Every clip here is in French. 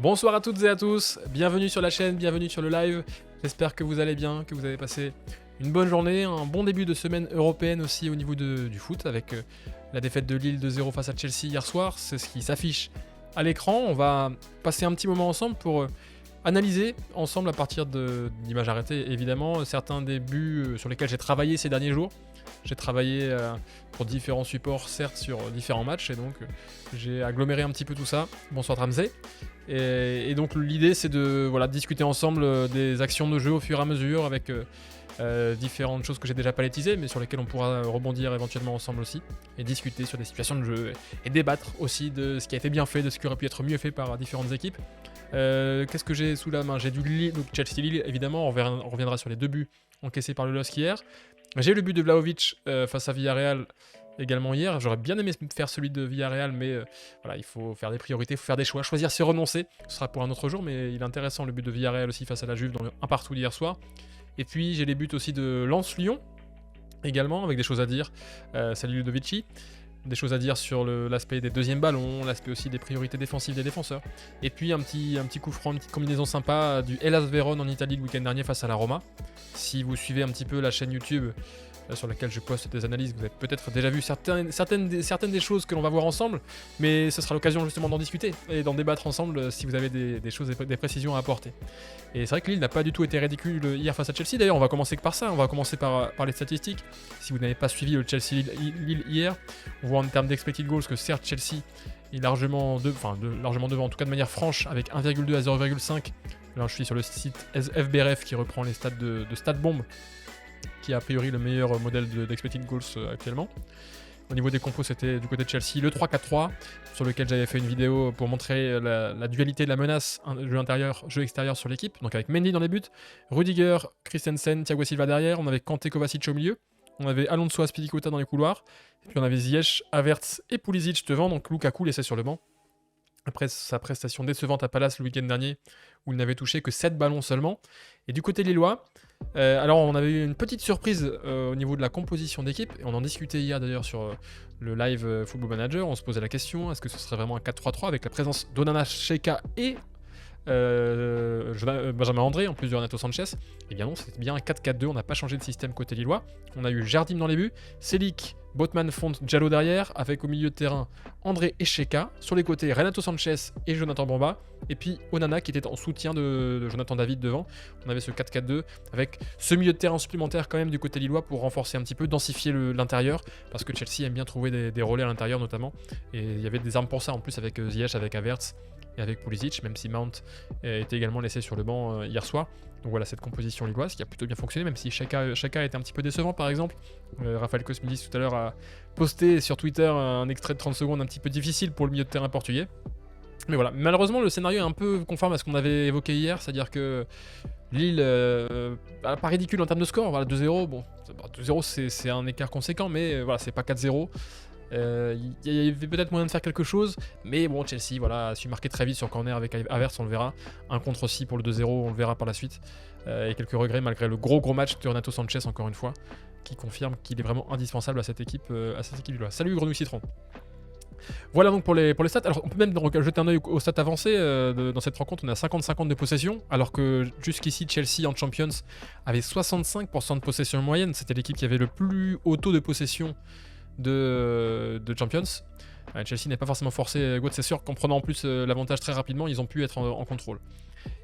Bonsoir à toutes et à tous, bienvenue sur la chaîne, bienvenue sur le live. J'espère que vous allez bien, que vous avez passé une bonne journée, un bon début de semaine européenne aussi au niveau du foot avec la défaite de Lille 2-0 face à Chelsea hier soir. C'est ce qui s'affiche à l'écran. On va passer un petit moment ensemble pour analyser ensemble à partir d'images arrêtées évidemment certains des buts sur lesquels j'ai travaillé ces derniers jours. J'ai travaillé pour différents supports, certes, sur différents matchs, et donc j'ai aggloméré un petit peu tout ça. Bonsoir Ramsey. Et donc l'idée, c'est de discuter ensemble des actions de jeu au fur et à mesure, avec différentes choses que j'ai déjà palettisées, mais sur lesquelles on pourra rebondir éventuellement ensemble aussi, et discuter sur des situations de jeu, et débattre aussi de ce qui a été bien fait, de ce qui aurait pu être mieux fait par différentes équipes. Qu'est-ce que j'ai sous la main? J'ai du Lille, donc Chelsea-Lille, évidemment, on reviendra sur les deux buts encaissés par le LOSC hier. J'ai le but de Vlahovic face à Villarreal également hier. J'aurais bien aimé faire celui de Villarreal, mais voilà, il faut faire des priorités, il faut faire des choix. Choisir, c'est renoncer. Ce sera pour un autre jour, mais il est intéressant le but de Villarreal aussi face à la Juve dans le 1 partout d'hier soir. Et puis j'ai les buts aussi de Lens-Lyon également, avec des choses à dire. Salut Ludovici. Des choses à dire sur l'aspect des deuxièmes ballons, l'aspect aussi des priorités défensives des défenseurs. Et puis un petit coup franc, une petite combinaison sympa du Hellas Vérone en Italie le week-end dernier face à la Roma. Si vous suivez un petit peu la chaîne YouTube sur laquelle je poste des analyses, vous avez peut-être déjà vu certaines des choses que l'on va voir ensemble, mais ce sera l'occasion justement d'en discuter et d'en débattre ensemble si vous avez des choses, des précisions à apporter. Et c'est vrai que Lille n'a pas du tout été ridicule hier face à Chelsea. D'ailleurs, on va commencer que par ça, on va commencer par les statistiques. Si vous n'avez pas suivi le Chelsea-Lille hier, on voit en termes d'expected goals que certes Chelsea est largement devant, en tout cas de manière franche, avec 1,2 à 0,5. Là, je suis sur le site FBRF qui reprend les stats de StatBomb, qui est a priori le meilleur modèle d'expected goals actuellement. Au niveau des compos, c'était du côté de Chelsea le 3-4-3, sur lequel j'avais fait une vidéo pour montrer la dualité de la menace, jeu intérieur, jeu extérieur sur l'équipe. Donc avec Mendy dans les buts, Rudiger, Christensen, Thiago Silva derrière, on avait Kanté, Kovacic au milieu, on avait Alonso, Azpilicueta dans les couloirs, et puis on avait Ziyech, Havertz et Pulisic devant, donc Lukaku laissé sur le banc. Après sa prestation décevante à Palace le week-end dernier, où il n'avait touché que 7 ballons seulement. Et du côté lillois, alors on avait eu une petite surprise au niveau de la composition d'équipe, et on en discutait hier d'ailleurs sur le live Football Manager. On se posait la question, est-ce que ce serait vraiment un 4-3-3 avec la présence d'Onana, Sheka et Benjamin André en plus de Renato Sanchez? Et bien non, c'était bien un 4-4-2, on n'a pas changé de système côté lillois. On a eu Jardim dans les buts, Selic, Botman, Font, Diallo derrière, avec au milieu de terrain André et Sheka, sur les côtés Renato Sanchez et Jonathan Bamba, et puis Onana qui était en soutien de Jonathan David devant. On avait ce 4-4-2 avec ce milieu de terrain supplémentaire quand même du côté lillois pour renforcer un petit peu, densifier l'intérieur, parce que Chelsea aime bien trouver des relais à l'intérieur notamment, et il y avait des armes pour ça en plus avec Ziyech, avec Havertz et avec Pulisic, même si Mount était également laissé sur le banc hier soir. Donc voilà cette composition lilloise qui a plutôt bien fonctionné, même si Sheka était un petit peu décevant par exemple. Raphaël Cosmidis tout à l'heure a posté sur Twitter un extrait de 30 secondes un petit peu difficile pour le milieu de terrain portugais. Mais voilà, malheureusement le scénario est un peu conforme à ce qu'on avait évoqué hier, c'est-à-dire que Lille, pas ridicule en termes de score, voilà 2-0, bon 2-0 c'est un écart conséquent, mais voilà c'est pas 4-0. Il y avait peut-être moyen de faire quelque chose, mais bon, Chelsea a su marquer très vite sur corner avec Havertz, on le verra. Un contre aussi pour le 2-0, on le verra par la suite. Et quelques regrets malgré le gros match de Renato Sanchez, encore une fois, qui confirme qu'il est vraiment indispensable à cette équipe-là. Salut Grenouille Citron. Voilà donc pour les stats. Alors on peut même jeter un œil aux stats avancées. Dans cette rencontre, on a 50-50 de possession, alors que jusqu'ici Chelsea en Champions avait 65% de possession moyenne. C'était l'équipe qui avait le plus haut taux de possession de Champions. Chelsea n'est pas forcément forcé, c'est sûr qu'en prenant en plus l'avantage très rapidement, ils ont pu être en contrôle.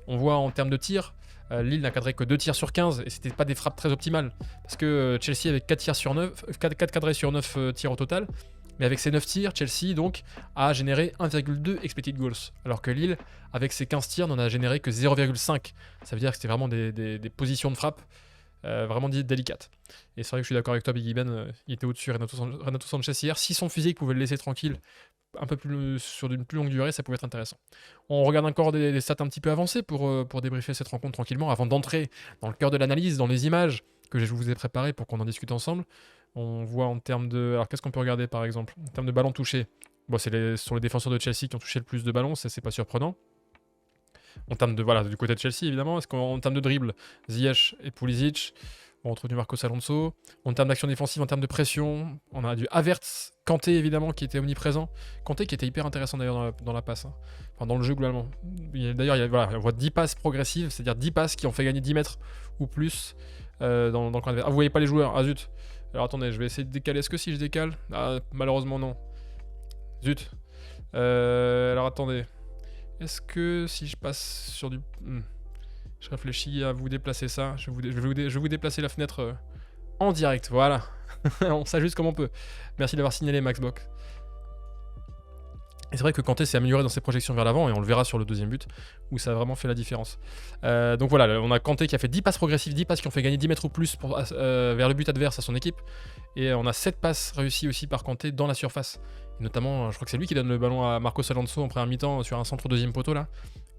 On voit en termes de tirs, Lille n'a cadré que 2 tirs sur 15 et c'était pas des frappes très optimales parce que Chelsea avait 4 cadrés sur 9 tirs au total, mais avec ces 9 tirs, Chelsea donc a généré 1,2 expected goals, alors que Lille, avec ses 15 tirs, n'en a généré que 0,5. Ça veut dire que c'était vraiment des positions de frappe vraiment délicate. Et c'est vrai que je suis d'accord avec toi, Biggie Ben, il était au-dessus Renato Sanchez hier. Si son physique pouvait le laisser tranquille un peu plus sur une plus longue durée, ça pouvait être intéressant. On regarde encore des stats un petit peu avancées pour débriefer cette rencontre tranquillement, avant d'entrer dans le cœur de l'analyse, dans les images que je vous ai préparées pour qu'on en discute ensemble. On voit en termes de... Alors qu'est-ce qu'on peut regarder par exemple? En termes de ballons touchés, bon, c'est sur les défenseurs de Chelsea qui ont touché le plus de ballons, ça c'est pas surprenant. En termes de, voilà, du côté de Chelsea, évidemment. Est-ce qu'en termes de dribble, Ziyech et Pulisic ont retenu Marcos Alonso. En termes d'action défensive, en termes de pression, on a du Havertz, Kanté évidemment qui était omniprésent. Kanté qui était hyper intéressant d'ailleurs dans la passe. Hein. Enfin, dans le jeu globalement. D'ailleurs, voilà, on voit 10 passes progressives, c'est-à-dire 10 passes qui ont fait gagner 10 mètres ou plus dans le camp adverse. Ah, vous voyez pas les joueurs, ah zut. Alors attendez, je vais essayer de décaler. Est-ce que si je décale? Ah, malheureusement non. Zut. Alors attendez. Est-ce que si je passe sur du... Je réfléchis à vous déplacer ça. Je vais vous déplacer la fenêtre en direct. Voilà. On s'ajuste comme on peut. Merci d'avoir signalé Maxbox. Et c'est vrai que Kanté s'est amélioré dans ses projections vers l'avant et on le verra sur le deuxième but où ça a vraiment fait la différence. Donc voilà, on a Kanté qui a fait 10 passes progressives, 10 passes qui ont fait gagner 10 mètres ou plus vers le but adverse à son équipe. Et on a 7 passes réussies aussi par Kanté dans la surface. Et notamment, je crois que c'est lui qui donne le ballon à Marcos Alonso en première mi-temps sur un centre deuxième poteau là,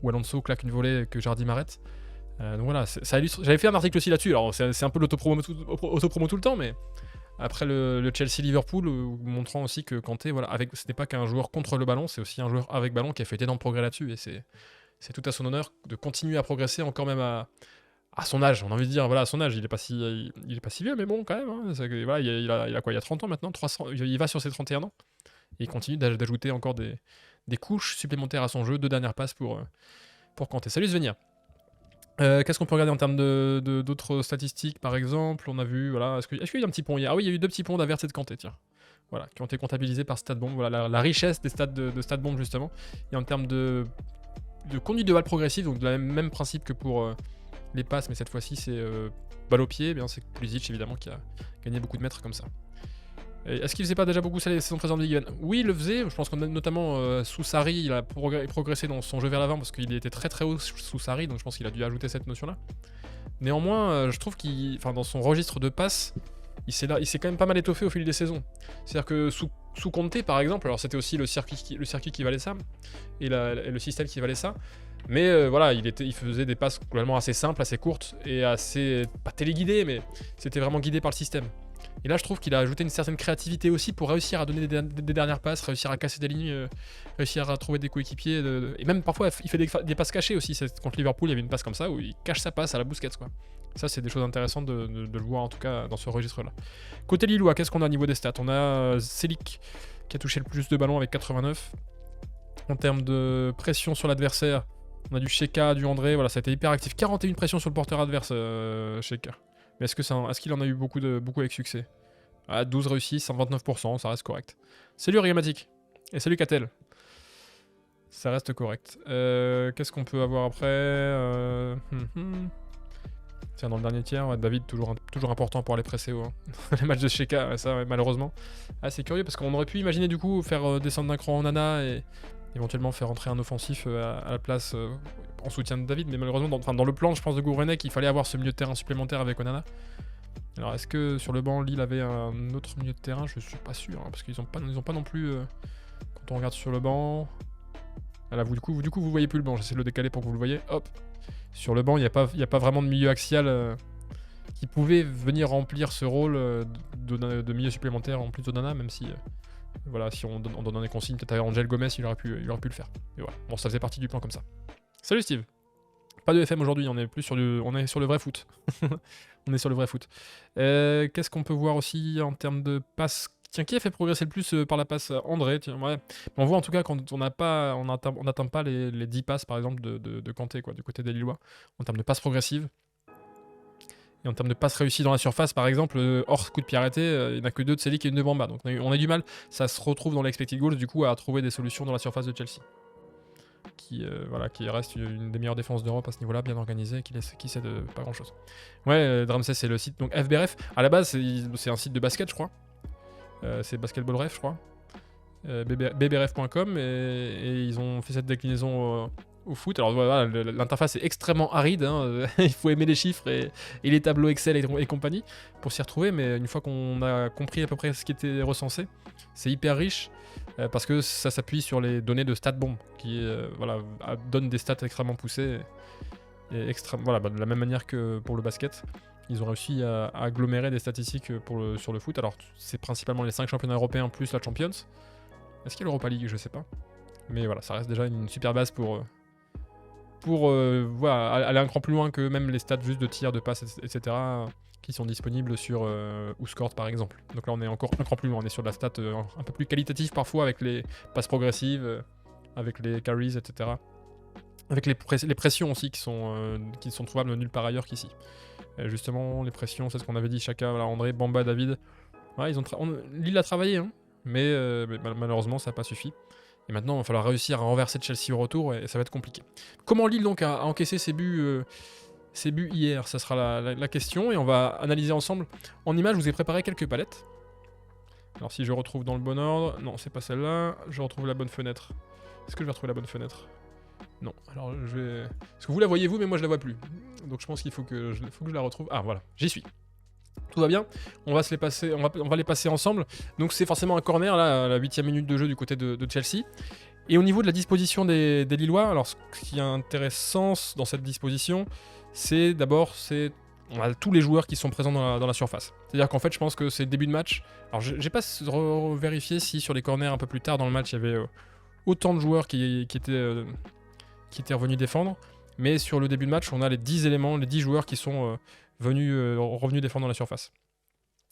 où Alonso claque une volée que Jardim arrête. Donc voilà, ça illustre. J'avais fait un article aussi là-dessus, alors c'est un peu l'autopromo tout le temps, mais après le Chelsea-Liverpool, montrant aussi que Kanté, voilà, ce n'est pas qu'un joueur contre le ballon, c'est aussi un joueur avec ballon qui a fait d'énormes progrès là-dessus, et c'est tout à son honneur de continuer à progresser encore même à son âge. On a envie de dire, voilà, à son âge, il est pas si vieux, mais bon, quand même. Hein, voilà, il a quoi, il a 30 ans maintenant, 300, il va sur ses 31 ans, et il continue d'ajouter encore des couches supplémentaires à son jeu, 2 dernières passes pour Kanté. Salut Svenir. Qu'est-ce qu'on peut regarder en termes d'autres statistiques, par exemple? On a vu, voilà, est-ce qu'il y a eu un petit pont hier? Ah oui, il y a eu 2 petits ponts d'Havertz et de Kanté, tiens. Voilà, qui ont été comptabilisés par StatBomb. Voilà, la richesse des stats de StatBomb, justement. Et en termes de conduite de balle progressive, donc de la même principe que pour les passes, mais cette fois-ci, c'est balle au pied. Eh bien, c'est Pulisic, évidemment, qui a gagné beaucoup de mètres comme ça. Est-ce qu'il faisait pas déjà beaucoup ça les saisons précédentes de Ligue 1? Oui, il le faisait. Je pense qu'on a notamment sous Sarri, il a progressé dans son jeu vers l'avant parce qu'il était très très haut sous Sarri, donc je pense qu'il a dû ajouter cette notion-là. Néanmoins, je trouve dans son registre de passes, il s'est quand même pas mal étoffé au fil des saisons. C'est-à-dire que sous Conte, par exemple, alors c'était aussi le circuit qui valait ça et le système qui valait ça. Mais voilà, il faisait des passes globalement assez simples, assez courtes et assez pas téléguidées, mais c'était vraiment guidé par le système. Et là, je trouve qu'il a ajouté une certaine créativité aussi pour réussir à donner des dernières passes, réussir à casser des lignes, réussir à trouver des coéquipiers. Et même parfois, il fait des passes cachées aussi. Contre Liverpool, il y avait une passe comme ça où il cache sa passe à la Busquets, quoi. Ça, c'est des choses intéressantes de le voir, en tout cas, dans ce registre-là. Côté Lillois, qu'est-ce qu'on a au niveau des stats? On a Selic qui a touché le plus de ballons avec 89. En termes de pression sur l'adversaire, on a du Sheka, du André. Voilà, ça a été hyper actif. 41 pressions sur le porteur adverse, Sheka. Mais est-ce qu'il en a eu beaucoup avec succès? 12 réussis, 129%, ça reste correct. Salut Riamatic. Et salut Catel. Ça reste correct. Qu'est-ce qu'on peut avoir après? Tiens, dans le dernier tiers, David, toujours important pour aller presser haut. Hein. Les matchs de Sheka, ça, ouais, malheureusement. Ah, c'est curieux parce qu'on aurait pu imaginer du coup faire descendre d'un cran Onana et éventuellement faire entrer un offensif à la place en soutien de David, mais malheureusement dans le plan je pense de Gourvenec il fallait avoir ce milieu de terrain supplémentaire avec Onana. Alors est-ce que sur le banc Lille avait un autre milieu de terrain? Je suis pas sûr, hein, parce qu'ils ont pas non plus quand on regarde sur le banc. Là, du coup vous voyez plus le banc, j'essaie de le décaler pour que vous le voyez. Hop. Sur le banc il n'y a pas vraiment de milieu axial qui pouvait venir remplir ce rôle de milieu supplémentaire en plus d'Onana, même si voilà, si on donne des consignes, peut-être à Angel Gomez, il aurait pu le faire. Et voilà. Bon, ça faisait partie du plan comme ça. Salut Steve. Pas de FM aujourd'hui, on est sur le vrai foot. On est sur le vrai foot. Qu'est-ce qu'on peut voir aussi en termes de passes? Tiens, qui a fait progresser le plus par la passe? André, tiens, ouais. On voit en tout cas quand on n'atteint pas les 10 passes par exemple de Kanté, quoi, du côté des Lillois, en termes de passes progressives. Et en termes de passes réussies dans la surface, par exemple, hors coup de pied arrêté, il n'y en a que 2 de Selic et une de Bamba. Donc on a du mal, ça se retrouve dans l'expected goals, du coup, à trouver des solutions dans la surface de Chelsea. Qui reste une des meilleures défenses d'Europe à ce niveau-là, bien organisée, qui cède pas grand-chose. Ouais, Dramsey, c'est le site, donc FBRF. À la base, c'est un site de basket, je crois. C'est Basketball Ref, je crois. bbrf.com, et ils ont fait cette déclinaison au foot. Alors voilà, l'interface est extrêmement aride, hein. Il faut aimer les chiffres et les tableaux Excel et compagnie pour s'y retrouver, mais une fois qu'on a compris à peu près ce qui était recensé, c'est hyper riche parce que ça s'appuie sur les données de StatBomb qui donnent des stats extrêmement poussées et de la même manière que pour le basket. Ils ont réussi à agglomérer des statistiques sur le foot. Alors c'est principalement les 5 championnats européens plus la Champions. Est-ce qu'il y a l'Europa League? Je sais pas. Mais voilà, ça reste déjà une super base pour pour voilà, aller un cran plus loin que même les stats juste de tir, de passe, etc. qui sont disponibles sur Ouskort par exemple. Donc là on est encore un cran plus loin, on est sur de la stat un peu plus qualitative parfois avec les passes progressives, avec les carries, etc. Avec les pressions aussi qui sont trouvables nulle part ailleurs qu'ici. Justement, les pressions, c'est ce qu'on avait dit, chacun, voilà, André, Bamba, David. Ouais, Lille a travaillé, hein, mais malheureusement ça n'a pas suffi. Et maintenant, il va falloir réussir à renverser Chelsea au retour et ça va être compliqué. Comment Lille donc a encaissé ses buts hier? Ça sera la question et on va analyser ensemble. En image, je vous ai préparé quelques palettes. Alors si je retrouve dans le bon ordre, non, c'est pas celle-là. Je retrouve la bonne fenêtre. Est-ce que je vais retrouver la bonne fenêtre? Non, alors je vais... Parce que vous la voyez vous, mais moi je la vois plus. Donc je pense qu'il faut que je la retrouve. Ah voilà, j'y suis. Tout va bien. On va les passer ensemble. Donc c'est forcément un corner là, à la 8ème minute de jeu du côté de Chelsea. Et au niveau de la disposition des Lillois, alors ce qui est intéressant dans cette disposition, c'est d'abord on a tous les joueurs qui sont présents dans la surface. C'est-à-dire qu'en fait, je pense que c'est le début de match. Alors j'ai pas vérifié si sur les corners un peu plus tard dans le match, il y avait autant de joueurs qui étaient revenus défendre. Mais sur le début de match, on a les 10 éléments, les 10 joueurs qui sont revenus défendre dans la surface.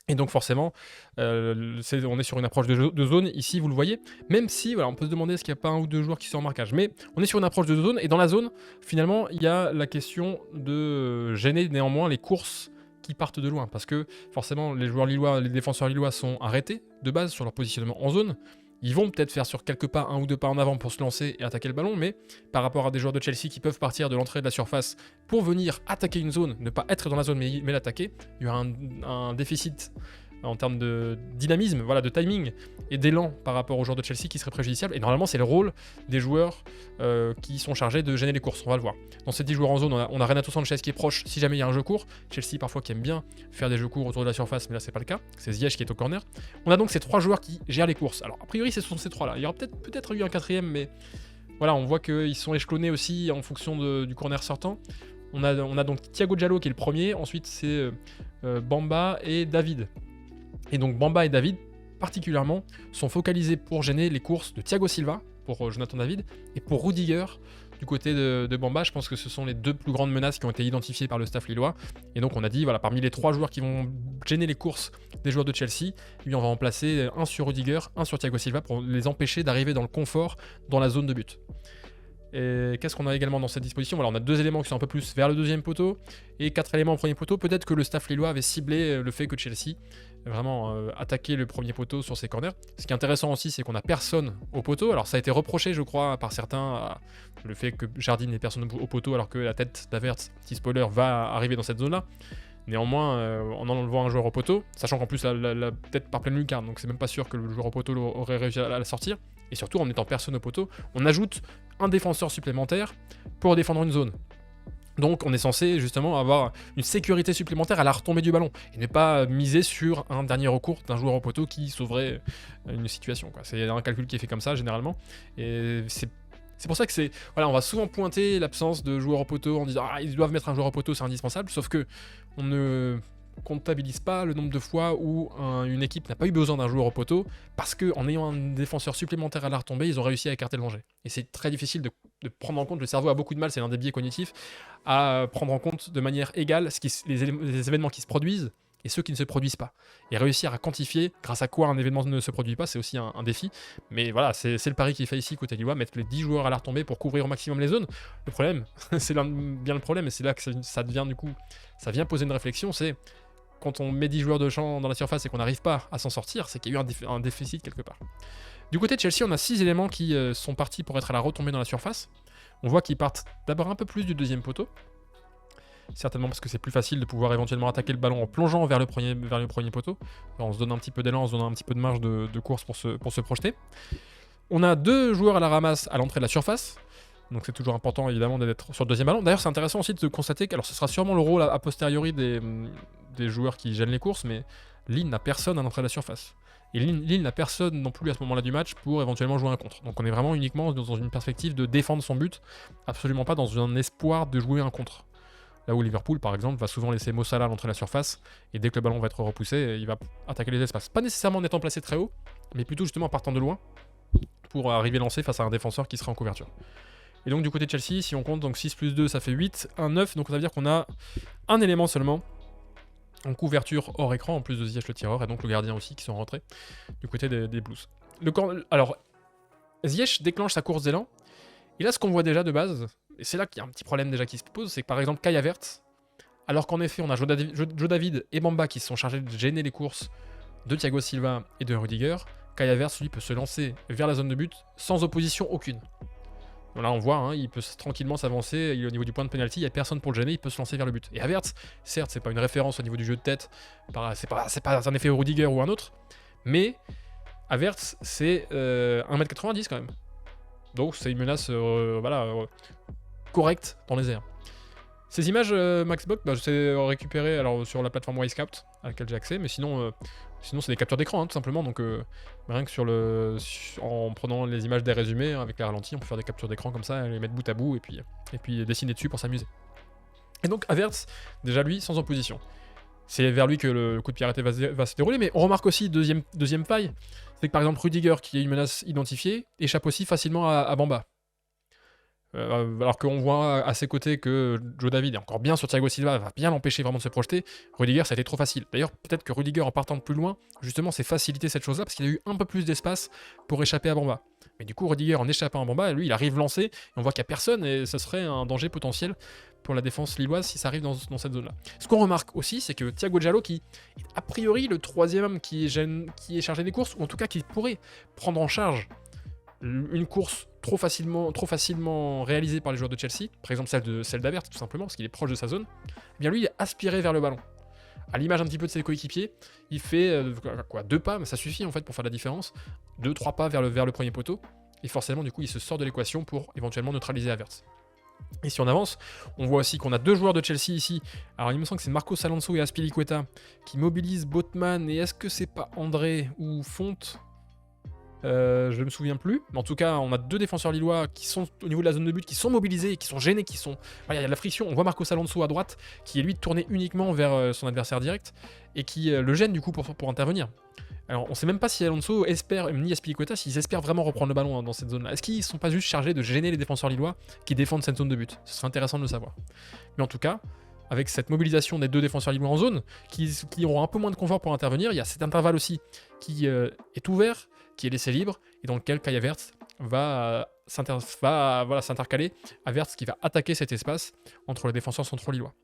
Et donc forcément, on est sur une approche de zone, ici vous le voyez, même si voilà, on peut se demander est-ce qu'il n'y a pas un ou deux joueurs qui sont en marquage, mais on est sur une approche de zone, et dans la zone, finalement, il y a la question de gêner néanmoins les courses qui partent de loin, parce que forcément, les joueurs lillois, les défenseurs lillois sont arrêtés de base sur leur positionnement en zone. Ils vont peut-être faire sur quelques pas, un ou deux pas en avant pour se lancer et attaquer le ballon, mais par rapport à des joueurs de Chelsea qui peuvent partir de l'entrée de la surface pour venir attaquer une zone, ne pas être dans la zone mais l'attaquer, il y aura un déficit en termes de dynamisme, voilà, de timing et d'élan par rapport aux joueurs de Chelsea qui serait préjudiciable. Et normalement, c'est le rôle des joueurs qui sont chargés de gêner les courses. On va le voir. Dans ces 10 joueurs en zone, on a Renato Sanchez qui est proche si jamais il y a un jeu court. Chelsea parfois qui aime bien faire des jeux courts autour de la surface, mais là c'est pas le cas. C'est Ziyech qui est au corner. On a donc ces 3 joueurs qui gèrent les courses. Alors a priori, ce sont ces 3 là. Il y aura peut-être eu un 4ème, mais voilà, on voit qu'ils sont échelonnés aussi en fonction du corner sortant. On a donc Thiago Diallo qui est le premier. Ensuite c'est Bamba et David. Et donc Bamba et David, particulièrement, sont focalisés pour gêner les courses de Thiago Silva, pour Jonathan David, et pour Rudiger, du côté de Bamba. Je pense que ce sont les 2 plus grandes menaces qui ont été identifiées par le staff lillois. Et donc on a dit, voilà, parmi les 3 joueurs qui vont gêner les courses des joueurs de Chelsea, lui on va en placer un sur Rudiger, un sur Thiago Silva, pour les empêcher d'arriver dans le confort, dans la zone de but. Et qu'est-ce qu'on a également dans cette disposition? Voilà, on a 2 éléments qui sont un peu plus vers le 2e poteau et 4 éléments au 1er poteau. Peut-être que le staff lillois avait ciblé le fait que Chelsea vraiment attaquer le 1er poteau sur ses corners. Ce qui est intéressant aussi, c'est qu'on a personne au poteau. Alors ça a été reproché, je crois, par certains, le fait que Jardim n'ait personne au poteau alors que la tête d'Havertz, petit spoiler, va arriver dans cette zone-là. Néanmoins, en enlevant un joueur au poteau, sachant qu'en plus la tête par pleine lucarne, donc c'est même pas sûr que le joueur au poteau aurait réussi à la sortir. Et surtout, en étant personne au poteau, on ajoute un défenseur supplémentaire pour défendre une zone. Donc on est censé justement avoir une sécurité supplémentaire à la retombée du ballon et ne pas miser sur un dernier recours d'un joueur au poteau qui sauverait une situation, quoi. C'est un calcul qui est fait comme ça généralement. Et c'est pour ça que voilà, on va souvent pointer l'absence de joueurs au poteau en disant ah, ils doivent mettre un joueur au poteau, c'est indispensable, sauf que on ne comptabilise pas le nombre de fois où une équipe n'a pas eu besoin d'un joueur au poteau parce qu'en ayant un défenseur supplémentaire à la retombée, ils ont réussi à écarter le danger. Et c'est très difficile de prendre en compte, le cerveau a beaucoup de mal, c'est l'un des biais cognitifs, à prendre en compte de manière égale les événements qui se produisent et ceux qui ne se produisent pas. Et réussir à quantifier grâce à quoi un événement ne se produit pas, c'est aussi un défi. Mais voilà, c'est le pari qu'il fait ici côté lillois, mettre les 10 joueurs à la retombée pour couvrir au maximum les zones. Le problème, c'est bien le problème, et c'est là que ça devient du coup, ça vient poser une réflexion, c'est quand on met 10 joueurs de champ dans la surface et qu'on n'arrive pas à s'en sortir, c'est qu'il y a eu un déficit quelque part. Du côté de Chelsea, on a 6 éléments qui sont partis pour être à la retombée dans la surface. On voit qu'ils partent d'abord un peu plus du 2e poteau. Certainement parce que c'est plus facile de pouvoir éventuellement attaquer le ballon en plongeant vers le premier poteau. Alors on se donne un petit peu d'élan, on se donne un petit peu de marge de course pour se projeter. On a 2 joueurs à la ramasse à l'entrée de la surface. Donc c'est toujours important évidemment d'être sur le 2e ballon. D'ailleurs c'est intéressant aussi de constater que, alors ce sera sûrement le rôle a posteriori des joueurs qui gênent les courses, mais Lille n'a personne à l'entrée de la surface. Et Lille n'a personne non plus à ce moment-là du match pour éventuellement jouer un contre. Donc on est vraiment uniquement dans une perspective de défendre son but, absolument pas dans un espoir de jouer un contre. Là où Liverpool, par exemple, va souvent laisser Mo Salah à l'entrée de la surface, et dès que le ballon va être repoussé, il va attaquer les espaces. Pas nécessairement en étant placé très haut, mais plutôt justement en partant de loin, pour arriver lancé face à un défenseur qui sera en couverture. Et donc du côté de Chelsea, si on compte donc 6 plus 2, ça fait 8, 1, 9. Donc ça veut dire qu'on a un élément seulement en couverture hors écran, en plus de Ziyech le tireur, et donc le gardien aussi qui sont rentrés du côté des Blues. Alors, Ziyech déclenche sa course d'élan, et là ce qu'on voit déjà de base, et c'est là qu'il y a un petit problème déjà qui se pose, c'est que par exemple Kai Havertz, alors qu'en effet on a Joe David et Bamba qui se sont chargés de gêner les courses de Thiago Silva et de Rudiger, Kai Havertz lui peut se lancer vers la zone de but sans opposition aucune. Donc là on voit, hein, il peut tranquillement s'avancer, il est au niveau du point de pénalty, il n'y a personne pour le gêner, il peut se lancer vers le but. Et Havertz, certes c'est pas une référence au niveau du jeu de tête, c'est pas un effet Rudiger ou un autre, mais Havertz c'est 1m90 quand même. Donc c'est une menace correcte dans les airs. Ces images, Maxbox, je sais récupérer alors, sur la plateforme Wisecout à laquelle j'ai accès, mais sinon c'est des captures d'écran, hein, tout simplement. Donc rien que en prenant les images des résumés avec les ralentis, on peut faire des captures d'écran comme ça, les mettre bout à bout et puis dessiner dessus pour s'amuser. Et donc Havertz, déjà lui, sans opposition. C'est vers lui que le coup de pied arrêté va se dérouler, mais on remarque aussi, deuxième faille, c'est que par exemple Rudiger, qui est une menace identifiée, échappe aussi facilement à Bamba. Alors qu'on voit à ses côtés que Joe David est encore bien sur Thiago Silva, va bien l'empêcher vraiment de se projeter. Rudiger, ça a été trop facile. D'ailleurs, peut-être que Rudiger, en partant de plus loin, justement, c'est facilité cette chose-là parce qu'il a eu un peu plus d'espace pour échapper à Bamba. Mais du coup, Rudiger, en échappant à Bamba, lui, il arrive lancé, et on voit qu'il n'y a personne, et ça serait un danger potentiel pour la défense lilloise si ça arrive dans cette zone-là. Ce qu'on remarque aussi, c'est que Thiago Diallo, qui est a priori le troisième homme qui est chargé des courses, ou en tout cas qui pourrait prendre en charge une course trop facilement réalisée par les joueurs de Chelsea, par exemple celle d'Havertz tout simplement, parce qu'il est proche de sa zone, eh bien lui il est aspiré vers le ballon. À l'image un petit peu de ses coéquipiers, il fait 2 pas, mais ça suffit en fait pour faire la différence, 2-3 pas vers le premier poteau, et forcément du coup il se sort de l'équation pour éventuellement neutraliser Havertz. Et si on avance, on voit aussi qu'on a 2 joueurs de Chelsea ici. Alors il me semble que c'est Marcos Alonso et Azpilicueta qui mobilisent Botman, et est-ce que c'est pas André ou Fonte ? Je me souviens plus, mais en tout cas on a 2 défenseurs lillois qui sont au niveau de la zone de but, qui sont mobilisés, qui sont gênés, il y a de la friction. On voit Marcos Alonso à droite qui est lui tourné uniquement vers son adversaire direct et qui le gêne du coup pour intervenir. Alors on sait même pas si Alonso espère, ni Azpilicueta, s'ils espèrent vraiment reprendre le ballon dans cette zone là. Est-ce qu'ils sont pas juste chargés de gêner les défenseurs lillois qui défendent cette zone de but? Ce serait intéressant de le savoir. Mais en tout cas, avec cette mobilisation des 2 défenseurs lillois en zone, qui auront un peu moins de confort pour intervenir, il y a cet intervalle aussi qui est ouvert, qui est laissé libre, et dans lequel Kai Havertz va s'intercaler. Havertz qui va attaquer cet espace entre les défenseurs centraux lillois.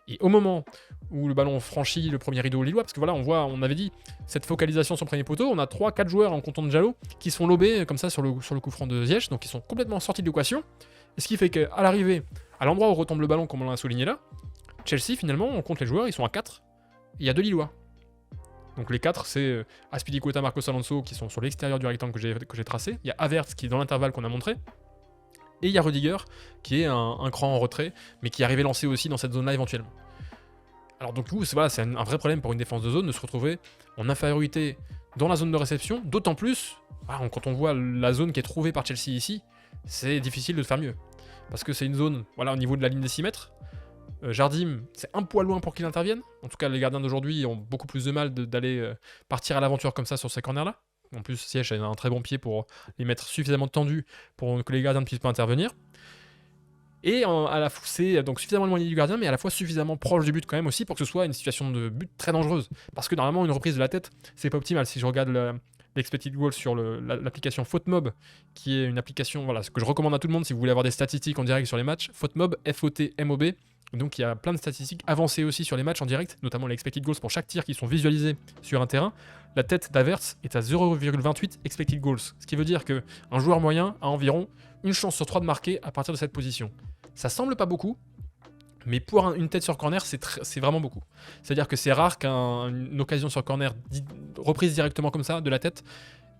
Et au moment où le ballon franchit le premier rideau lillois, parce que voilà, on avait dit cette focalisation sur le premier poteau, on a 3-4 joueurs en comptant de Diallo qui sont lobés comme ça sur le coup franc de Ziyech, donc ils sont complètement sortis de l'équation. Et ce qui fait qu'à l'arrivée, à l'endroit où retombe le ballon, comme on l'a souligné là, Chelsea finalement, on compte les joueurs, ils sont à 4, et il y a 2 lillois. Donc les 4, c'est Azpilicueta, Marcos Alonso qui sont sur l'extérieur du rectangle que j'ai tracé. Il y a Havertz qui est dans l'intervalle qu'on a montré. Et il y a Rudiger qui est un cran en retrait, mais qui est arrivé lancé aussi dans cette zone-là éventuellement. Alors donc c'est un vrai problème pour une défense de zone de se retrouver en infériorité dans la zone de réception. D'autant plus, quand on voit la zone qui est trouvée par Chelsea ici, c'est difficile de faire mieux. Parce que c'est une zone au niveau de la ligne des 6 mètres. Jardim, c'est un poil loin pour qu'il intervienne. En tout cas, les gardiens d'aujourd'hui ont beaucoup plus de mal d'aller partir à l'aventure comme ça sur ces corners-là. En plus, Ziyech a un très bon pied pour les mettre suffisamment tendus pour que les gardiens ne puissent pas intervenir. Et c'est donc suffisamment éloigné du gardien, mais à la fois suffisamment proche du but quand même aussi pour que ce soit une situation de but très dangereuse. Parce que normalement, une reprise de la tête, c'est pas optimal. Si je regarde l'expected goal sur l'application FootMob, qui est une application ce que je recommande à tout le monde si vous voulez avoir des statistiques en direct sur les matchs, FootMob, F-O-T-M-O-B. Donc il y a plein de statistiques avancées aussi sur les matchs en direct, notamment les expected goals pour chaque tir qui sont visualisés sur un terrain. La tête d'Havertz est à 0,28 expected goals, ce qui veut dire qu'un joueur moyen a environ une chance sur 3 de marquer à partir de cette position. Ça semble pas beaucoup, mais pour une tête sur corner, c'est vraiment beaucoup. C'est-à-dire que c'est rare qu'une occasion sur corner reprise directement comme ça, de la tête,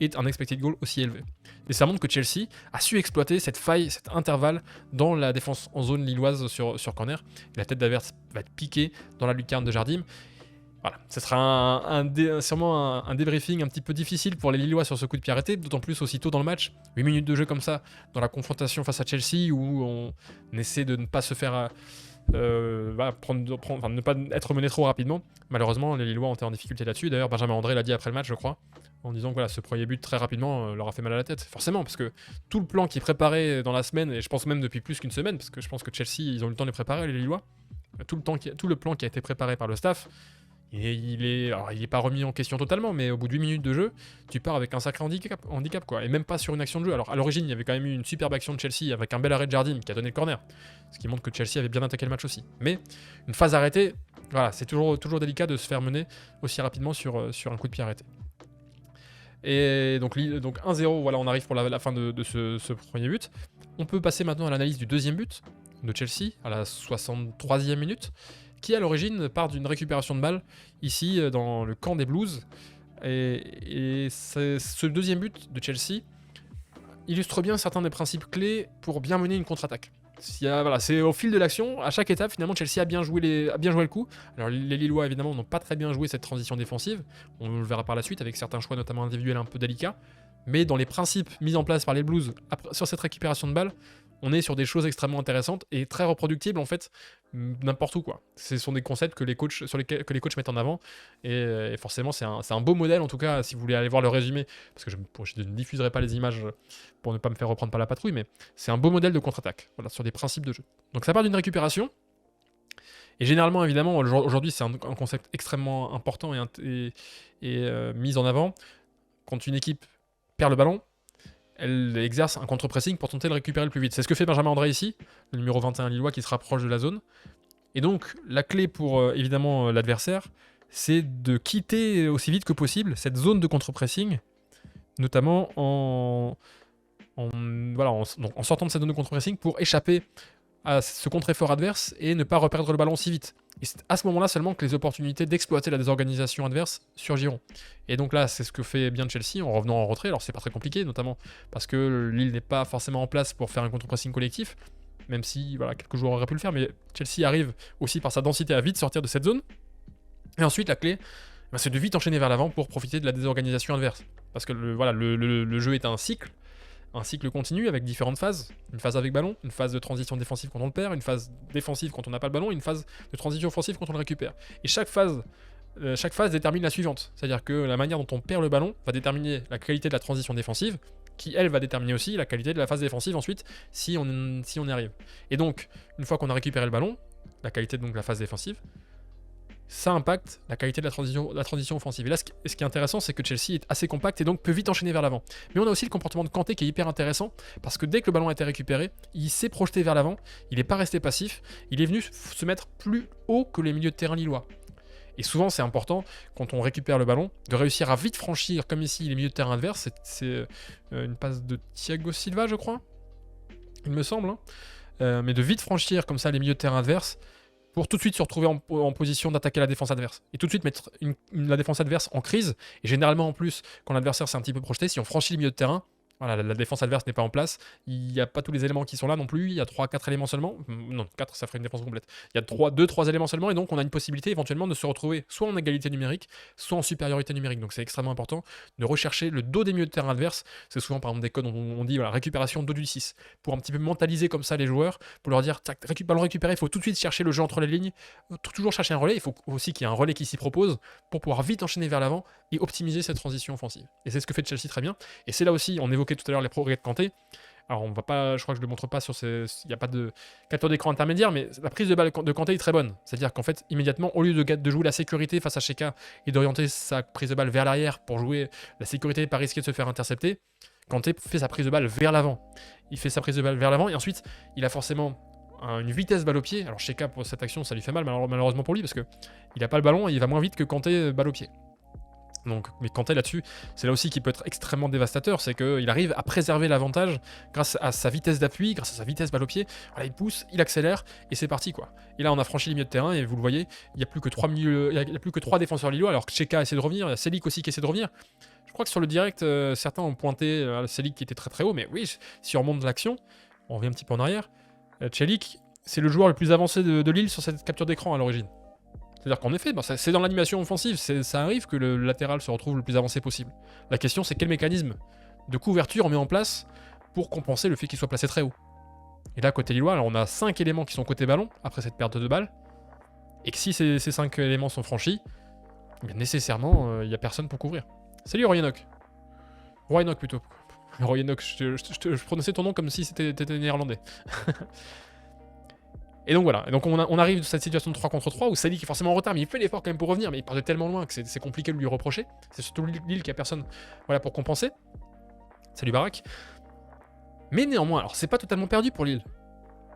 ait un expected goal aussi élevé. Et ça montre que Chelsea a su exploiter cette faille, cet intervalle dans la défense en zone lilloise sur corner. Et la tête d'Havertz va être piquée dans la lucarne de Jardim. Voilà, ce sera sûrement un débriefing un petit peu difficile pour les Lillois sur ce coup de pied arrêté, d'autant plus aussitôt dans le match. 8 minutes de jeu comme ça, dans la confrontation face à Chelsea, où on essaie de ne pas se faire ne pas être mené trop rapidement. Malheureusement, les Lillois ont été en difficulté là-dessus. D'ailleurs, Benjamin André l'a dit après le match, je crois, en disant que voilà, ce premier but très rapidement leur a fait mal à la tête. Forcément, parce que tout le plan qui est préparé dans la semaine, et je pense même depuis plus qu'une semaine, parce que je pense que Chelsea, ils ont eu le temps de les préparer, les Lillois, tout le plan qui a été préparé par le staff, il est pas remis en question totalement, mais au bout de 8 minutes de jeu, tu pars avec un sacré handicap quoi, et même pas sur une action de jeu. Alors à l'origine, il y avait quand même eu une superbe action de Chelsea avec un bel arrêt de Jardim qui a donné le corner, ce qui montre que Chelsea avait bien attaqué le match aussi. Mais une phase arrêtée, voilà, c'est toujours délicat de se faire mener aussi rapidement sur un coup de pied arrêté. Et donc 1-0, voilà, on arrive pour la fin de ce premier but. On peut passer maintenant à l'analyse du deuxième but de Chelsea à la 63e minute, qui à l'origine part d'une récupération de balle ici dans le camp des Blues. Et ce deuxième but de Chelsea illustre bien certains des principes clés pour bien mener une contre-attaque. C'est au fil de l'action, à chaque étape, finalement, Chelsea a bien joué le coup. Alors les Lillois, évidemment, n'ont pas très bien joué cette transition défensive. On le verra par la suite, avec certains choix, notamment individuels, un peu délicats. Mais dans les principes mis en place par les Blues sur cette récupération de balle, on est sur des choses extrêmement intéressantes et très reproductibles en fait, n'importe où quoi. Ce sont des concepts que les coachs mettent en avant et forcément c'est un beau modèle en tout cas si vous voulez aller voir le résumé, parce que je ne diffuserai pas les images pour ne pas me faire reprendre par la patrouille, mais c'est un beau modèle de contre-attaque, voilà, sur des principes de jeu. Donc ça part d'une récupération. Et généralement, évidemment, aujourd'hui, c'est un concept extrêmement important et mis en avant. Quand une équipe perd le ballon, elle exerce un contre-pressing pour tenter de le récupérer le plus vite. C'est ce que fait Benjamin André ici, le numéro 21 lillois qui se rapproche de la zone. Et donc, la clé pour évidemment l'adversaire, c'est de quitter aussi vite que possible cette zone de contre-pressing, notamment en sortant de cette zone de contre-pressing pour échapper à ce contre-effort adverse et ne pas reperdre le ballon si vite. Et c'est à ce moment-là seulement que les opportunités d'exploiter la désorganisation adverse surgiront. Et donc là, c'est ce que fait bien Chelsea en revenant en retrait. Alors c'est pas très compliqué, notamment parce que Lille n'est pas forcément en place pour faire un contre-pressing collectif, même si voilà, quelques joueurs auraient pu le faire, mais Chelsea arrive aussi par sa densité à vite sortir de cette zone. Et ensuite, la clé, c'est de vite enchaîner vers l'avant pour profiter de la désorganisation adverse. Parce que le jeu est un cycle continu avec différentes phases. Une phase avec ballon, une phase de transition défensive quand on le perd, une phase défensive quand on n'a pas le ballon, et une phase de transition offensive quand on le récupère. Et chaque phase détermine la suivante. C'est-à-dire que la manière dont on perd le ballon va déterminer la qualité de la transition défensive, qui elle va déterminer aussi la qualité de la phase défensive ensuite, si on y arrive. Et donc, une fois qu'on a récupéré le ballon, la qualité de la phase défensive, ça impacte la qualité de la transition offensive. Et là, ce qui est intéressant, c'est que Chelsea est assez compact et donc peut vite enchaîner vers l'avant. Mais on a aussi le comportement de Kanté qui est hyper intéressant, parce que dès que le ballon a été récupéré, il s'est projeté vers l'avant, il n'est pas resté passif, il est venu se mettre plus haut que les milieux de terrain lillois. Et souvent, c'est important, quand on récupère le ballon, de réussir à vite franchir, comme ici, les milieux de terrain adverses. C'est une passe de Thiago Silva, je crois, il me semble. Mais de vite franchir comme ça les milieux de terrain adverses, pour tout de suite se retrouver en position d'attaquer la défense adverse. Et tout de suite mettre la défense adverse en crise. Et généralement, en plus, quand l'adversaire s'est un petit peu projeté, si on franchit les milieux de terrain, voilà, la défense adverse n'est pas en place. Il n'y a pas tous les éléments qui sont là non plus. Il y a 3-4 éléments seulement. Non, 4, ça ferait une défense complète. Il y a 2-3 éléments seulement. Et donc, on a une possibilité éventuellement de se retrouver soit en égalité numérique, soit en supériorité numérique. Donc, c'est extrêmement important de rechercher le dos des milieux de terrain adverse. C'est souvent, par exemple, des codes où on dit voilà, récupération dos du 6. Pour un petit peu mentaliser comme ça les joueurs, pour leur dire ballon récupéré, il faut tout de suite chercher le jeu entre les lignes. Toujours chercher un relais. Il faut aussi qu'il y ait un relais qui s'y propose pour pouvoir vite enchaîner vers l'avant et optimiser cette transition offensive. Et c'est ce que fait Chelsea très bien. Et c'est là aussi, on évoquait tout à l'heure les progrès de Kanté. Alors on va pas, je crois que je le montre pas sur il n'y a pas de capture d'écran intermédiaire, mais la prise de balle de Kanté est très bonne. C'est-à-dire qu'en fait, immédiatement, au lieu de jouer la sécurité face à Cheka et d'orienter sa prise de balle vers l'arrière pour jouer la sécurité et pas risquer de se faire intercepter, Kanté fait sa prise de balle vers l'avant. Il fait sa prise de balle vers l'avant et ensuite, il a forcément une vitesse balle au pied. Alors Cheka, pour cette action, ça lui fait mal malheureusement pour lui parce que il a pas le ballon et il va moins vite que Kanté balle au pied. Donc, mais Kanté là-dessus, c'est là aussi qu'il peut être extrêmement dévastateur, c'est qu'il arrive à préserver l'avantage grâce à sa vitesse d'appui, grâce à sa vitesse balle au pied. Voilà, il pousse, il accélère et c'est parti quoi. Et là, on a franchi les milieux de terrain et vous le voyez, il n'y a plus que 3 défenseurs lillois, alors que Cheka essaie de revenir, il y a Selic aussi qui essaie de revenir. Je crois que sur le direct, certains ont pointé Selic qui était très très haut, mais oui, si on remonte l'action, on revient un petit peu en arrière. Selic, c'est le joueur le plus avancé de Lille sur cette capture d'écran à l'origine. C'est-à-dire qu'en effet, c'est dans l'animation offensive, ça arrive que le latéral se retrouve le plus avancé possible. La question, c'est quel mécanisme de couverture on met en place pour compenser le fait qu'il soit placé très haut. Et là, côté Lillois, alors on a 5 éléments qui sont côté ballon, après cette perte de balles. Et que si ces 5 éléments sont franchis, bien nécessairement, il n'y a personne pour couvrir. Salut Royenok. Royenok plutôt. Royenok, je prononçais ton nom comme si t'étais néerlandais. Et donc voilà, et donc on arrive dans cette situation de 3 contre 3 où Sali qui est forcément en retard, mais il fait l'effort quand même pour revenir, mais il part de tellement loin que c'est compliqué de lui reprocher. C'est surtout Lille qui a personne voilà, pour compenser. Salut Barak. Mais néanmoins, alors c'est pas totalement perdu pour Lille.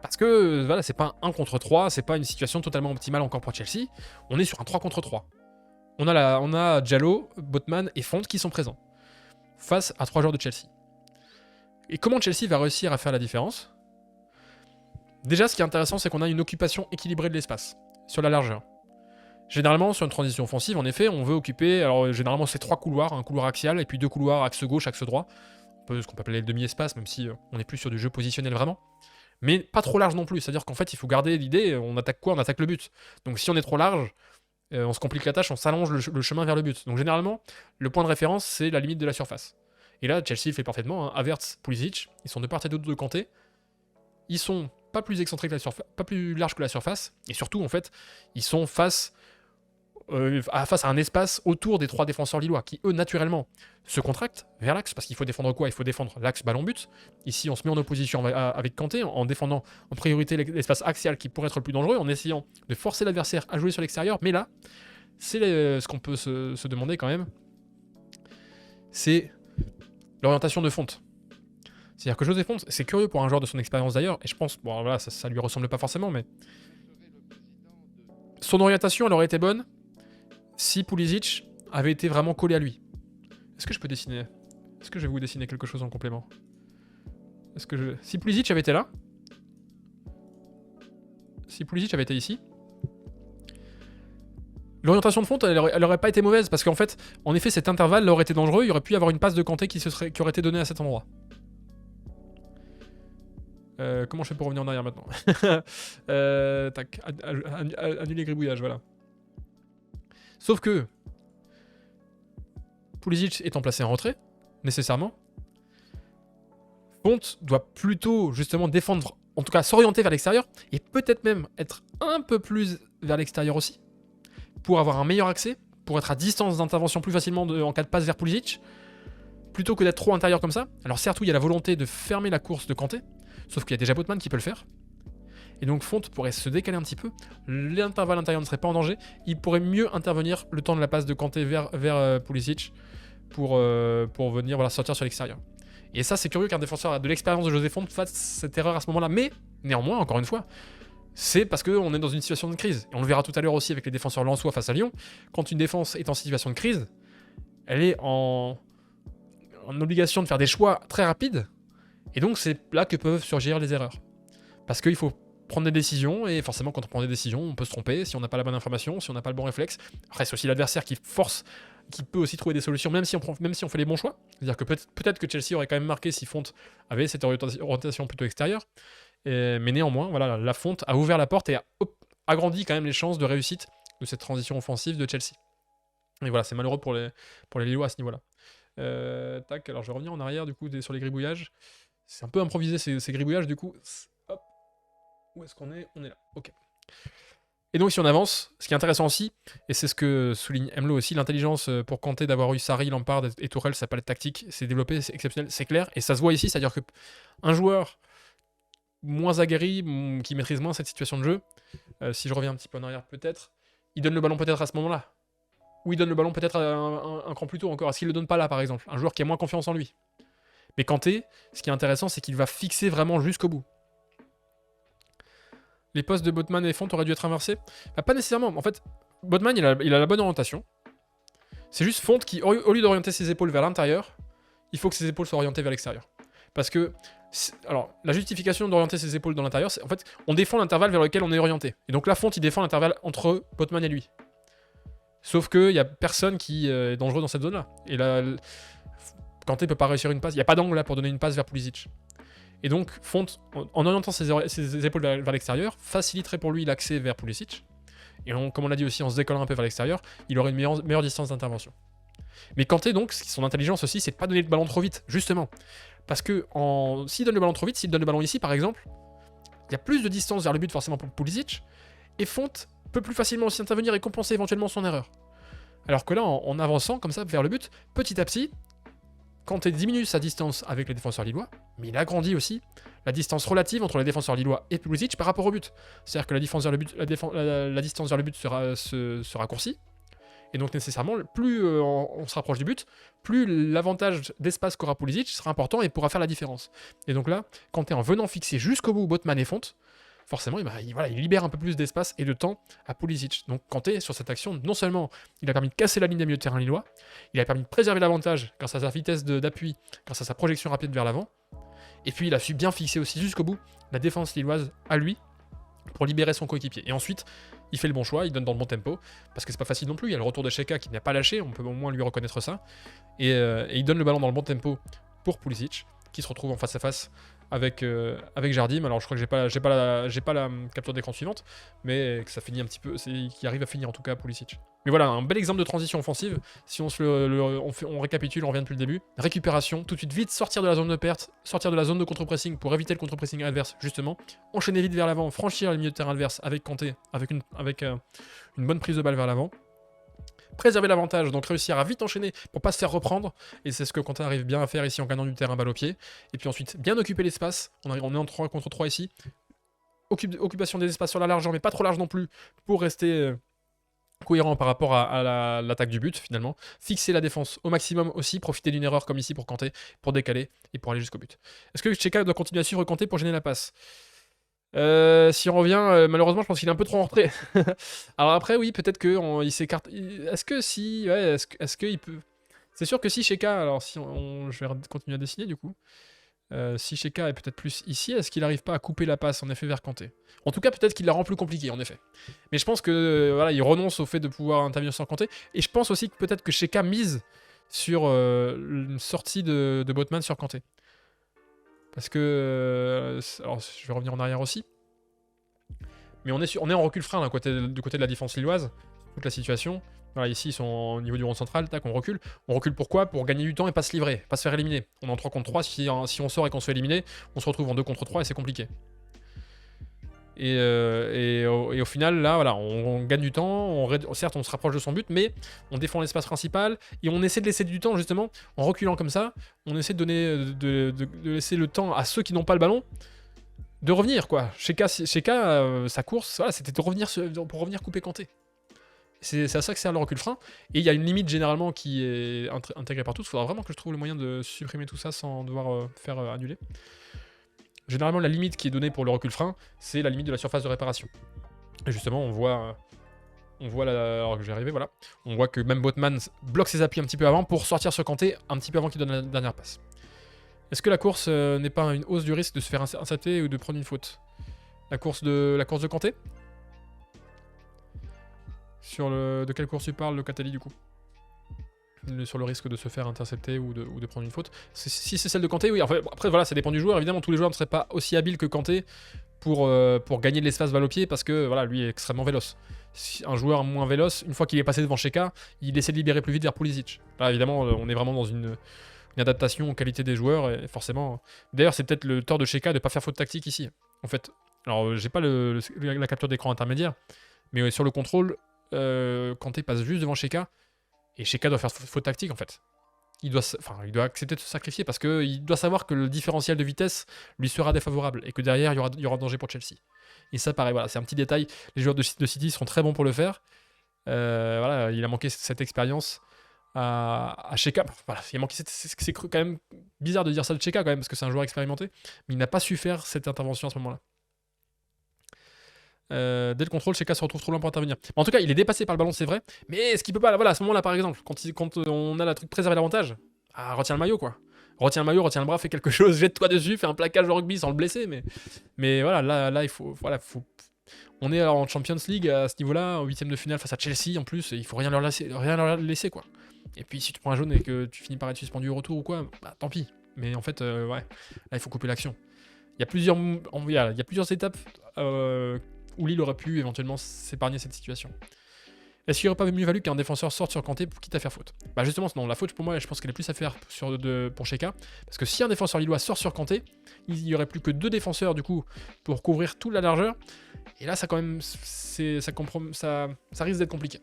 Parce que voilà, c'est pas un 1 contre 3, c'est pas une situation totalement optimale encore pour Chelsea. On est sur un 3 contre 3. On a Diallo, Botman et Font qui sont présents face à 3 joueurs de Chelsea. Et comment Chelsea va réussir à faire la différence ? Déjà, ce qui est intéressant, c'est qu'on a une occupation équilibrée de l'espace, sur la largeur. Généralement, sur une transition offensive, en effet, on veut occuper, alors généralement c'est 3 couloirs, un couloir axial et puis 2 couloirs axe gauche, axe droit. Un peu ce qu'on peut appeler le demi-espace, même si on n'est plus sur du jeu positionnel vraiment. Mais pas trop large non plus, c'est-à-dire qu'en fait, il faut garder l'idée, on attaque quoi ? On attaque le but. Donc si on est trop large, on se complique la tâche, on s'allonge le chemin vers le but. Donc généralement, le point de référence, c'est la limite de la surface. Et là, Chelsea fait parfaitement, hein. Havertz, Pulisic, ils sont de part et d'autre de Kanté. Ils sont pas plus excentrés que la surface, pas plus larges que la surface, et surtout en fait, ils sont face à un espace autour des 3 défenseurs lillois qui eux naturellement se contractent vers l'axe parce qu'il faut défendre quoi ? Il faut défendre l'axe ballon-but. Ici, on se met en opposition avec Kanté en défendant en priorité l'espace axial qui pourrait être le plus dangereux, en essayant de forcer l'adversaire à jouer sur l'extérieur. Mais là, c'est ce qu'on peut se demander quand même, c'est l'orientation de Font. C'est-à-dire que José Font, c'est curieux pour un joueur de son expérience d'ailleurs, et je pense, bon voilà, ça lui ressemble pas forcément, mais son orientation, elle aurait été bonne si Pulisic avait été vraiment collé à lui. Est-ce que je peux dessiner ? Est-ce que je vais vous dessiner quelque chose en complément ? Si Pulisic avait été là, si Pulisic avait été ici, l'orientation de Font, elle aurait pas été mauvaise, parce qu'en fait, en effet, cet intervalle aurait été dangereux, il aurait pu y avoir une passe de Kanté qui aurait été donnée à cet endroit. Comment je fais pour revenir en arrière maintenant ? Tac, annuler gribouillage, voilà. Sauf que Pulisic étant placé en retrait, nécessairement, Font doit plutôt justement défendre, en tout cas s'orienter vers l'extérieur, et peut-être même être un peu plus vers l'extérieur aussi, pour avoir un meilleur accès, pour être à distance d'intervention plus facilement en cas de passe vers Pulisic, plutôt que d'être trop intérieur comme ça. Alors certes, oui, il y a la volonté de fermer la course de Kanté, sauf qu'il y a déjà Botman qui peut le faire. Et donc Font pourrait se décaler un petit peu, l'intervalle intérieur ne serait pas en danger, il pourrait mieux intervenir le temps de la passe de Kanté vers Pulisic pour venir voilà, sortir sur l'extérieur. Et ça, c'est curieux qu'un défenseur de l'expérience de José Font fasse cette erreur à ce moment-là, mais néanmoins, encore une fois, c'est parce qu'on est dans une situation de crise. Et on le verra tout à l'heure aussi avec les défenseurs lensois face à Lyon. Quand une défense est en situation de crise, elle est en obligation de faire des choix très rapides. Et donc, c'est là que peuvent surgir les erreurs. Parce qu'il faut prendre des décisions, et forcément, quand on prend des décisions, on peut se tromper si on n'a pas la bonne information, si on n'a pas le bon réflexe. Après, c'est aussi l'adversaire qui peut aussi trouver des solutions, même si on fait les bons choix. C'est-à-dire que peut-être que Chelsea aurait quand même marqué si Font avait cette orientation plutôt extérieure. Mais néanmoins, voilà, la Font a ouvert la porte et a agrandi quand même les chances de réussite de cette transition offensive de Chelsea. Et voilà, c'est malheureux pour les Lillois à ce niveau-là. Tac, alors je vais revenir en arrière du coup sur les gribouillages. C'est un peu improvisé ces gribouillages du coup. Hop. Où est-ce qu'on est ? On est là. Ok. Et donc si on avance, ce qui est intéressant aussi, et c'est ce que souligne Emlo aussi, l'intelligence pour Kanté d'avoir eu Sarri, Lampard et Tourelle, sa palette tactique, c'est développé, c'est exceptionnel, c'est clair, et ça se voit ici, c'est-à-dire qu'un joueur moins aguerri, qui maîtrise moins cette situation de jeu, si je reviens un petit peu en arrière peut-être, il donne le ballon peut-être à ce moment-là, ou il donne le ballon peut-être un cran plus tôt encore, est-ce qu'il le donne pas là par exemple, un joueur qui a moins confiance en lui. Mais Kanté, ce qui est intéressant, c'est qu'il va fixer vraiment jusqu'au bout. Les postes de Botman et Font auraient dû être inversés ? Bah, pas nécessairement. En fait, Botman, il a la bonne orientation. C'est juste Font qui, au lieu d'orienter ses épaules vers l'intérieur, il faut que ses épaules soient orientées vers l'extérieur. Parce que, alors, la justification d'orienter ses épaules dans l'intérieur, c'est en fait, on défend l'intervalle vers lequel on est orienté. Et donc là, Font, il défend l'intervalle entre Botman et lui. Sauf qu'il n'y a personne qui est dangereux dans cette zone-là. Et là, Kanté ne peut pas réussir une passe. Il n'y a pas d'angle là pour donner une passe vers Pulisic. Et donc, Font, en orientant ses épaules vers l'extérieur, faciliterait pour lui l'accès vers Pulisic. Et comme on l'a dit aussi, en se décollant un peu vers l'extérieur, il aurait une meilleure distance d'intervention. Mais Kanté, donc, son intelligence aussi, c'est de pas donner le ballon trop vite, justement. Parce que s'il donne le ballon trop vite, s'il donne le ballon ici, par exemple, il y a plus de distance vers le but forcément pour Pulisic, et Fonte peut plus facilement aussi intervenir et compenser éventuellement son erreur. Alors que là, en avançant comme ça vers le but, petit à petit, Kanté diminue sa distance avec les défenseurs lillois, mais il agrandit aussi la distance relative entre les défenseurs lillois et Pulisic par rapport au but. C'est-à-dire que la distance vers le but se raccourcit, et donc nécessairement, plus on se rapproche du but, plus l'avantage d'espace qu'aura Pulisic sera important et pourra faire la différence. Et donc là, Kanté en venant fixer jusqu'au bout Botman et Fonte, forcément, il libère un peu plus d'espace et de temps à Pulisic. Donc Kanté, sur cette action, non seulement il a permis de casser la ligne des milieux de terrain lillois, il a permis de préserver l'avantage grâce à sa vitesse d'appui, grâce à sa projection rapide vers l'avant, et puis il a su bien fixer aussi jusqu'au bout la défense lilloise à lui pour libérer son coéquipier. Et ensuite, il fait le bon choix, il donne dans le bon tempo, parce que c'est pas facile non plus, il y a le retour de Xhaka qui n'a pas lâché, on peut au moins lui reconnaître ça, et il donne le ballon dans le bon tempo pour Pulisic, qui se retrouve en face à face avec Jardim. Alors je crois que j'ai pas la capture d'écran suivante, mais que ça finit un petit peu, qui arrive à finir en tout cas Pulisic. Mais voilà, un bel exemple de transition offensive. Si on récapitule, on revient depuis le début. Récupération, tout de suite vite sortir de la zone de perte, sortir de la zone de contre-pressing pour éviter le contre-pressing adverse justement. Enchaîner vite vers l'avant, franchir les milieux de terrain adverse avec Kanté, avec une bonne prise de balle vers l'avant. Préserver l'avantage, donc réussir à vite enchaîner pour pas se faire reprendre, et c'est ce que Kanté arrive bien à faire ici en gagnant du terrain balle au pied. Et puis ensuite, bien occuper l'espace, on est en 3 contre 3 ici, occupation des espaces sur la largeur, mais pas trop large non plus, pour rester cohérent par rapport à l'attaque du but finalement, fixer la défense au maximum aussi, profiter d'une erreur comme ici pour Kanté, pour décaler et pour aller jusqu'au but. Est-ce que Xhaka doit continuer à suivre Kanté pour gêner la passe ? Si on revient, malheureusement, je pense qu'il est un peu trop en retrait. Alors après, oui, peut-être qu'il s'écarte. Est-ce que si, ouais, est-ce qu'il peut. C'est sûr que si Xhaka, alors si je vais continuer à dessiner du coup. Si Xhaka est peut-être plus ici, est-ce qu'il n'arrive pas à couper la passe en effet vers Kanté ? En tout cas, peut-être qu'il la rend plus compliquée en effet. Mais je pense que voilà, il renonce au fait de pouvoir intervenir sans Kanté. Et je pense aussi que peut-être que Xhaka mise sur une sortie de Botman sur Kanté. Parce que... alors, je vais revenir en arrière aussi. Mais on est en recul frein du côté de la défense lilloise. Toute la situation. Voilà, ici, ils sont au niveau du rond central. Tac, on recule. On recule pourquoi ? Pour gagner du temps et pas se livrer. Pas se faire éliminer. On est en 3 contre 3. Si on sort et qu'on se fait éliminer, on se retrouve en 2 contre 3 et c'est compliqué. Et au final, là, voilà, on gagne du temps. Certes, on se rapproche de son but, mais on défend l'espace principal et on essaie de laisser du temps, justement, en reculant comme ça. On essaie de laisser le temps à ceux qui n'ont pas le ballon de revenir, quoi. Xhaka, sa course, voilà, c'était pour revenir couper Kanté. C'est à ça que sert le recul frein. Et il y a une limite généralement qui est intégrée par tous. Il faudra vraiment que je trouve le moyen de supprimer tout ça sans devoir faire annuler. Généralement, la limite qui est donnée pour le recul frein, c'est la limite de la surface de réparation. Et justement, on voit alors que j'ai arrivé, voilà. On voit que même Botman bloque ses appuis un petit peu avant pour sortir sur Kanté un petit peu avant qu'il donne la dernière passe. Est-ce que la course n'est pas une hausse du risque de se faire intercepter ou de prendre une faute ? La course de Kanté ? De quelle course tu parles, le Catali, du coup ? Sur le risque de se faire intercepter ou de prendre une faute. Si c'est celle de Kanté, oui. Après, voilà, ça dépend du joueur. Évidemment, tous les joueurs ne seraient pas aussi habiles que Kanté pour gagner de l'espace balle au pied parce que voilà, lui est extrêmement véloce. Si un joueur moins véloce, une fois qu'il est passé devant Xhaka, il essaie de libérer plus vite vers Pulisic. Là, évidemment, on est vraiment dans une adaptation aux qualités des joueurs et forcément. D'ailleurs, c'est peut-être le tort de Xhaka de ne pas faire faute tactique ici. En fait, alors j'ai pas la capture d'écran intermédiaire, mais sur le contrôle, Kanté passe juste devant Xhaka. Et Xhaka doit faire faute tactique en fait. Il doit accepter de se sacrifier parce qu'il doit savoir que le différentiel de vitesse lui sera défavorable et que derrière il y aura danger pour Chelsea. Et ça pareil, voilà, c'est un petit détail. Les joueurs de City sont très bons pour le faire. Voilà, il a manqué cette expérience à Xhaka. Voilà, il a manqué c'est quand même bizarre de dire ça de Xhaka quand même parce que c'est un joueur expérimenté, mais il n'a pas su faire cette intervention à ce moment-là. Dès le contrôle, Xhaka se retrouve trop loin pour intervenir. Bon, en tout cas, il est dépassé par le ballon, c'est vrai. Mais est-ce qu'il peut pas, voilà, à ce moment-là, par exemple, quand on a la truc préserver l'avantage, retiens le maillot, quoi. Retiens le maillot, retiens le bras, fais quelque chose, jette-toi dessus, fais un plaquage au rugby sans le blesser. Mais voilà, là, il faut. Voilà, on est alors en Champions League à ce niveau-là, en 8ème de finale face à Chelsea en plus, et il faut rien leur laisser, quoi. Et puis si tu prends un jaune et que tu finis par être suspendu au retour ou quoi, bah tant pis. Mais en fait, ouais, là, il faut couper l'action. Il y a plusieurs étapes où Lille aurait pu éventuellement s'épargner cette situation. Est-ce qu'il n'y aurait pas mieux valu qu'un défenseur sorte sur Kanté quitte à faire faute? Bah justement, non, la faute pour moi, je pense qu'elle est plus à faire pour Sheka. Parce que si un défenseur lillois sort sur Kanté, il n'y aurait plus que 2 défenseurs du coup pour couvrir toute la largeur. Et là, ça quand même, ça risque d'être compliqué.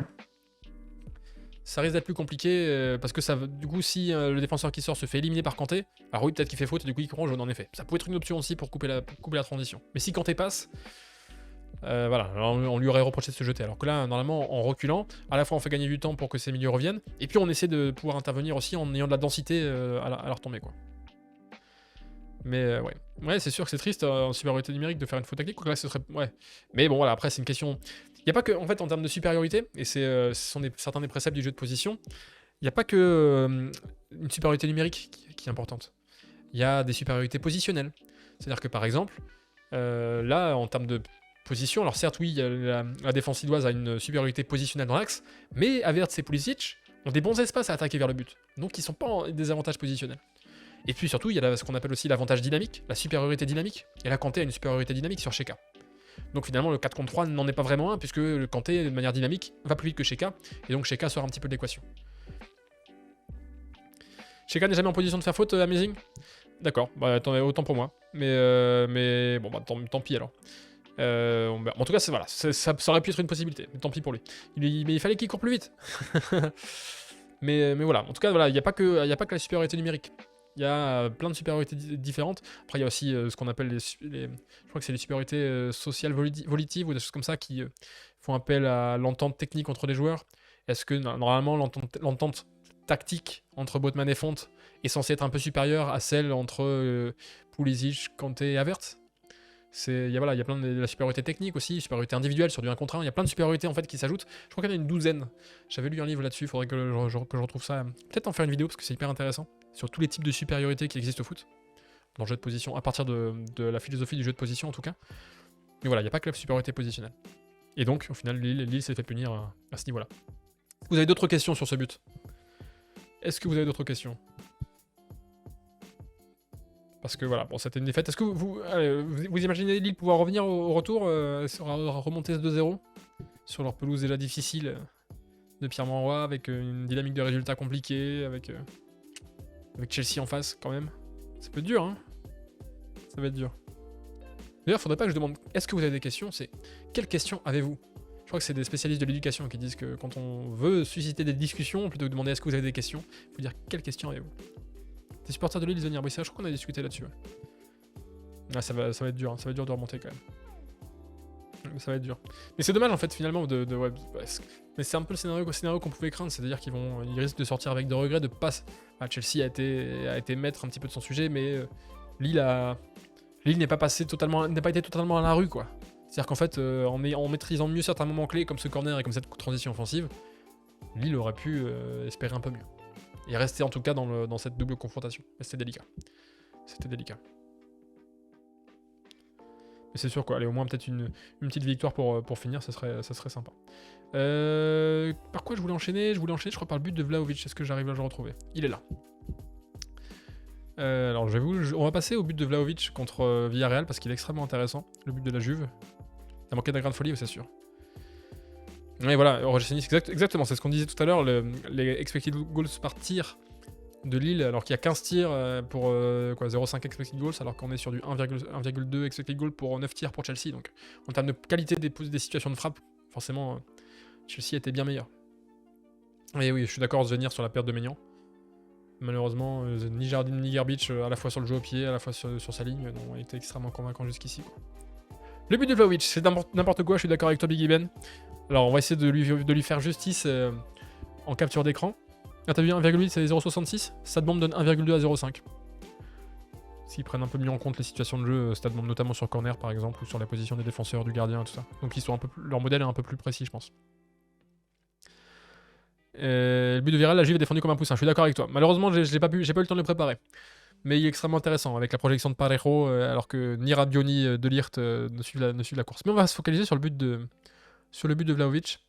Ça risque d'être plus compliqué parce que ça, du coup, si le défenseur qui sort se fait éliminer par Kanté, alors oui, peut-être qu'il fait faute et du coup il prend jaune en effet. Ça pourrait être une option aussi pour couper la transition. Mais si Kanté passe, voilà, alors on lui aurait reproché de se jeter. Alors que là, normalement, en reculant, à la fois on fait gagner du temps pour que ces milieux reviennent, et puis on essaie de pouvoir intervenir aussi en ayant de la densité à la retombée, quoi. Mais ouais, c'est sûr que c'est triste en supériorité numérique de faire une faute tactique. Là, ce serait ouais. Mais bon, voilà, après c'est une question. Il n'y a pas que, en fait, en termes de supériorité, et ce sont certains des préceptes du jeu de position. Il n'y a pas que une supériorité numérique qui est importante. Il y a des supériorités positionnelles. C'est-à-dire que par exemple, là, en termes de position, alors certes, oui, la défense lilloise a une supériorité positionnelle dans l'axe, mais Havertz et Pulisic ont des bons espaces à attaquer vers le but. Donc ils ne sont pas en désavantage positionnel. Et puis surtout, il y a ce qu'on appelle aussi l'avantage dynamique, la supériorité dynamique. Et là, Kanté a une supériorité dynamique sur Sheka. Donc finalement, le 4 contre 3 n'en est pas vraiment un, puisque le Kanté, de manière dynamique, va plus vite que Sheka, et donc Sheka sort un petit peu de l'équation. Sheka n'est jamais en position de faire faute, Amazing? D'accord, bah autant pour moi. Mais bon, bah tant pis alors. En tout cas, voilà, ça aurait pu être une possibilité, mais tant pis pour lui. Mais il fallait qu'il court plus vite. mais voilà, en tout cas, voilà, il n'y a pas que la supériorité numérique. Il y a plein de supériorités différentes. Après, il y a aussi ce qu'on appelle je crois que c'est les supériorités sociales volitives ou des choses comme ça qui font appel à l'entente technique entre les joueurs. Est-ce que normalement l'entente tactique entre Botman et Fonte est censée être un peu supérieure à celle entre Pulisic, Kanté et Havertz? Il y a plein de la supériorité technique aussi, supériorité individuelle sur du 1 contre 1. Il y a plein de supériorités en fait qui s'ajoutent. Je crois qu'il y en a une douzaine. J'avais lu un livre là-dessus, il faudrait que je retrouve ça. Peut-être en faire une vidéo parce que c'est hyper intéressant. Sur tous les types de supériorité qui existent au foot. Dans le jeu de position, à partir de la philosophie du jeu de position en tout cas. Mais voilà, il n'y a pas que la supériorité positionnelle. Et donc, au final, Lille s'est fait punir à ce niveau-là. Vous avez d'autres questions sur ce but? Est-ce que vous avez d'autres questions? Parce que voilà, bon, c'était une défaite. Est-ce que vous imaginez Lille pouvoir revenir au retour, remonter ce 2-0 sur leur pelouse déjà difficile de Pierre-Mauroy, avec une dynamique de résultats compliquée, avec Chelsea en face quand même? Ça peut être dur, hein? Ça va être dur. D'ailleurs, faudrait pas que je demande est-ce que vous avez des questions, c'est quelles questions avez-vous? Je crois que c'est des spécialistes de l'éducation qui disent que quand on veut susciter des discussions, plutôt que de demander est-ce que vous avez des questions, il faut dire quelles questions avez-vous? T'es supporter de Lille, Zonir Brissa, je crois qu'on a discuté là-dessus. Ouais. Ah, ça va être dur, hein. Ça va être dur de remonter quand même. Ça va être dur. Mais c'est dommage en fait finalement mais c'est un peu le scénario qu'on pouvait craindre, c'est-à-dire qu'ils risquent de sortir avec de regrets, de pas. Chelsea a été maître un petit peu de son sujet, mais Lille n'est pas été totalement à la rue, quoi. C'est-à-dire qu'en fait, en maîtrisant mieux certains moments clés comme ce corner et comme cette transition offensive, Lille aurait pu espérer un peu mieux. Et rester en tout cas dans cette double confrontation. Mais c'était délicat. C'était délicat. Mais c'est sûr quoi, allez, au moins peut-être une petite victoire pour finir, ça serait sympa. Par quoi je voulais enchaîner, je crois par le but de Vlahovic. Est-ce que j'arrive à le retrouver? Il est là. Alors on va passer au but de Vlahovic contre Villarreal parce qu'il est extrêmement intéressant. Le but de la Juve. Il a manqué d'un grain de folie, c'est sûr. Et voilà, exactement, c'est ce qu'on disait tout à l'heure, les expected goals par tir de Lille, alors qu'il y a 15 tirs pour 0,5 expected goals, alors qu'on est sur du 1,2 expected goals pour 9 tirs pour Chelsea. Donc en termes de qualité des situations de frappe, forcément, Chelsea était bien meilleur. Et oui, je suis d'accord de venir sur la perte de Maignan. Malheureusement, ni Jardim ni Gerbic, à la fois sur le jeu au pied, à la fois sur sa ligne, ont été extrêmement convaincants jusqu'ici. Le but de Vlahovic, c'est n'importe quoi, je suis d'accord avec toi, Biggie Ben. Alors on va essayer de lui faire justice en capture d'écran. Ah, t'as vu 1,8 c'est 0,66. Stadbomb donne 1,2 à 0,5. S'ils prennent un peu mieux en compte les situations de jeu, Stadbomb notamment sur corner par exemple, ou sur la position des défenseurs, du gardien et tout ça. Donc ils sont leur modèle est un peu plus précis, je pense. Le but de Villarreal, la Juve est défendu comme un poussin, je suis d'accord avec toi. Malheureusement, j'ai pas eu le temps de le préparer. Mais il est extrêmement intéressant avec la projection de Parejo, alors que ni Rabiot ni De Ligt ne suivent la course. Mais on va se focaliser sur le but de Vlahovic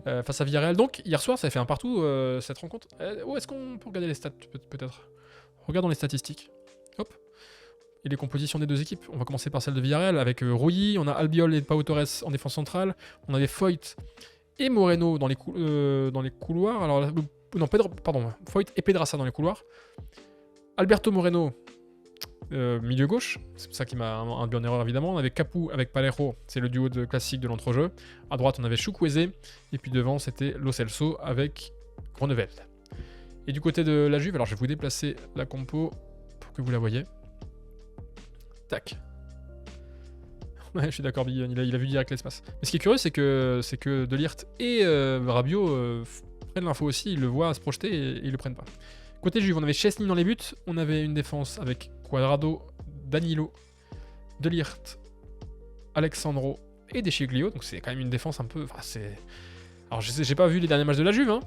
face à Villarreal. Donc, hier soir, ça a fait un partout cette rencontre. Où est-ce qu'on peut regarder les stats peut-être? Regardons les statistiques. Hop. Et les compositions des deux équipes. On va commencer par celle de Villarreal avec Rouilly. On a Albiol et Pau Torres en défense centrale. On avait Foyt et Moreno dans les couloirs. Alors, non, pardon, Foyt et Pedraza dans les couloirs. Alberto Moreno, milieu gauche, c'est ça qui m'a induit en erreur évidemment. On avait Capu avec Parejo, c'est le duo classique de l'entrejeu. À droite, on avait Chukwueze, et puis devant, c'était Lo Celso avec Grenoble. Et du côté de la Juve, alors je vais vous déplacer la compo pour que vous la voyez. Tac. Ouais, je suis d'accord, il a vu direct l'espace. Mais ce qui est curieux, c'est que De Ligt et Rabiot prennent l'info aussi, ils le voient se projeter et ils le prennent pas. Côté Juve, on avait Chesney dans les buts, on avait une défense avec Cuadrado, Danilo, De Ligt, Alexandro et Deschiglio, donc c'est quand même une défense un peu... Enfin, c'est... Alors j'ai pas vu les derniers matchs de la Juve, hein,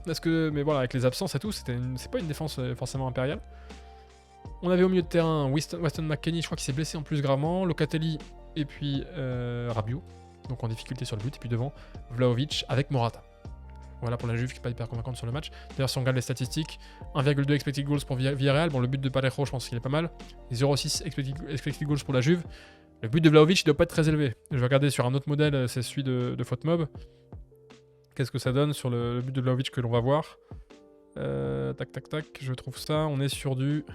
mais voilà, avec les absences et tout, c'est pas une défense forcément impériale. On avait au milieu de terrain Weston McKennie, je crois qu'il s'est blessé en plus gravement, Locatelli et puis Rabiot, donc en difficulté sur le but, et puis devant Vlahovic avec Morata. Voilà pour la Juve qui n'est pas hyper convaincante sur le match. D'ailleurs, si on regarde les statistiques, 1,2 expected goals pour Villarreal. Bon, le but de Parejo, je pense qu'il est pas mal. 0,6 expected goals pour la Juve. Le but de Vlahovic ne doit pas être très élevé. Je vais regarder sur un autre modèle, c'est celui de FotMob. Qu'est-ce que ça donne sur le but de Vlahovic que l'on va voir. Tac, tac, tac, je trouve ça. On est sur du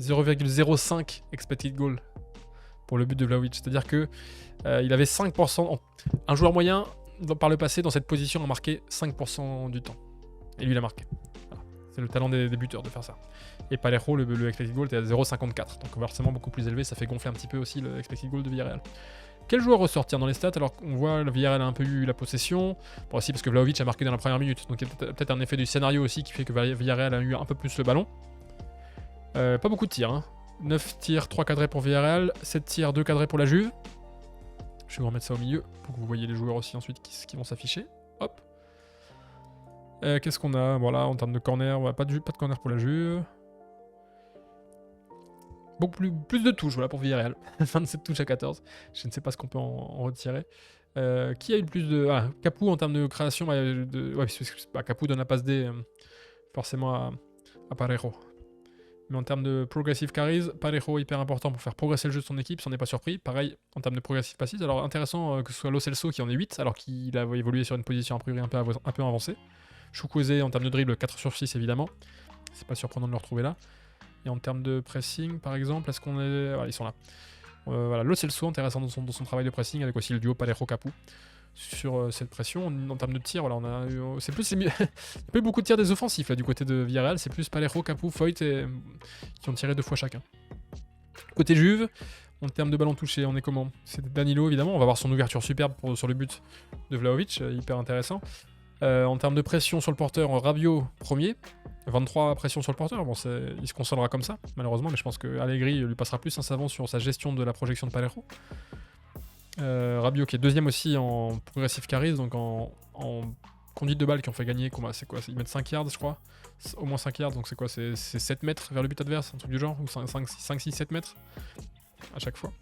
0,05 expected goal pour le but de Vlahovic. C'est-à-dire que il avait 5%. Un joueur moyen, par le passé, dans cette position, a marqué 5% du temps. Et lui, il a marqué. Voilà. C'est le talent des buteurs de faire ça. Et Parejo, le expected goal était à 0,54. Donc forcément beaucoup plus élevé, ça fait gonfler un petit peu aussi le expected goal de Villarreal. Quel joueur ressortir dans les stats? Alors on voit le Villarreal a un peu eu la possession. Bon, aussi parce que Vlahovic a marqué dans la première minute. Donc il y a peut-être un effet du scénario aussi qui fait que Villarreal a eu un peu plus le ballon. Pas beaucoup de tirs. Hein. 9 tirs, 3 cadrés pour Villarreal. 7 tirs, 2 cadrés pour la Juve. Je vais vous remettre ça au milieu pour que vous voyez les joueurs aussi ensuite qui vont s'afficher. Hop. Qu'est-ce qu'on a? Voilà, en termes de corner, ouais, pas de corner pour la Juve. Beaucoup plus de touches, voilà, pour Villarreal. 27 touches à 14. Je ne sais pas ce qu'on peut en retirer. Qui a eu le plus de... Ah, Capu en termes de création. Capu donne la passe D forcément à Parejo. Mais en termes de progressive carries, Parejo hyper important pour faire progresser le jeu de son équipe, si on n'est pas surpris. Pareil, en termes de progressive passes, alors intéressant que ce soit Lo Celso qui en est 8, alors qu'il a évolué sur une position a priori un peu avancée. Chukwueze en termes de dribble, 4 sur 6 évidemment. C'est pas surprenant de le retrouver là. Et en termes de pressing, par exemple, est-ce qu'on est... Voilà, ils sont là. Voilà, Lo Celso, intéressant dans son travail de pressing, avec aussi le duo Parejo-Capu. Sur cette pression, en termes de tir, voilà, on a eu, c'est plus, il n'y a pas eu beaucoup de tirs des offensifs là du côté de Villarreal, c'est plus Parejo, Capu, Foyt qui ont tiré 2 fois chacun. Côté Juve, en termes de ballon touché, on est comment? C'est Danilo évidemment, on va voir son ouverture superbe sur le but de Vlahovic, hyper intéressant. En termes de pression sur le porteur, Rabiot premier, 23 pressions sur le porteur, bon, il se consolera comme ça malheureusement, mais je pense que Allegri lui passera plus un savant sur sa gestion de la projection de Parejo. Rabiot qui est deuxième aussi en progressive carries, donc en conduite de balle qui ont fait gagner, c'est quoi, ils mettent 5 yards je crois, au moins 5 yards, donc c'est quoi, c'est 7 mètres vers le but adverse, un truc du genre, ou 5, 6, 7 mètres à chaque fois.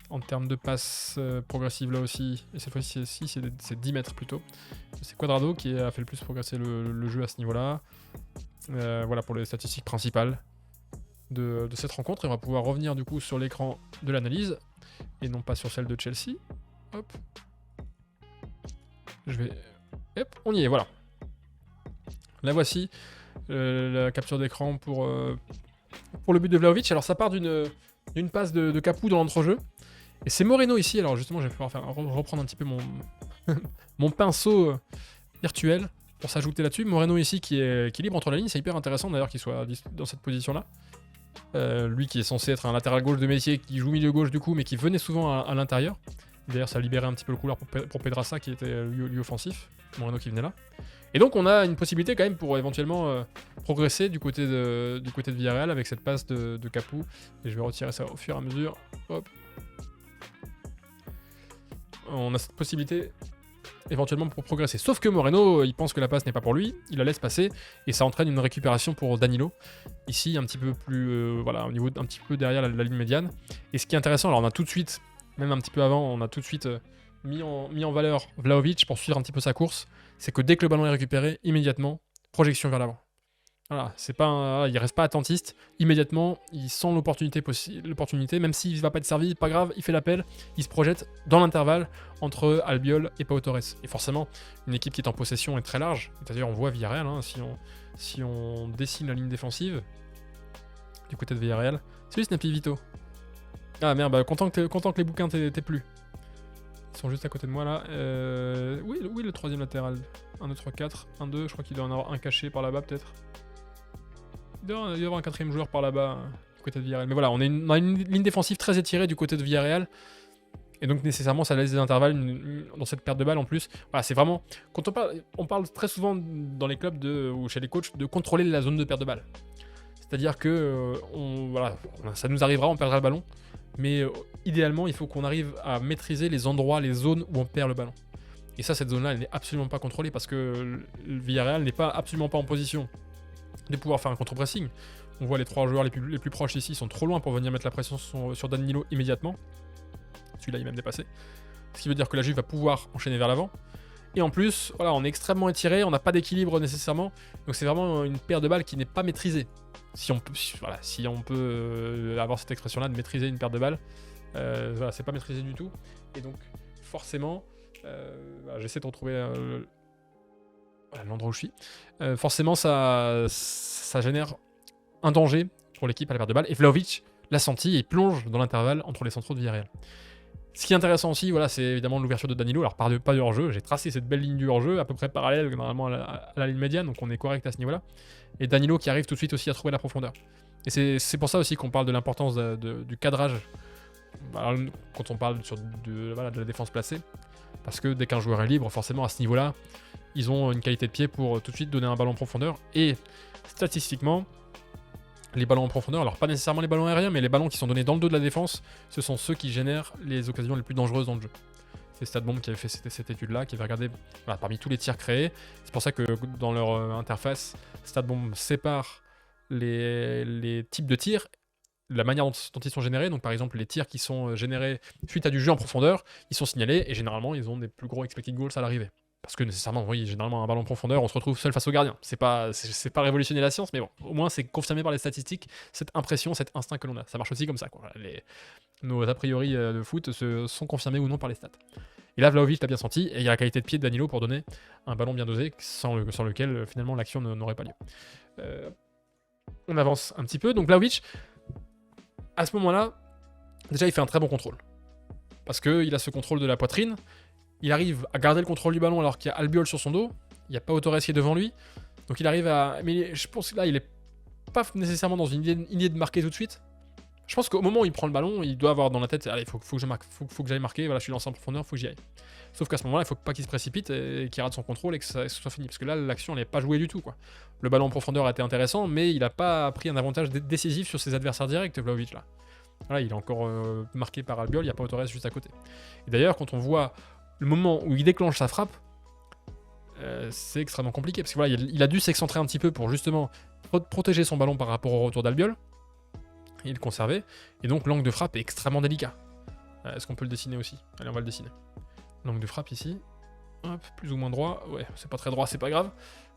En termes de passes progressives là aussi, et cette fois-ci c'est 10 mètres plutôt. C'est Cuadrado qui a fait le plus progresser le jeu à ce niveau-là. Voilà pour les statistiques principales de cette rencontre, et on va pouvoir revenir du coup sur l'écran de l'analyse, et non pas sur celle de Chelsea. Hop. Hop, on y est, voilà. La voici, la capture d'écran pour le but de Vlahovic. Alors ça part d'une passe de Capu dans l'entrejeu. Et c'est Moreno ici, alors justement je vais pouvoir reprendre un petit peu mon pinceau virtuel pour s'ajouter là-dessus. Moreno ici qui est libre entre la ligne, c'est hyper intéressant d'ailleurs qu'il soit dans cette position-là. Lui qui est censé être un latéral gauche de métier, qui joue milieu gauche du coup, mais qui venait souvent à l'intérieur. D'ailleurs ça libérait un petit peu le couloir pour Pedraza qui était lui offensif, Moreno qui venait là. Et donc on a une possibilité quand même pour éventuellement progresser du côté de Villarreal avec cette passe de Capu. Et je vais retirer ça au fur et à mesure. Hop. On a cette possibilité éventuellement pour progresser. Sauf que Moreno, il pense que la passe n'est pas pour lui, il la laisse passer, et ça entraîne une récupération pour Danilo. Ici, un petit peu plus, voilà, au niveau un petit peu derrière la ligne médiane. Et ce qui est intéressant, alors on a tout de suite, même un petit peu avant, on a tout de suite mis en valeur Vlahovic pour suivre un petit peu sa course, c'est que dès que le ballon est récupéré, immédiatement, projection vers l'avant. Voilà, c'est pas il reste pas attentiste. Immédiatement, il sent l'opportunité, même s'il va pas être servi, pas grave, il fait l'appel, il se projette dans l'intervalle entre Albiol et Pau Torres. Et forcément, une équipe qui est en possession est très large. C'est-à-dire, on voit Villarreal, hein, si on dessine la ligne défensive du côté de Villarreal. Salut Snappy Vito. Ah merde, bah, content que les bouquins t'aient plu. Ils sont juste à côté de moi là. Oui, le troisième latéral. 1, 2, 3, 4. 1, 2, je crois qu'il doit en avoir un caché par là-bas peut-être. Il doit y avoir un quatrième joueur par là-bas, du côté de Villarreal. Mais voilà, on a une ligne défensive très étirée du côté de Villarreal. Et donc nécessairement, ça laisse des intervalles dans cette perte de balle en plus. Voilà, c'est vraiment... Quand on parle très souvent dans les clubs ou chez les coachs de contrôler la zone de perte de balle. C'est-à-dire que voilà, ça nous arrivera, on perdra le ballon. Mais idéalement, il faut qu'on arrive à maîtriser les endroits, les zones où on perd le ballon. Et ça, cette zone-là, elle n'est absolument pas contrôlée parce que le Villarreal n'est absolument pas en position de pouvoir faire un contre-pressing. On voit les 3 joueurs les plus proches ici sont trop loin pour venir mettre la pression sur Danilo immédiatement. Celui-là, il est même dépassé. Ce qui veut dire que la Juve va pouvoir enchaîner vers l'avant. Et en plus, voilà, on est extrêmement étiré, on n'a pas d'équilibre nécessairement. Donc c'est vraiment une paire de balles qui n'est pas maîtrisée. Si on peut avoir cette expression-là de maîtriser une paire de balles, voilà, c'est pas maîtrisé du tout. Et donc forcément, voilà, j'essaie de retrouver l'endroit où je suis. Forcément, ça génère un danger pour l'équipe à la paire de balles. Et Vlahovic l'a senti et plonge dans l'intervalle entre les centraux de Villarreal. Ce qui est intéressant aussi, voilà, c'est évidemment l'ouverture de Danilo. Alors, pas du hors-jeu, j'ai tracé cette belle ligne du hors-jeu, à peu près parallèle normalement à la ligne médiane, donc on est correct à ce niveau-là. Et Danilo qui arrive tout de suite aussi à trouver la profondeur. Et c'est pour ça aussi qu'on parle de l'importance du cadrage quand on parle de la défense placée. Parce que dès qu'un joueur est libre, forcément à ce niveau-là, ils ont une qualité de pied pour tout de suite donner un ballon en profondeur. Et statistiquement, les ballons en profondeur, alors pas nécessairement les ballons aériens, mais les ballons qui sont donnés dans le dos de la défense, ce sont ceux qui génèrent les occasions les plus dangereuses dans le jeu. C'est StatBomb qui avait fait cette étude-là, qui avait regardé parmi tous les tirs créés. C'est pour ça que dans leur interface, StatBomb sépare les types de tirs, la manière dont ils sont générés. Donc par exemple, les tirs qui sont générés suite à du jeu en profondeur, ils sont signalés et généralement ils ont des plus gros expected goals à l'arrivée. Parce que nécessairement, oui, généralement un ballon en profondeur, on se retrouve seul face au gardien. C'est pas révolutionner la science, mais bon, au moins c'est confirmé par les statistiques, cette impression, cet instinct que l'on a. Ça marche aussi comme ça, quoi. Nos a priori de foot sont confirmés ou non par les stats. Et là, Vlahovic l'a bien senti, et il y a la qualité de pied de Danilo pour donner un ballon bien dosé, sans lequel finalement l'action n'aurait pas lieu. On avance un petit peu, donc Vlahovic, à ce moment-là, déjà il fait un très bon contrôle. Parce qu'il a ce contrôle de la poitrine. Il arrive à garder le contrôle du ballon alors qu'il y a Albiol sur son dos. Il n'y a pas Torres qui est devant lui. Donc il arrive à... Mais je pense que là, il n'est pas nécessairement dans une idée de marquer tout de suite. Je pense qu'au moment où il prend le ballon, il doit avoir dans la tête, allez, il faut que je marque, faut que j'aille marquer, voilà, je suis lancé en profondeur, il faut que j'y aille. Sauf qu'à ce moment-là, il ne faut pas qu'il se précipite et qu'il rate son contrôle et que ça soit fini. Parce que là, l'action, elle n'est pas jouée du tout, quoi. Le ballon en profondeur a été intéressant, mais il n'a pas pris un avantage décisif sur ses adversaires directs, Vlahovic, là. Voilà, il est encore marqué par Albiol, il n'y a pas Torres juste à côté. Et d'ailleurs, quand on voit le moment où il déclenche sa frappe, c'est extrêmement compliqué, parce que voilà, il a dû s'excentrer un petit peu pour justement protéger son ballon par rapport au retour d'Albiol, et le conserver, et donc l'angle de frappe est extrêmement délicat. Est-ce qu'on peut le dessiner aussi? Allez, on va le dessiner. L'angle de frappe ici, hop, plus ou moins droit, ouais, c'est pas très droit, c'est pas grave,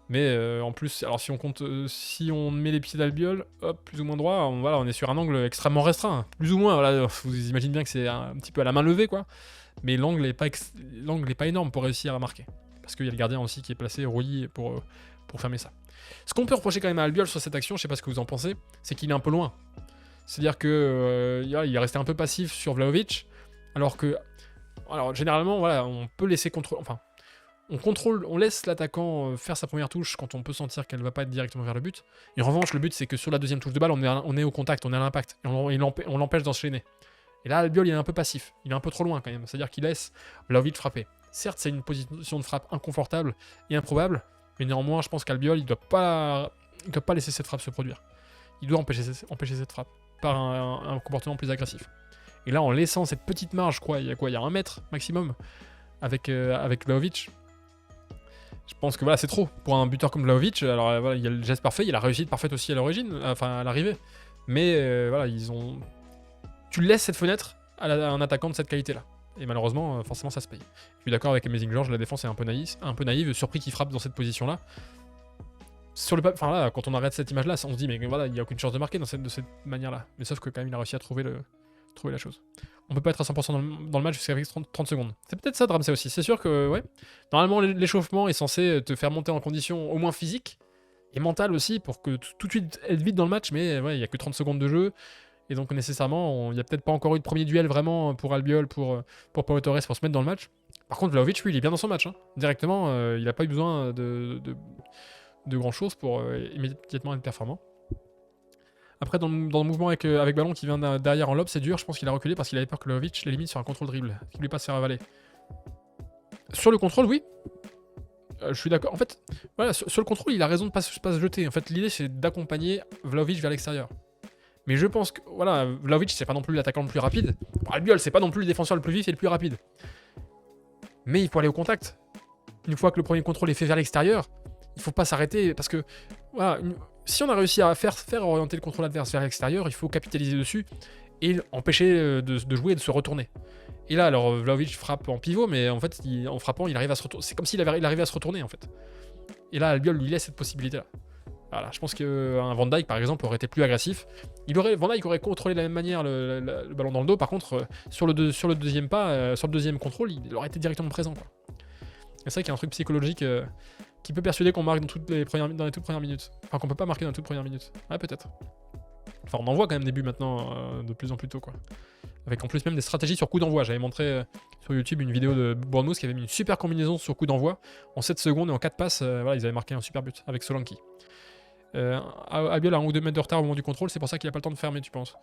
mais en plus, alors si on compte, si on met les pieds d'Albiol, hop, plus ou moins droit, on est sur un angle extrêmement restreint, plus ou moins, voilà, vous imaginez bien que c'est un petit peu à la main levée, quoi. Mais l'angle n'est pas énorme pour réussir à marquer. Parce qu'il y a le gardien aussi qui est placé, rouillé, pour fermer ça. Ce qu'on peut reprocher quand même à Albiol sur cette action, je sais pas ce que vous en pensez, c'est qu'il est un peu loin. C'est-à-dire que il est resté un peu passif sur Vlahovic, alors que... Alors généralement, voilà, on peut laisser contrôler... Enfin, on laisse l'attaquant faire sa première touche quand on peut sentir qu'elle ne va pas être directement vers le but. Et en revanche, le but, c'est que sur la deuxième touche de balle, on est au contact, on est à l'impact, et on l'empêche d'enchaîner. Et là, Albiol, il est un peu passif. Il est un peu trop loin quand même. C'est-à-dire qu'il laisse Vlahovic frapper. Certes, c'est une position de frappe inconfortable et improbable, mais néanmoins, je pense qu'Albiol, il ne doit pas laisser cette frappe se produire. Il doit empêcher cette frappe par un comportement plus agressif. Et là, en laissant cette petite marge, il y a 1 mètre maximum avec Vlahovic, je pense que voilà, c'est trop. Pour un buteur comme Vlahovic, alors voilà, il y a le geste parfait, il y a la réussite parfaite aussi à l'origine, enfin à l'arrivée. Mais voilà, tu laisses cette fenêtre à un attaquant de cette qualité-là. Et malheureusement, forcément, ça se paye. Je suis d'accord avec Amazing George, la défense est un peu naïve, surpris qu'il frappe dans cette position-là. Enfin là, quand on arrête cette image-là, on se dit, mais voilà, il n'y a aucune chance de marquer de cette manière-là. Mais sauf que quand même, il a réussi à trouver la chose. On peut pas être à 100% dans le match jusqu'à 30 secondes. C'est peut-être ça de Ramsey aussi. C'est sûr que, ouais, normalement, l'échauffement est censé te faire monter en condition au moins physique et mentale aussi pour que tout de suite être vite dans le match, mais ouais, il n'y a que 30 secondes de jeu. Et donc, nécessairement, il n'y a peut-être pas encore eu de premier duel vraiment pour Albiol, pour Pau Torres pour se mettre dans le match. Par contre, Vlahovic, lui, il est bien dans son match. Hein. Directement, il n'a pas eu besoin de grand chose pour immédiatement être performant. Après, dans le mouvement avec ballon qui vient derrière en lob, c'est dur. Je pense qu'il a reculé parce qu'il avait peur que Vlahovic l'élimine sur un contrôle dribble, qu'il lui passe faire avaler. Sur le contrôle, oui. Je suis d'accord. En fait, voilà, sur le contrôle, il a raison de pas se jeter. En fait, l'idée, c'est d'accompagner Vlahovic vers l'extérieur. Mais je pense que, voilà, Vlahovic, c'est pas non plus l'attaquant le plus rapide. Bon, Albiol, c'est pas non plus le défenseur le plus vif et le plus rapide. Mais il faut aller au contact. Une fois que le premier contrôle est fait vers l'extérieur, il faut pas s'arrêter parce que, voilà, si on a réussi à faire orienter le contrôle adverse vers l'extérieur, il faut capitaliser dessus et empêcher de jouer et de se retourner. Et là, alors, Vlahovic frappe en pivot, mais en fait, en frappant, il arrive à se retourner. C'est comme s'il arrivait à se retourner, en fait. Et là, Albiol lui laisse cette possibilité-là. Voilà, je pense qu'un Van Dijk, par exemple, aurait été plus agressif. Van Dijk aurait contrôlé de la même manière le ballon dans le dos. Par contre, sur le deuxième pas, sur le deuxième contrôle, il aurait été directement présent, quoi. C'est vrai qu'il y a un truc psychologique qui peut persuader qu'on marque dans les toutes premières minutes. Enfin, qu'on peut pas marquer dans les toutes premières minutes. Ouais, peut-être. Enfin, on en voit quand même des buts maintenant, de plus en plus tôt, quoi. Avec en plus même des stratégies sur coup d'envoi. J'avais montré sur YouTube une vidéo de Bournemouth qui avait mis une super combinaison sur coup d'envoi. En 7 secondes et en 4 passes, voilà, ils avaient marqué un super but avec Solanke. Albiol a 1 ou 2 mètres de retard au moment du contrôle, c'est pour ça qu'il a pas le temps de fermer, tu penses.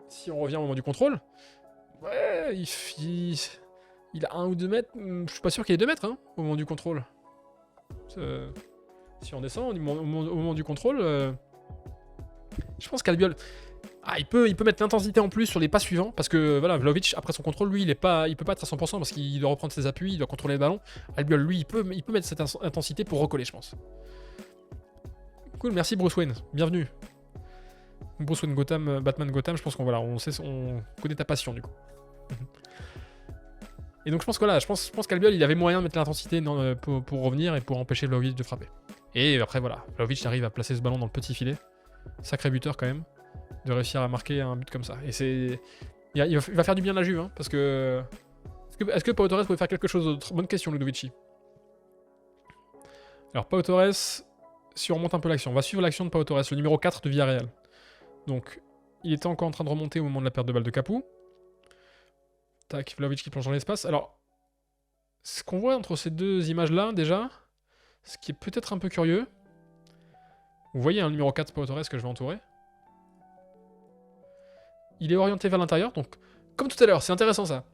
Si on revient au moment du contrôle, ouais, il a 1 ou 2 mètres, je suis pas sûr qu'il y ait 2 mètres hein, au moment du contrôle. Si on descend au moment du contrôle, je pense qu'Albiol, il peut mettre l'intensité en plus sur les pas suivants, parce que voilà, Vlahovic, après son contrôle, lui, il peut pas être à 100% parce qu'il doit reprendre ses appuis, il doit contrôler le ballon. Albiol, lui, il peut mettre cette intensité pour recoller, je pense. Cool, merci Bruce Wayne, bienvenue. Bruce Wayne Gotham, Batman Gotham, je pense qu'on on connaît ta passion du coup. Et donc je pense que voilà, je pense qu'Albiol, il avait moyen de mettre l'intensité pour revenir et pour empêcher Vlahovic de frapper. Et après voilà, Vlahovic arrive à placer ce ballon dans le petit filet. Sacré buteur quand même, de réussir à marquer un but comme ça. Et c'est... Il va faire du bien à la Juve, hein, parce que... Est-ce que Pau Torres pouvait faire quelque chose d'autre? Bonne question, Ludovici. Alors, Pau Torres, si on remonte un peu l'action, on va suivre l'action de Pau Torres, le numéro 4 de Villarreal. Donc, il était encore en train de remonter au moment de la perte de balle de Capoue. Tac, Vlahovic qui plonge dans l'espace. Alors, ce qu'on voit entre ces deux images-là, déjà, ce qui est peut-être un peu curieux, vous voyez un numéro 4 Pau Torres que je vais entourer. Il est orienté vers l'intérieur, donc comme tout à l'heure, c'est intéressant ça.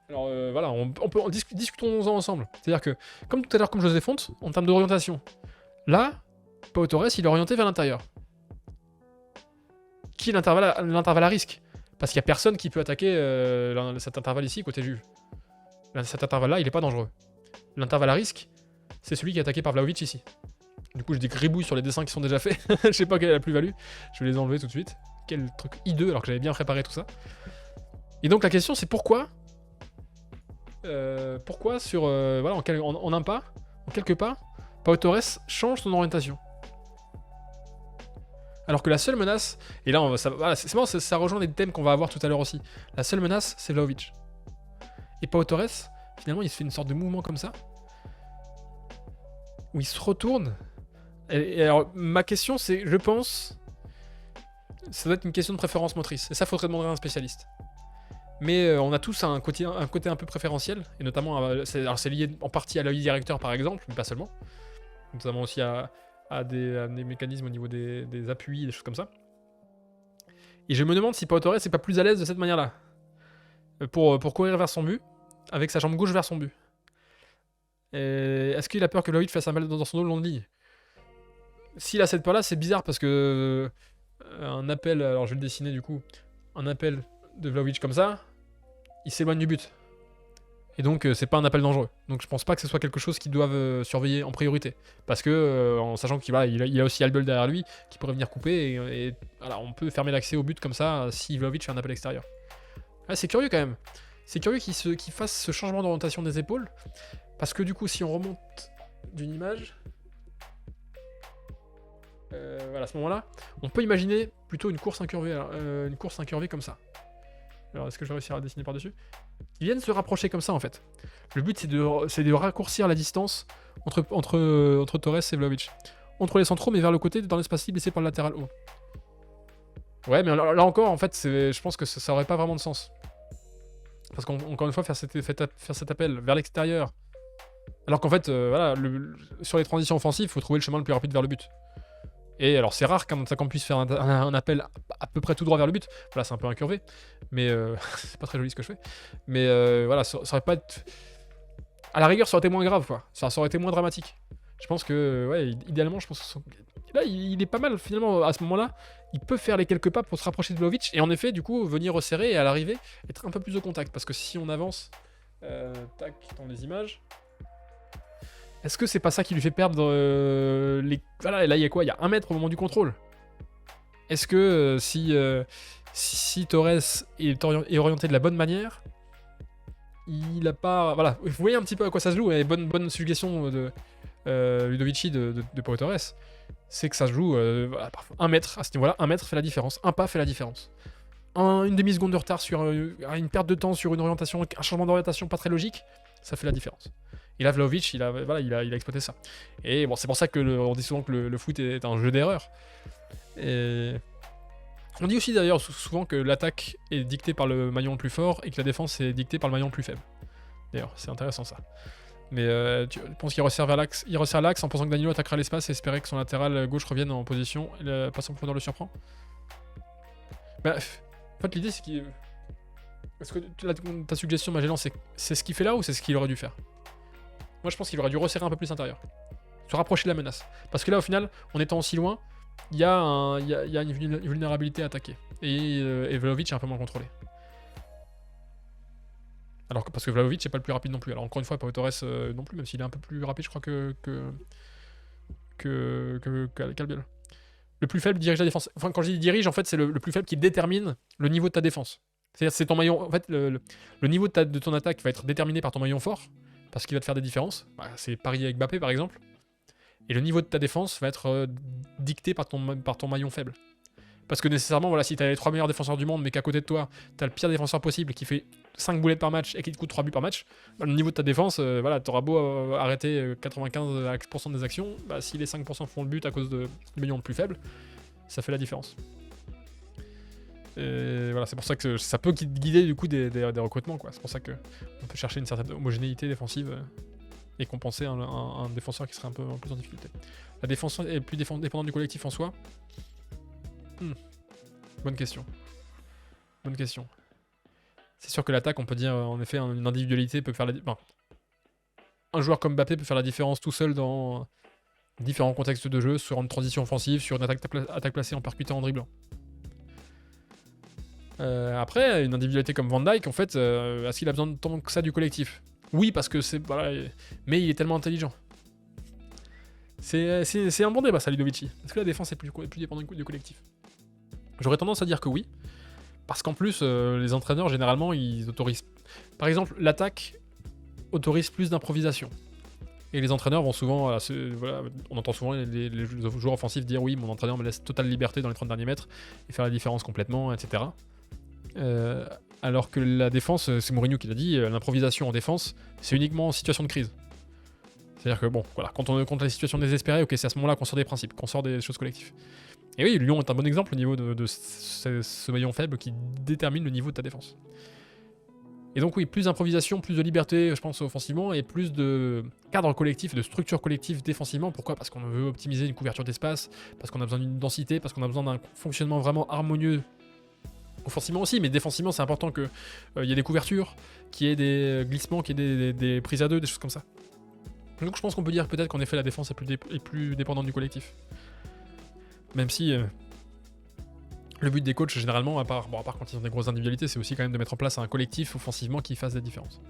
Alors voilà, discutons-en ensemble. C'est-à-dire que, comme tout à l'heure, comme José Fonte, en termes d'orientation, là, Pau Torres, il est orienté vers l'intérieur. Qui est l'intervalle à risque? Parce qu'il n'y a personne qui peut attaquer cet intervalle ici, côté Juve. Cet intervalle-là, il n'est pas dangereux. L'intervalle à risque, c'est celui qui est attaqué par Vlahovic ici. Du coup, je dégribouille sur les dessins qui sont déjà faits. Je sais pas quelle est la plus-value. Je vais les enlever tout de suite. Quel truc hideux alors que j'avais bien préparé tout ça. Et donc la question c'est pourquoi sur voilà, en un pas, en quelques pas, Pau Torres change son orientation. Alors que la seule menace, et là voilà, c'est marrant, ça rejoint des thèmes qu'on va avoir tout à l'heure aussi. La seule menace c'est Vlahovic. Et Pau Torres, finalement il se fait une sorte de mouvement comme ça, où il se retourne. Et alors ma question c'est, je pense, ça doit être une question de préférence motrice. Et ça, faudrait demander à un spécialiste. Mais on a tous un côté un peu préférentiel. Et notamment, c'est lié en partie à l'œil directeur, par exemple, mais pas seulement. Notamment aussi à des mécanismes au niveau des appuis, des choses comme ça. Et je me demande si Pau Torres n'est pas plus à l'aise de cette manière-là. Pour courir vers son but, avec sa jambe gauche vers son but. Est-ce qu'il a peur que Vlahovic fasse un mal dans son dos le long de ligne? S'il a cette peur-là, c'est bizarre parce que... un appel, alors je vais le dessiner du coup, un appel de Vlahovic comme ça, il s'éloigne du but. Et donc c'est pas un appel dangereux. Donc je pense pas que ce soit quelque chose qu'ils doivent surveiller en priorité. Parce que en sachant qu'il a aussi Albiol derrière lui qui pourrait venir couper et voilà, on peut fermer l'accès au but comme ça si Vlahovic fait un appel extérieur. Ah, c'est curieux quand même. c'est curieux qu'il fasse ce changement d'orientation des épaules, parce que du coup, si on remonte d'une image, voilà, à ce moment-là, on peut imaginer plutôt une course incurvée comme ça. Alors, est-ce que je vais réussir à dessiner par-dessus? Ils viennent se rapprocher comme ça, en fait. Le but, c'est de raccourcir la distance entre Torres et Vlahovic. Entre les centraux, mais vers le côté, dans l'espace libre laissé par le latéral haut. Ouais, mais là encore, en fait, je pense que ça aurait pas vraiment de sens. Parce qu'encore une fois, faire cet appel vers l'extérieur, alors qu'en fait, voilà, sur les transitions offensives, il faut trouver le chemin le plus rapide vers le but. Et alors, c'est rare qu'un attaquant puisse faire un appel à peu près tout droit vers le but. Voilà, c'est un peu incurvé, mais c'est pas très joli ce que je fais. Mais voilà, ça aurait pas été... À la rigueur, ça aurait été moins grave, quoi. Ça aurait été moins dramatique. Je pense que, ouais, idéalement, je pense que là, il est pas mal, finalement, à ce moment-là. Il peut faire les quelques pas pour se rapprocher de Vlahovic, et en effet, du coup, venir resserrer, et à l'arrivée, être un peu plus au contact. Parce que si on avance, tac, dans les images... Est-ce que c'est pas ça qui lui fait perdre les... Voilà, et là, il y a quoi? Il y a 1 mètre au moment du contrôle. Est-ce que si Torres est orienté de la bonne manière, il a pas... Voilà, vous voyez un petit peu à quoi ça se joue, et bonne suggestion de Ludovici de Pau Torres, c'est que ça se joue voilà, 1 mètre, à ce niveau-là, 1 mètre fait la différence, un pas fait la différence. Une demi-seconde de retard sur une perte de temps sur une orientation, un changement d'orientation pas très logique, ça fait la différence. Et là, Vlahovic, il a exploité ça. Et bon, c'est pour ça on dit souvent que le foot est un jeu d'erreurs. Et on dit aussi d'ailleurs souvent que l'attaque est dictée par le maillon le plus fort et que la défense est dictée par le maillon le plus faible. D'ailleurs, c'est intéressant ça. Mais tu penses qu'il resserre vers l'axe, il resserre l'axe en pensant que Danilo attaquera l'espace et espérer que son latéral gauche revienne en position et le passe en profondeur le surprend. Bah, en fait, l'idée c'est qu'il... Est-ce que ta suggestion, Magellan, c'est ce qu'il fait là ou c'est ce qu'il aurait dû faire? Moi, je pense qu'il aurait dû resserrer un peu plus l'intérieur. Se rapprocher de la menace. Parce que là, au final, en étant aussi loin, il y a une vulnérabilité à attaquer. Et Vlahovic est un peu moins contrôlé. Alors parce que Vlahovic n'est pas le plus rapide non plus. Alors encore une fois, Pau Torres non plus, même s'il est un peu plus rapide, je crois qu'Albiol. Le plus faible dirige la défense. Enfin, quand je dis dirige, en fait, c'est le plus faible qui détermine le niveau de ta défense. C'est-à-dire, c'est ton maillon. En fait, le niveau de ton attaque va être déterminé par ton maillon fort. Parce qu'il va te faire des différences. Bah, c'est Paris avec Mbappé par exemple. Et le niveau de ta défense va être dicté par ton maillon faible. Parce que nécessairement, voilà, si tu as les 3 meilleurs défenseurs du monde, mais qu'à côté de toi, tu as le pire défenseur possible qui fait 5 boulettes par match et qui te coûte 3 buts par match, bah, le niveau de ta défense, voilà, tu auras beau arrêter 95% des actions, bah, si les 5% font le but à cause du maillon le plus faible, ça fait la différence. Et voilà, c'est pour ça que ça peut guider du coup des recrutements, quoi. C'est pour ça qu'on peut chercher une certaine homogénéité défensive et compenser un défenseur qui serait un peu plus en difficulté. La défense est plus dépendante du collectif en soi. Bonne question. Bonne question. C'est sûr que l'attaque, on peut dire en effet, une individualité peut faire la différence. Un joueur comme Mbappé peut faire la différence tout seul dans différents contextes de jeu, sur une transition offensive, sur une attaque placée en percutant, en dribblant. Après, une individualité comme Van Dijk, en fait, est-ce qu'il a besoin de tant que ça du collectif? Oui, parce que c'est... Voilà, mais il est tellement intelligent. C'est un bon débat, ça, Ludovici. Est-ce que la défense est plus dépendante du collectif? J'aurais tendance à dire que oui. Parce qu'en plus, les entraîneurs, généralement, ils autorisent... Par exemple, l'attaque autorise plus d'improvisation. Et les entraîneurs vont souvent... Voilà, on entend souvent les joueurs offensifs dire « Oui, mon entraîneur me laisse totale liberté dans les 30 derniers mètres et faire la différence complètement, etc. » Alors que la défense, c'est Mourinho qui l'a dit, l'improvisation en défense, c'est uniquement en situation de crise. C'est-à-dire que bon, voilà, quand on est les situations désespérées, ok, c'est à ce moment-là qu'on sort des principes, qu'on sort des choses collectives. Et oui, Lyon est un bon exemple au niveau de ce maillon faible qui détermine le niveau de ta défense. Et donc oui, plus d'improvisation, plus de liberté, je pense, offensivement, et plus de cadre collectif, de structure collective défensivement. Pourquoi? Parce qu'on veut optimiser une couverture d'espace, parce qu'on a besoin d'une densité, parce qu'on a besoin d'un fonctionnement vraiment harmonieux. Offensivement aussi, mais défensivement, c'est important qu'il y ait des couvertures, qu'il y ait des glissements, qu'il y ait des prises à deux, des choses comme ça. Donc je pense qu'on peut dire peut-être qu'en effet la défense est plus dépendante du collectif. Même si le but des coachs, généralement, à part quand ils ont des grosses individualités, c'est aussi quand même de mettre en place un collectif offensivement qui fasse des différences.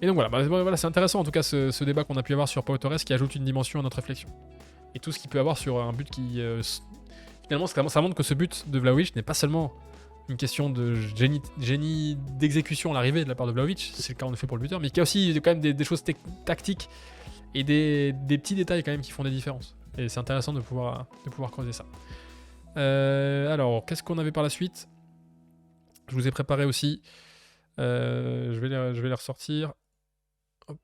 Et donc voilà, c'est intéressant en tout cas ce débat qu'on a pu avoir sur Pau Torres qui ajoute une dimension à notre réflexion. Et tout ce qu'il peut avoir sur un but qui... finalement, ça montre que ce but de Vlahovic n'est pas seulement une question de génie d'exécution à l'arrivée de la part de Vlahovic, c'est le cas en effet pour le buteur, mais qu'il y a aussi quand même des choses tactiques et des petits détails quand même qui font des différences. Et c'est intéressant de pouvoir creuser ça. Alors, qu'est-ce qu'on avait par la suite? Je vous ai préparé aussi. Je vais les ressortir. Hop.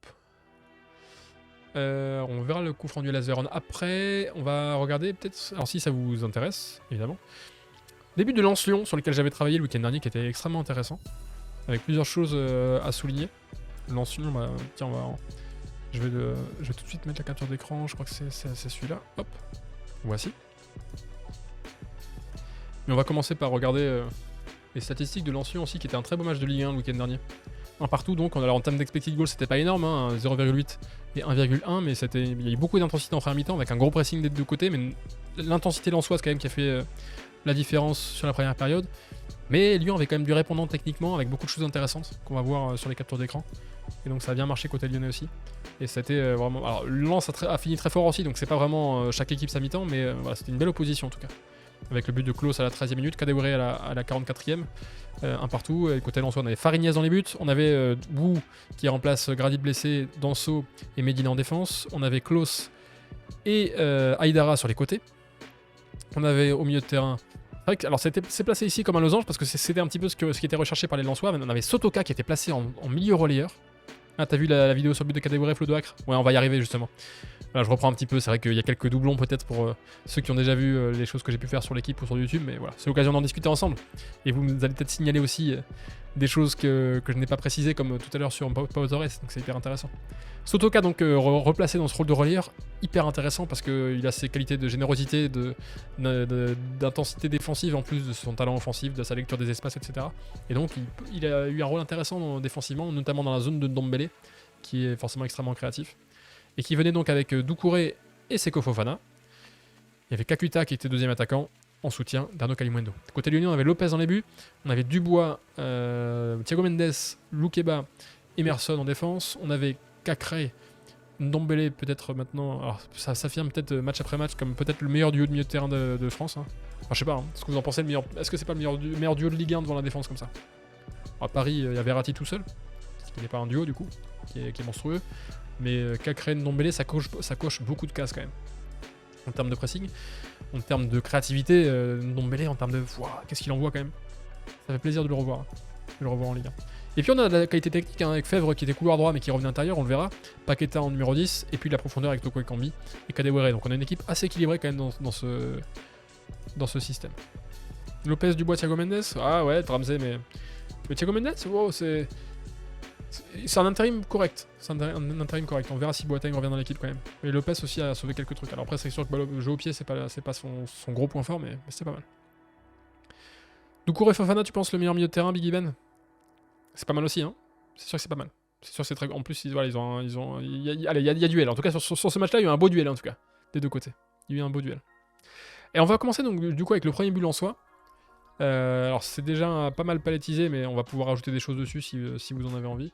On verra le coup franc du Las Vérone après. On va regarder peut-être, alors si ça vous intéresse, évidemment. Début de Lens-Lyon, sur lequel j'avais travaillé le week-end dernier, qui était extrêmement intéressant. Avec plusieurs choses à souligner. Lens-Lyon, bah, tiens, je vais tout de suite mettre la capture d'écran, je crois que c'est celui-là. Hop, voici. Mais on va commencer par regarder les statistiques de Lens-Lyon aussi, qui était un très beau match de Ligue 1 le week-end dernier. Un partout donc, alors en termes d'expected goal c'était pas énorme, hein, 0,8 et 1,1, mais il y a eu beaucoup d'intensité en première mi-temps avec un gros pressing des deux côtés, mais l'intensité lensoise quand même qui a fait la différence sur la première période. Mais Lyon avait quand même du répondant techniquement avec beaucoup de choses intéressantes qu'on va voir sur les captures d'écran. Et donc ça a bien marché côté lyonnais aussi. Et c'était vraiment... Alors Lens a fini très fort aussi, donc c'est pas vraiment chaque équipe sa mi-temps, mais voilà, c'était une belle opposition en tout cas. Avec le but de Klose à la 13e minute, Kadewere à la 44e, un partout. Et côté Lensois, on avait Fariñez dans les buts, on avait Wu qui remplace Grady blessé, Danso et Medina en défense, on avait Klose et Aïdara sur les côtés. On avait au milieu de terrain... Alors c'est placé ici comme un losange parce que c'était un petit peu ce qui était recherché par les Lensois. On avait Sotoka qui était placé en milieu relayeur. Ah, t'as vu la vidéo sur le but de Kadewere, Flo de Acre? Ouais, on va y arriver justement. Voilà, je reprends un petit peu, c'est vrai qu'il y a quelques doublons peut-être pour ceux qui ont déjà vu les choses que j'ai pu faire sur l'équipe ou sur YouTube, mais voilà, c'est l'occasion d'en discuter ensemble. Et vous allez peut-être signaler aussi des choses que je n'ai pas précisées comme tout à l'heure sur Pau Torres, donc c'est hyper intéressant. Sotoka donc replacé dans ce rôle de relayeur, hyper intéressant parce qu'il a ses qualités de générosité, d'intensité défensive en plus de son talent offensif, de sa lecture des espaces, etc. Et donc il a eu un rôle intéressant défensivement, notamment dans la zone de Ndombele, qui est forcément extrêmement créatif. Et qui venait donc avec Doucouré et Seko Fofana. Il y avait Kakuta qui était deuxième attaquant en soutien d'Arnaud Kalimuendo. Côté Lyonnais, on avait Lopez dans les buts, on avait Dubois, Thiago Mendes, Loukeba, Emerson en défense, on avait Cacré, Ndombele peut-être maintenant, alors ça s'affirme peut-être match après match comme peut-être le meilleur duo de milieu de terrain de France. Hein. Enfin, je sais pas, hein, ce que vous en pensez, est-ce que c'est pas le meilleur duo de Ligue 1 devant la défense comme ça? À Paris, il y a Verratti tout seul, qui n'est pas un duo du coup, qui est monstrueux. Mais Cacré, Ndombele, ça coche beaucoup de cases quand même. En termes de pressing, en termes de créativité, Ndombele, en termes de... qu'est-ce qu'il envoie quand même. Ça fait plaisir de le revoir. De le revoir en Ligue 1. Et puis on a la qualité technique hein, avec Fèvre qui était couloir droit mais qui revenait à l'intérieur, on le verra. Paqueta en numéro 10, et puis la profondeur avec Toko Ekambi et Kadewere. Donc on a une équipe assez équilibrée quand même dans ce système. Lopez, Dubois, Thiago Mendes. Ah ouais, Ramsey, mais Thiago Mendes, wow, c'est un intérim correct. C'est un intérim correct. On verra si Boateng revient dans l'équipe quand même. Et Lopez aussi a sauvé quelques trucs. Alors après, c'est sûr que le jeu au pied, c'est pas son gros point fort, mais c'est pas mal. Doucouré Fofana, tu penses le meilleur milieu de terrain, Biggie Ben? C'est pas mal aussi, hein. C'est sûr que c'est pas mal. C'est sûr que c'est très. En plus, il y a duel. En tout cas, sur ce match-là, il y a eu un beau duel, en tout cas. Des deux côtés. Il y a eu un beau duel. Et on va commencer donc du coup avec le premier but en soi. Alors c'est déjà pas mal palettisé, mais on va pouvoir ajouter des choses dessus si vous en avez envie.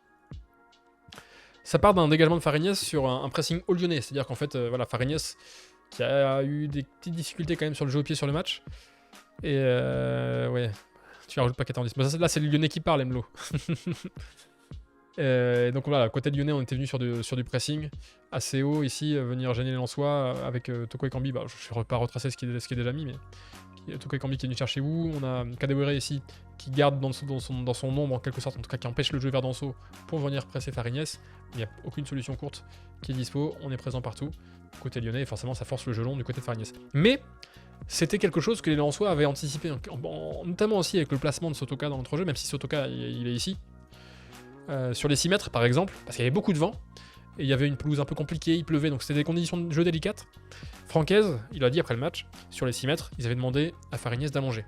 Ça part d'un dégagement de Fariñez sur un pressing all lyonnais, c'est-à-dire qu'en fait, voilà, Fariñez qui a eu des petites difficultés quand même sur le jeu au pied sur le match. Et ouais, tu rajoutes Paqueta en 10. Mais là, c'est le lyonnais qui parle, Emlo. Donc voilà, côté lyonnais, on était venu sur du pressing assez haut ici, venir gêner les Lensois avec Toko Ekambi. Bah, je ne vais pas retracer ce qui est déjà mis, mais Toko Ekambi qui est venu chercher vous. On a Kadewere ici qui garde dans son ombre en quelque sorte, en tout cas qui empêche le jeu vers Danso pour venir presser Fariñez. Il n'y a aucune solution courte qui est dispo, on est présent partout. Côté lyonnais, forcément ça force le jeu long du côté de Fariñez. Mais c'était quelque chose que les Lensois avaient anticipé, notamment aussi avec le placement de Sotoka dans l'entrejeu, même si Sotoka il est ici. Sur les 6 mètres par exemple, parce qu'il y avait beaucoup de vent, et il y avait une pelouse un peu compliquée, il pleuvait, donc c'était des conditions de jeu délicates. Francaise, il a dit après le match, sur les 6 mètres, ils avaient demandé à Fariñez d'allonger.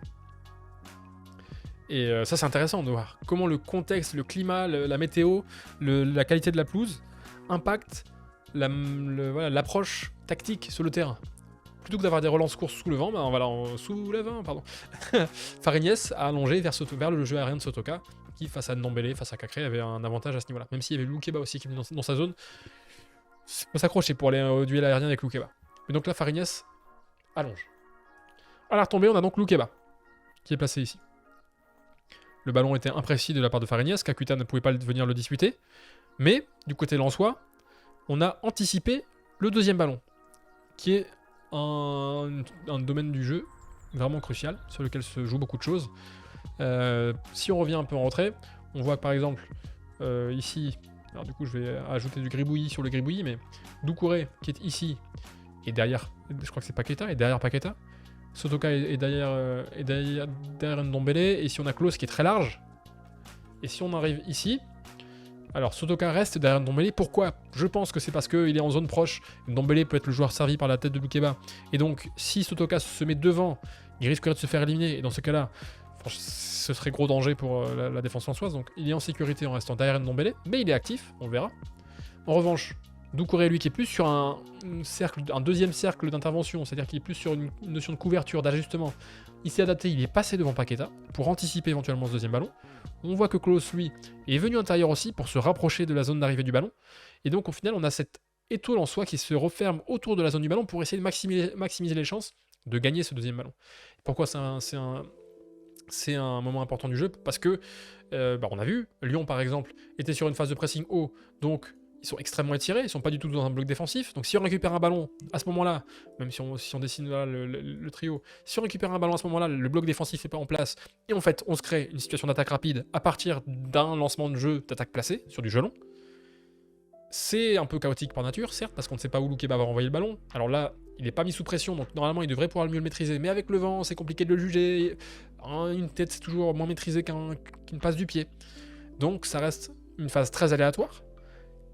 Et ça c'est intéressant de voir comment le contexte, le climat, la météo, la qualité de la pelouse impacte l'approche tactique sur le terrain. Plutôt que d'avoir des relances courtes sous le vent, sous le vent, pardon. Fariñez a allongé vers le jeu aérien de Sotoka, qui face à Ndombele, face à Cacré, avait un avantage à ce niveau-là. Même s'il y avait Loukeba aussi qui venait dans sa zone, il faut s'accrocher pour aller au duel aérien avec Loukeba. Mais donc là, Fariñez allonge. À la retombée, on a donc Loukeba, qui est placé ici. le ballon était imprécis de la part de Fariñez, Kakuta ne pouvait pas venir le disputer. Mais du côté lensois, on a anticipé le deuxième ballon, qui est un domaine du jeu vraiment crucial, sur lequel se joue beaucoup de choses. Si on revient un peu en retrait, on voit par exemple ici, alors du coup je vais ajouter du gribouillis sur le gribouillis, mais Doucouré qui est ici, et derrière, je crois que c'est Paqueta, et derrière Paqueta, Sotoka est derrière Ndombele, et si on a Klose qui est très large, et si on arrive ici, alors Sotoka reste derrière Ndombele. Pourquoi? Je pense que c'est parce qu'il est en zone proche. Ndombele peut être le joueur servi par la tête de Loukeba. Et donc, si Sotoka se met devant, il risquerait de se faire éliminer. Et dans ce cas-là, ce serait gros danger pour la défense lensoise. Donc, il est en sécurité en restant derrière Ndombele. Mais il est actif, on verra. En revanche, Doucouré, lui, qui est plus sur un deuxième cercle d'intervention, c'est-à-dire qu'il est plus sur une notion de couverture, d'ajustement. Il s'est adapté, il est passé devant Paqueta pour anticiper éventuellement ce deuxième ballon. On voit que Klose, lui, est venu intérieur aussi pour se rapprocher de la zone d'arrivée du ballon. Et donc, au final, on a cette étoile en soi qui se referme autour de la zone du ballon pour essayer de maximiser les chances de gagner ce deuxième ballon. Pourquoi c'est un moment important du jeu? Parce que, on a vu, Lyon, par exemple, était sur une phase de pressing haut, donc ils sont extrêmement étirés, ils sont pas du tout dans un bloc défensif. Donc si on récupère un ballon à ce moment-là, même si on dessine là, le trio, si on récupère un ballon à ce moment-là, le bloc défensif n'est pas en place, et en fait on se crée une situation d'attaque rapide à partir d'un lancement de jeu d'attaque placée sur du jeu long. C'est un peu chaotique par nature, certes, parce qu'on ne sait pas où Loukeba va renvoyer le ballon. Alors là, il n'est pas mis sous pression, donc normalement il devrait pouvoir mieux le maîtriser, mais avec le vent, c'est compliqué de le juger. Une tête, c'est toujours moins maîtrisé qu'une passe du pied. Donc ça reste une phase très aléatoire,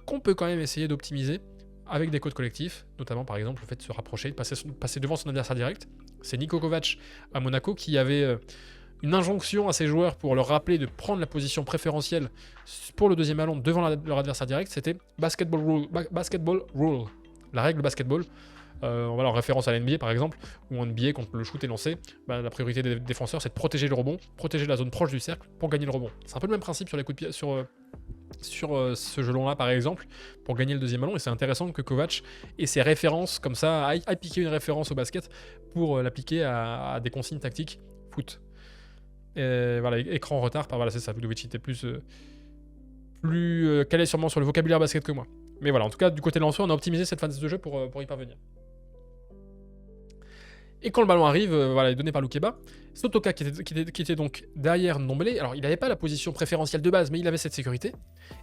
qu'on peut quand même essayer d'optimiser avec des codes collectifs, notamment par exemple le fait de se rapprocher, de passer devant son adversaire direct. C'est Niko Kovac à Monaco qui avait une injonction à ses joueurs pour leur rappeler de prendre la position préférentielle pour le deuxième ballon devant leur adversaire direct. C'était basketball rule, la règle basketball. En référence à l'NBA par exemple, où en NBA, quand le shoot est lancé, la priorité des défenseurs c'est de protéger le rebond, protéger la zone proche du cercle pour gagner le rebond. C'est un peu le même principe sur les coups de pied, sur ce jeu long là par exemple, pour gagner le deuxième ballon, et c'est intéressant que Kovac ait ses références comme ça, à piquer une référence au basket pour l'appliquer à des consignes tactiques foot. Et voilà, écran en retard, voilà, c'est ça, Ludovic était plus calé sûrement sur le vocabulaire basket que moi. Mais voilà, en tout cas, du côté de lanceur, on a optimisé cette phase de jeu pour y parvenir. Et quand le ballon arrive, il est donné par Loukeba. Sotoka qui était donc derrière Ndombele, alors il n'avait pas la position préférentielle de base, mais il avait cette sécurité.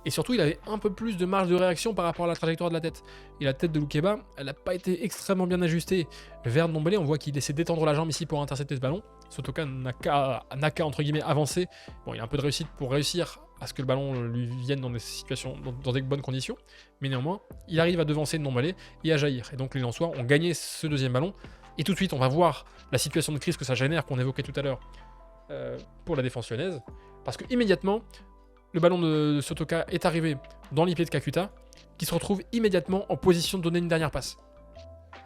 Et surtout, il avait un peu plus de marge de réaction par rapport à la trajectoire de la tête. Et la tête de Loukeba, elle n'a pas été extrêmement bien ajustée vers Ndombele. On voit qu'il essaie d'étendre la jambe ici pour intercepter ce ballon. Sotoka n'a qu'à entre guillemets avancer. Bon, il a un peu de réussite pour réussir à ce que le ballon lui vienne dans des situations, dans des bonnes conditions. Mais néanmoins, il arrive à devancer Ndombele et à jaillir. Et donc les Lensois ont gagné ce deuxième ballon. Et tout de suite, on va voir la situation de crise que ça génère, qu'on évoquait tout à l'heure, pour la défense lyonnaise. Parce que immédiatement, le ballon de Sotoka est arrivé dans les pieds de Kakuta, qui se retrouve immédiatement en position de donner une dernière passe.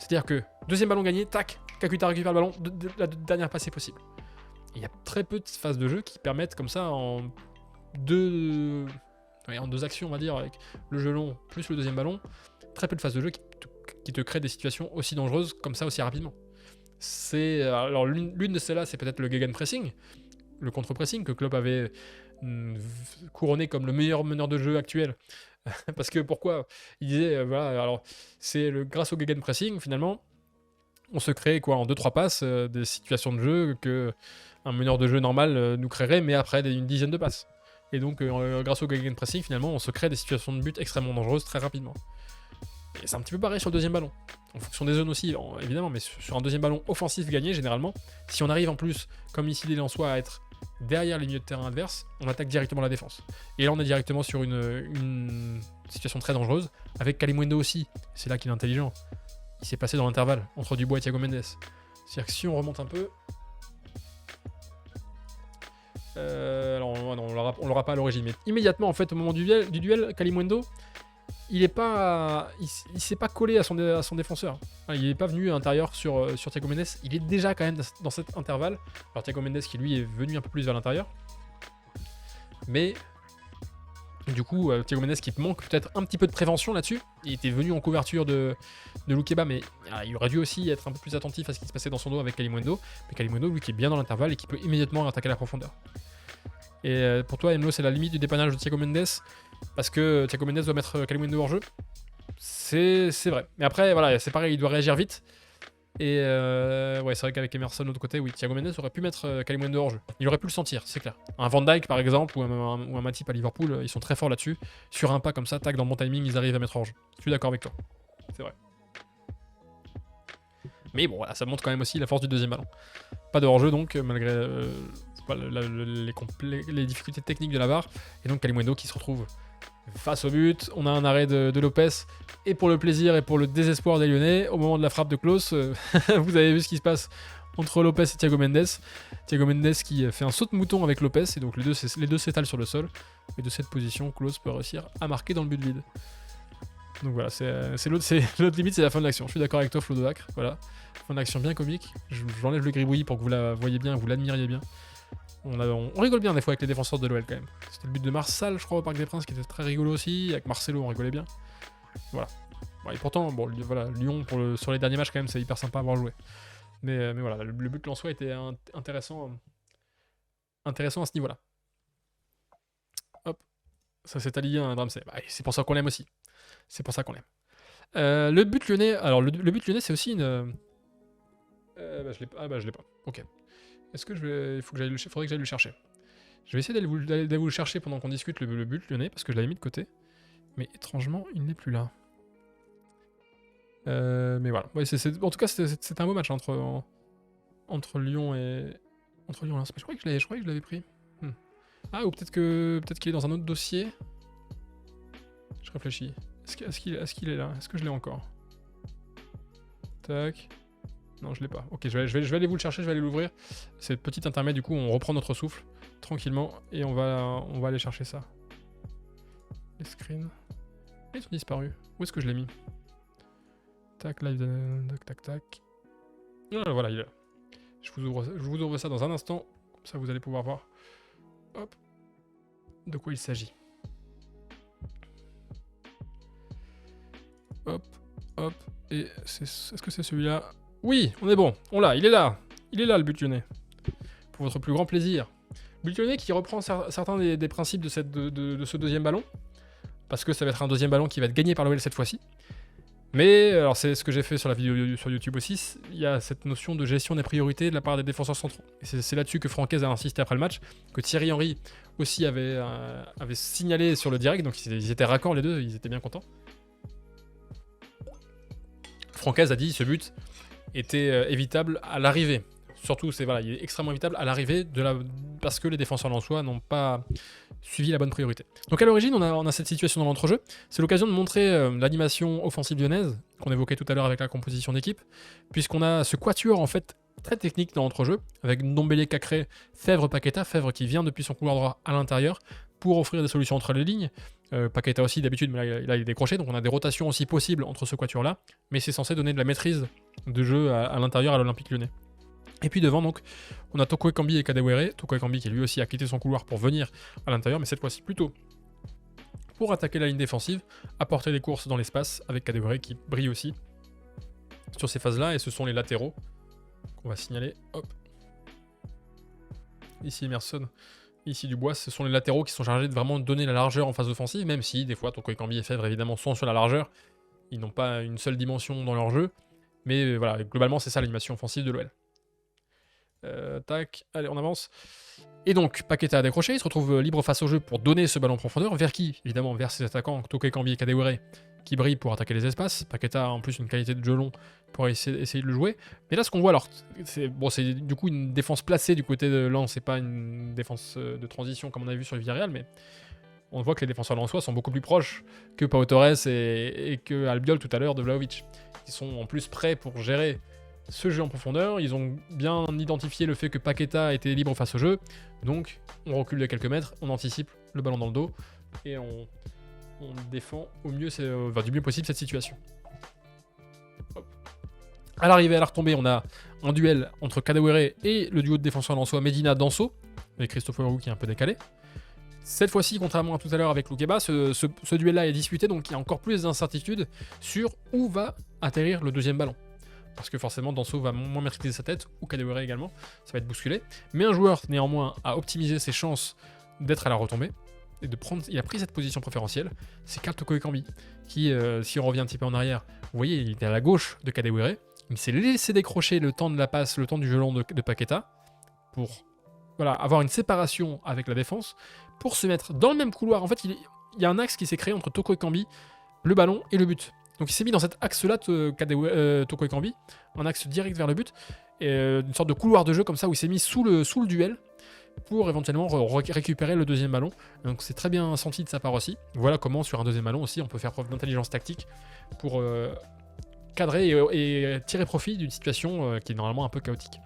C'est-à-dire que, deuxième ballon gagné, tac, Kakuta récupère le ballon, la dernière passe est possible. Et il y a très peu de phases de jeu qui permettent comme ça, en deux actions, on va dire, avec le jeu long plus le deuxième ballon, très peu de phases de jeu qui te créent des situations aussi dangereuses comme ça aussi rapidement. Alors l'une de celles-là, c'est peut-être le gegenpressing, le contre-pressing que Klopp avait couronné comme le meilleur meneur de jeu actuel. Parce que pourquoi? Il disait, alors c'est grâce au gegenpressing, finalement, on se crée en 2-3 passes des situations de jeu que un meneur de jeu normal nous créerait, mais après une dizaine de passes. Et donc, grâce au gegenpressing, finalement, on se crée des situations de but extrêmement dangereuses très rapidement. Et c'est un petit peu pareil sur le deuxième ballon. En fonction des zones aussi, évidemment, mais sur un deuxième ballon offensif gagné, généralement, si on arrive en plus, comme ici les Lensois, à être derrière les milieux de terrain adverses, on attaque directement la défense. Et là, on est directement sur une situation très dangereuse, avec Kalimundo aussi. C'est là qu'il est intelligent. Il s'est passé dans l'intervalle entre Dubois et Thiago Mendes. C'est-à-dire que si on remonte un peu... alors, non, on l'aura pas à l'origine, mais immédiatement, en fait, au moment du duel, Kalimundo, il s'est pas collé à son défenseur. Il n'est pas venu à l'intérieur sur Thiago Mendes. Il est déjà quand même dans cet intervalle. Alors Thiago Mendes qui lui est venu un peu plus vers l'intérieur. Mais du coup, Thiago Mendes qui manque peut-être un petit peu de prévention là-dessus. Il était venu en couverture de Loukeba, mais il aurait dû aussi être un peu plus attentif à ce qui se passait dans son dos avec Kalimundo. Mais Kalimundo, lui, qui est bien dans l'intervalle et qui peut immédiatement attaquer la profondeur. Et pour toi, Emlo, c'est la limite du dépannage de Thiago Mendes, parce que Thiago Mendes doit mettre Kalimundo hors jeu. C'est vrai. Mais après, voilà, c'est pareil, il doit réagir vite. Et ouais, c'est vrai qu'avec Emerson de l'autre côté, oui, Thiago Mendes aurait pu mettre Kalimundo hors jeu. Il aurait pu le sentir, c'est clair. Un Van Dijk par exemple, ou un Matip à Liverpool, ils sont très forts là-dessus. Sur un pas comme ça, tac, dans le bon timing, ils arrivent à mettre hors jeu. Je suis d'accord avec toi. C'est vrai. Mais bon, voilà, ça montre quand même aussi la force du deuxième ballon. Pas de hors-jeu donc, malgré les difficultés techniques de la barre. Et donc Kalimundo qui se retrouve face au but. On a un arrêt de Lopez. Et pour le plaisir et pour le désespoir des Lyonnais, au moment de la frappe de Klose, vous avez vu ce qui se passe entre Lopez et Thiago Mendes. Thiago Mendes qui fait un saut de mouton avec Lopez. Et donc les deux s'étalent sur le sol. Et de cette position, Klose peut réussir à marquer dans le but vide. Donc voilà, c'est l'autre limite, c'est la fin de l'action. Je suis d'accord avec toi, Flo de Acre. Voilà, fin de l'action bien comique. J'enlève le gribouillis pour que vous la voyez bien, vous l'admiriez bien. On rigole bien des fois avec les défenseurs de l'OL quand même. C'était le but de Marsal, je crois, au Parc des Princes, qui était très rigolo aussi. Avec Marcelo, on rigolait bien. Voilà. Bon, et pourtant, bon, voilà, Lyon, sur les derniers matchs, quand même, c'est hyper sympa à avoir joué. Mais voilà, le but de Lensois était intéressant à ce niveau-là. Hop, ça s'est allié à un Ramsey. Bah, c'est pour ça qu'on l'aime aussi. C'est pour ça qu'on l'aime. Le but lyonnais, alors le but lyonnais, c'est aussi une. Je l'ai pas. Ok. Est-ce que il faudrait que j'aille le chercher. Je vais essayer d'aller vous le chercher pendant qu'on discute le but lyonnais, parce que je l'avais mis de côté. Mais étrangement, il n'est plus là. Mais voilà. Ouais, en tout cas, c'était un beau match entre Lyon et. Entre Lyon et Lens. Je croyais que je l'avais pris. Ah, ou peut-être qu'il est dans un autre dossier. Je réfléchis. Est-ce qu'il est là? Est-ce que je l'ai encore? Tac. Non, je l'ai pas. Ok, je vais aller vous le chercher, je vais aller l'ouvrir. C'est petit intermède, du coup, on reprend notre souffle tranquillement et on va aller chercher ça. Les screens. Ils ont disparu. Où est-ce que je l'ai mis? Tac, live, tac. Ah, voilà, il est là. Je vous ouvre ça dans un instant. Comme ça, vous allez pouvoir voir. Hop. De quoi il s'agit. Hop, hop. Et est-ce que c'est celui-là? Oui, on est bon. On l'a, il est là. Il est là, le but lyonnais. Pour votre plus grand plaisir. But lyonnais qui reprend certains des principes de ce deuxième ballon. Parce que ça va être un deuxième ballon qui va être gagné par l'OL cette fois-ci. Mais, alors c'est ce que j'ai fait sur la vidéo sur YouTube aussi, il y a cette notion de gestion des priorités de la part des défenseurs centraux. Et c'est là-dessus que Francaise a insisté après le match, que Thierry Henry aussi avait signalé sur le direct, donc ils étaient raccords les deux, ils étaient bien contents. Francaise a dit ce but était évitable à l'arrivée. Surtout, il est extrêmement évitable à l'arrivée parce que les défenseurs lensois n'ont pas suivi la bonne priorité. Donc à l'origine, on a cette situation dans l'entrejeu. C'est l'occasion de montrer l'animation offensive lyonnaise qu'on évoquait tout à l'heure avec la composition d'équipe, puisqu'on a ce quatuor en fait très technique dans l'entrejeu, avec Ndombele, Cacré, Fèvre, Paqueta. Fèvre qui vient depuis son couloir droit à l'intérieur pour offrir des solutions entre les lignes. Paqueta aussi d'habitude, mais là il est décroché, donc on a des rotations aussi possibles entre ce quatuor-là, mais c'est censé donner de la maîtrise de jeu à l'intérieur à l'Olympique Lyonnais. Et puis devant, donc, on a Toko Ekambi et Kadewere. Toko Ekambi qui lui aussi a quitté son couloir pour venir à l'intérieur, mais cette fois-ci plutôt pour attaquer la ligne défensive, apporter des courses dans l'espace avec Kadewere qui brille aussi sur ces phases-là. Et ce sont les latéraux qu'on va signaler. Hop. Ici Emerson, ici Dubois. Ce sont les latéraux qui sont chargés de vraiment donner la largeur en phase offensive, même si des fois Toko Ekambi et Fèvre évidemment sont sur la largeur. Ils n'ont pas une seule dimension dans leur jeu. Mais voilà, globalement c'est ça l'animation offensive de l'OL. Tac, allez on avance. Et donc Paqueta a décroché, il se retrouve libre face au jeu pour donner ce ballon en profondeur. Vers qui? Évidemment vers ses attaquants, Toko Ekambi et Kadewere, qui brillent pour attaquer les espaces. Paqueta a en plus une qualité de jeu long pour essayer de le jouer. Mais là ce qu'on voit alors, c'est du coup une défense placée du côté de Lens, c'est pas une défense de transition comme on a vu sur le Villarreal, mais on voit que les défenseurs lensois sont beaucoup plus proches que Pau Torres et que Albiol tout à l'heure de Vlahovic. Ils sont en plus prêts pour gérer ce jeu en profondeur. Ils ont bien identifié le fait que Paqueta était libre face au jeu, donc on recule de quelques mètres, on anticipe le ballon dans le dos et on défend au mieux, du mieux possible cette situation. Hop. À l'arrivée, à la retombée, on a un duel entre Kadewere et le duo de défenseurs lensois Medina Danso, avec Christopher Roux qui est un peu décalé. Cette fois-ci, contrairement à tout à l'heure avec Loukeba, ce duel-là est disputé, donc il y a encore plus d'incertitudes sur où va atterrir le deuxième ballon. Parce que forcément, Danso va moins maîtriser sa tête, ou Kadewere également, ça va être bousculé. Mais un joueur, néanmoins, a optimisé ses chances d'être à la retombée et de prendre. Il a pris cette position préférentielle. C'est Karl Toko Ekambi qui, si on revient un petit peu en arrière, vous voyez, il était à la gauche de Kadewere. Il s'est laissé décrocher le temps de la passe, le temps du jeu long de Paqueta pour avoir une séparation avec la défense pour se mettre dans le même couloir. En fait, il y a un axe qui s'est créé entre Toko Ekambi, le ballon et le but. Donc il s'est mis dans cet axe-là, Toko Ekambi, un axe direct vers le but, et une sorte de couloir de jeu comme ça où il s'est mis sous le duel pour éventuellement récupérer le deuxième ballon. Donc c'est très bien senti de sa part aussi. Voilà comment sur un deuxième ballon aussi on peut faire preuve d'intelligence tactique pour cadrer et tirer profit d'une situation qui est normalement un peu chaotique.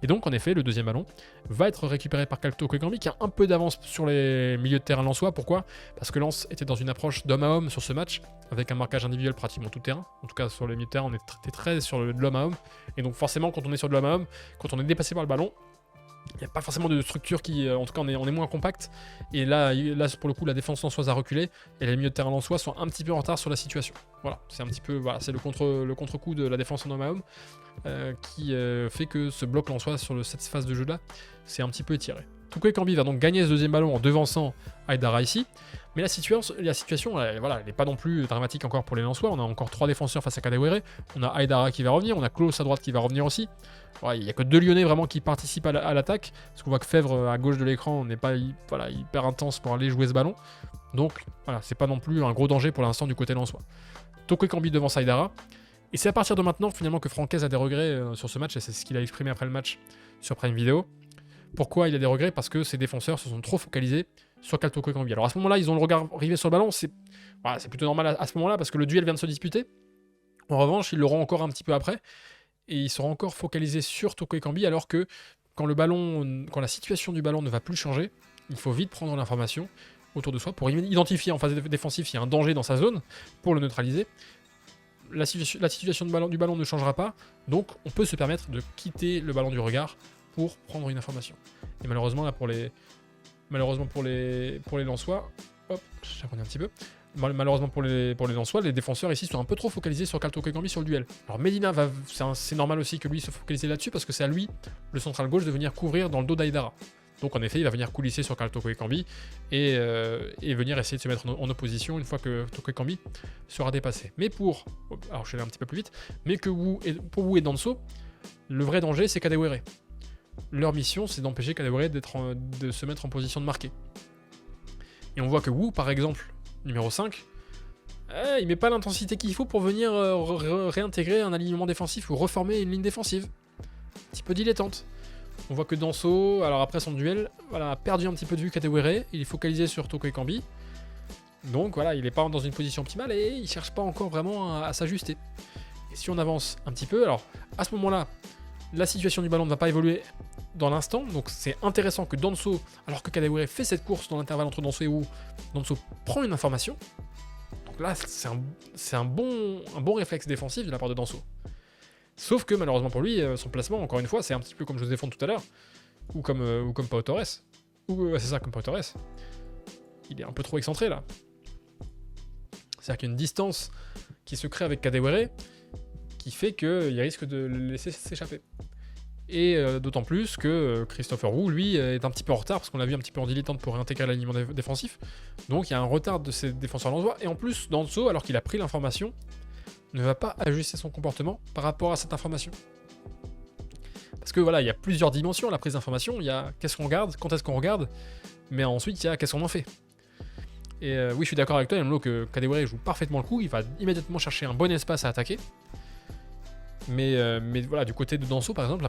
Et donc en effet le deuxième ballon va être récupéré par Karl Toko Ekambi qui a un peu d'avance sur les milieux de terrain lensois. Pourquoi ? Parce que Lens était dans une approche d'homme à homme sur ce match avec un marquage individuel pratiquement tout terrain. En tout cas sur les milieux de terrain on était très sur de l'homme à homme. Et donc forcément quand on est sur de l'homme à homme, quand on est dépassé par le ballon, il n'y a pas forcément de structure qui, en tout cas on est moins compact. Et là pour le coup la défense lensoise a reculé et les milieux de terrain lensois sont un petit peu en retard sur la situation. Voilà, c'est un petit peu, c'est le contre-coup de la défense en homme à homme qui fait que ce bloc lensois sur cette phase de jeu là, c'est un petit peu étiré. Toko Ekambi va donc gagner ce deuxième ballon en devançant Haidara ici. Mais la situation elle n'est pas non plus dramatique encore pour les Lensois. On a encore 3 défenseurs face à Kadewere. On a Haidara qui va revenir, on a Klaus à droite qui va revenir aussi. Il n'y a que 2 Lyonnais vraiment qui participent à l'attaque. Parce qu'on voit que Fèvre à gauche de l'écran n'est pas hyper intense pour aller jouer ce ballon. Donc voilà, c'est pas non plus un gros danger pour l'instant du côté lensois. Toko Ekambi devant Haidara. Et c'est à partir de maintenant finalement que Francaise a des regrets sur ce match. Et c'est ce qu'il a exprimé après le match sur Prime Video. Pourquoi il a des regrets ? Parce que ses défenseurs se sont trop focalisés sur Karl Toko Ekambi. Alors à ce moment-là, ils ont le regard rivé sur le ballon, c'est plutôt normal à ce moment-là parce que le duel vient de se disputer. En revanche, ils l'auront encore un petit peu après et ils seront encore focalisés sur Toko Ekambi alors que quand la situation du ballon ne va plus changer, il faut vite prendre l'information autour de soi pour identifier en phase défensive s'il y a un danger dans sa zone pour le neutraliser. La situation du ballon ne changera pas, donc on peut se permettre de quitter le ballon du regard pour prendre une information. Et malheureusement là pour les Lensois, hop, j'apprenais un petit peu. Malheureusement pour les Lensois, les défenseurs ici sont un peu trop focalisés sur Karl Toko Ekambi sur le duel. Alors Medina c'est normal aussi que lui se focalise là-dessus parce que c'est à lui, le central gauche, de venir couvrir dans le dos d'Haidara. Donc en effet, il va venir coulisser sur Karl Toko Ekambi et venir essayer de se mettre en opposition une fois que Toko Ekambi sera dépassé. Mais alors je vais aller un petit peu plus vite, mais pour Wu et Danso, le vrai danger c'est Kadewere. Leur mission, c'est d'empêcher Kadewere de se mettre en position de marquer. Et on voit que Wu, par exemple, numéro 5, il met pas l'intensité qu'il faut pour venir réintégrer un alignement défensif ou reformer une ligne défensive. Un petit peu dilettante. On voit que Danso, alors après son duel, a perdu un petit peu de vue Kadewere, il est focalisé sur Toko Ekambi. Donc voilà, il n'est pas dans une position optimale et il cherche pas encore vraiment à s'ajuster. Et si on avance un petit peu, alors à ce moment-là, la situation du ballon ne va pas évoluer dans l'instant, donc c'est intéressant que Danso, alors que Kadewere fait cette course dans l'intervalle entre Danso et Wu, Danso prend une information. Donc là, c'est un bon réflexe défensif de la part de Danso. Sauf que malheureusement pour lui, son placement, encore une fois, c'est un petit peu comme José Font tout à l'heure, ou comme Pau Torres. C'est ça, comme Pau Torres. Il est un peu trop excentré là. C'est-à-dire qu'il y a une distance qui se crée avec Kadewere qui fait qu'il risque de le laisser s'échapper. Et d'autant plus que Christopher Wu, lui, est un petit peu en retard, parce qu'on l'a vu un petit peu en dilettante pour réintégrer l'alignement défensif. Donc il y a un retard de ses défenseurs lensois. Et en plus, Danso, alors qu'il a pris l'information, ne va pas ajuster son comportement par rapport à cette information. Parce que voilà, il y a plusieurs dimensions à la prise d'information. Il y a qu'est-ce qu'on regarde, quand est-ce qu'on regarde, mais ensuite il y a qu'est-ce qu'on en fait. Et oui, je suis d'accord avec toi, Emlo, que Kadewere joue parfaitement le coup. Il va immédiatement chercher un bon espace à attaquer. Mais voilà, du côté de Danso, par exemple,